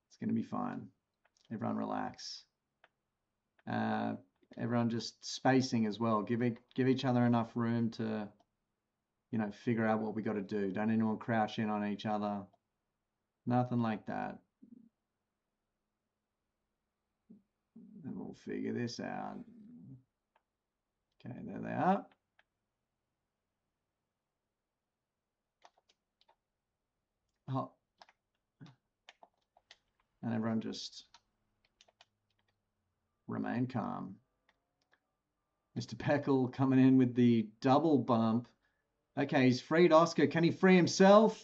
It's going to be fine. Everyone relax. Everyone just spacing as well. Give each other enough room to, you know, figure out what we got to do. Don't anyone crouch in on each other. Nothing like that. And we'll figure this out. Okay, there they are. Oh. And everyone just remain calm. Mr. Peckle coming in with the double bump. Okay, he's freed Oscar. Can he free himself?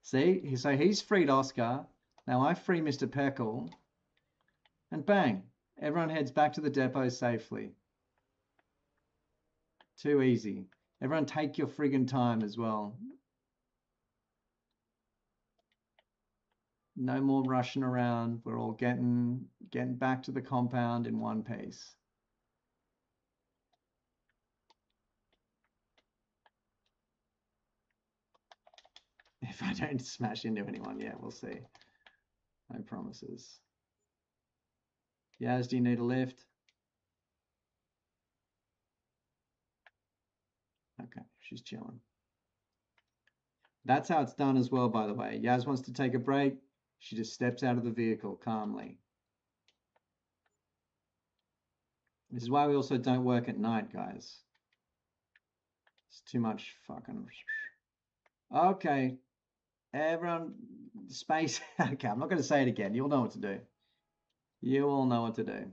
See, so he's freed Oscar. Now I free Mr. Peckle. And bang, everyone heads back to the depot safely. Too easy. Everyone take your friggin' time as well. No more rushing around. We're all getting back to the compound in one piece. If I don't smash into anyone, yeah, we'll see. No promises. Yaz, do you need a lift? Okay, she's chilling. That's how it's done as well, by the way. Yaz wants to take a break. She just steps out of the vehicle calmly. This is why we also don't work at night, guys. It's too much fucking... Okay. Everyone, space. Okay, I'm not going to say it again. You'll know what to do. You all know what to do.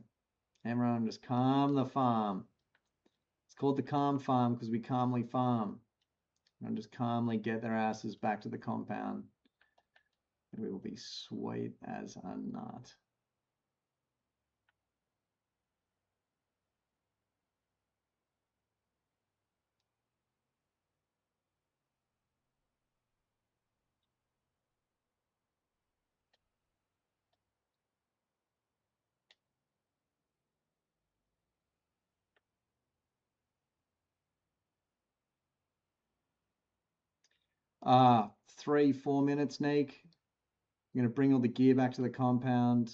Everyone just calm the farm. It's called the calm farm because we calmly farm. And just calmly get their asses back to the compound. And we will be sweet as a nut. Ah, 3-4 minutes, Neek. I'm going to bring all the gear back to the compound.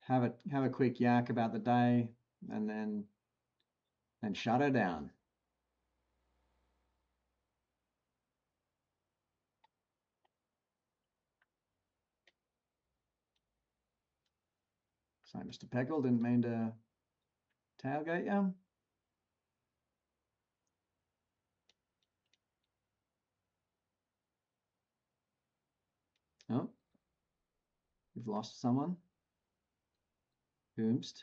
Have a quick yak about the day, and then shut her down. Sorry, Mr. Peckle, didn't mean to tailgate you. Oh, we've lost someone. Boomst.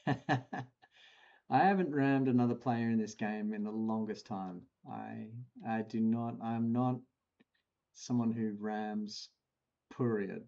I haven't rammed another player in this game in the longest time. I'm not someone who rams, period.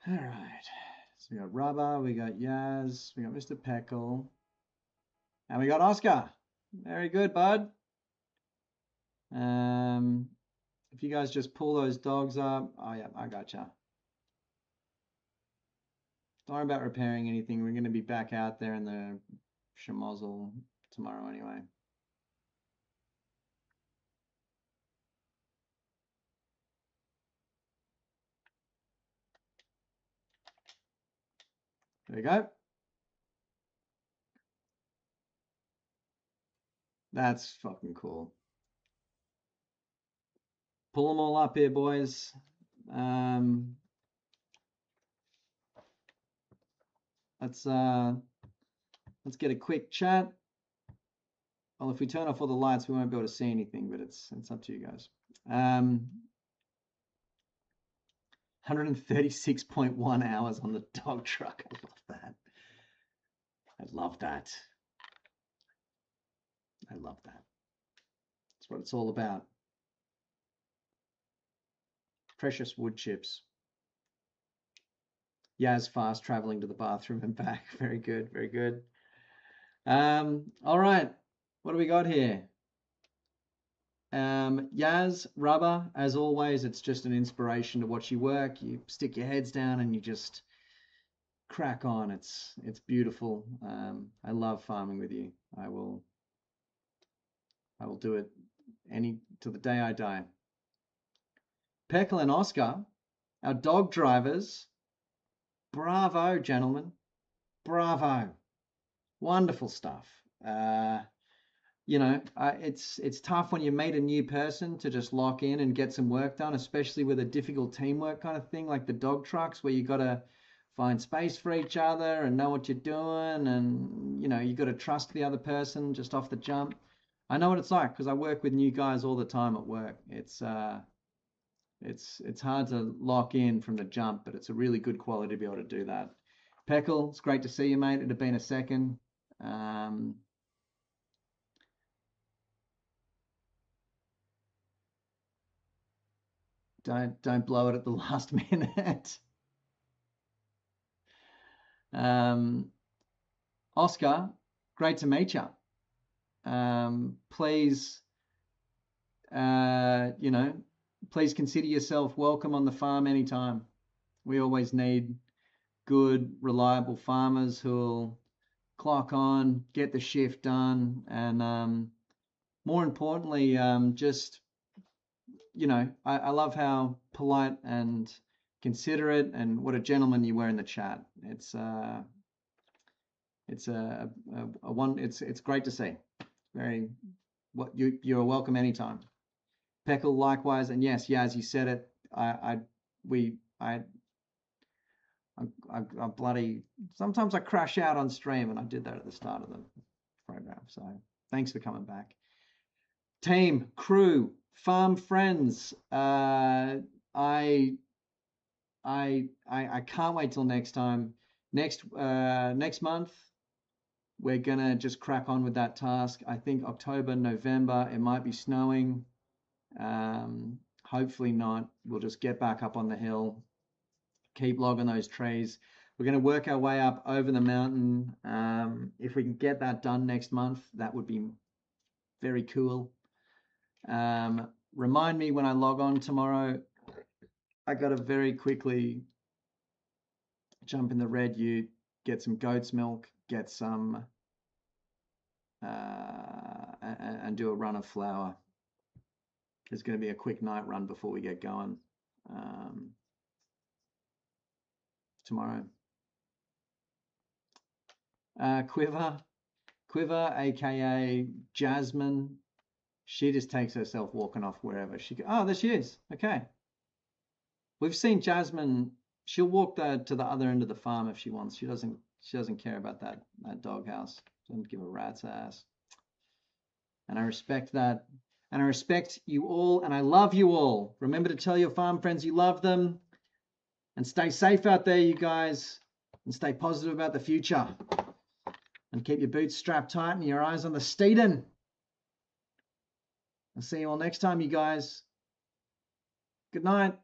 All right. So we got Rubber, we got Yaz, we got Mr. Peckle, and we got Oscar. Very good, bud. If you guys just pull those dogs up. Oh, yeah, I gotcha. Don't worry about repairing anything. We're going to be back out there in the schmozzle tomorrow anyway. There we go. That's fucking cool. Pull them all up here, boys. Let's get a quick chat. Well, if we turn off all the lights, we won't be able to see anything, but it's up to you guys. 136.1 hours on the dog truck. I love that. I love that. I love that. That's what it's all about. Precious wood chips. Yaz fast traveling to the bathroom and back. Very good, very good. All right, what do we got here? Yaz, Rubber, as always, it's just an inspiration to watch you work. You stick your heads down and you just crack on. It's beautiful. I love farming with you. I will do it till the day I die. Peckle and Oscar, our dog drivers. Bravo, gentlemen. Bravo. Wonderful stuff. You know, it's tough when you meet a new person to just lock in and get some work done, especially with a difficult teamwork kind of thing like the dog trucks where you got to find space for each other and know what you're doing, and you know, you got to trust the other person just off the jump. I know what it's like because I work with new guys all the time at work. It's it's hard to lock in from the jump, but it's a really good quality to be able to do that. Peckle, it's great to see you, mate. It had been a second. Don't blow it at the last minute. Oscar, great to meet you. Please, please consider yourself welcome on the farm anytime. We always need good, reliable farmers who'll clock on, get the shift done, and more importantly, I love how polite and considerate and what a gentleman you were in the chat. It's great to see. You're welcome anytime. Peckle likewise, and yes, Yaz, you said it. I bloody sometimes I crash out on stream, and I did that at the start of the program. So thanks for coming back. Team, crew, farm friends. I can't wait till next time. Next month, we're gonna just crack on with that task. I think October, November, it might be snowing. Hopefully not. We'll just get back up on the hill, keep logging those trees. We're going to work our way up over the mountain. If we can get that done next month, that would be very cool. Remind me when I log on tomorrow. I got to very quickly jump in the Red Ute, get some goat's milk, get some, and do a run of flour. There's going to be a quick night run before we get going tomorrow. Quiver, aka Jasmine. She just takes herself walking off wherever she goes. Oh, there she is. Okay. We've seen Jasmine. She'll walk to the other end of the farm if she wants. She doesn't care about that doghouse. Doesn't give a rat's ass. And I respect that. And I respect you all, and I love you all. Remember to tell your farm friends you love them. And stay safe out there, you guys. And stay positive about the future. And keep your boots strapped tight and your eyes on the steeden. I'll see you all next time, you guys. Good night.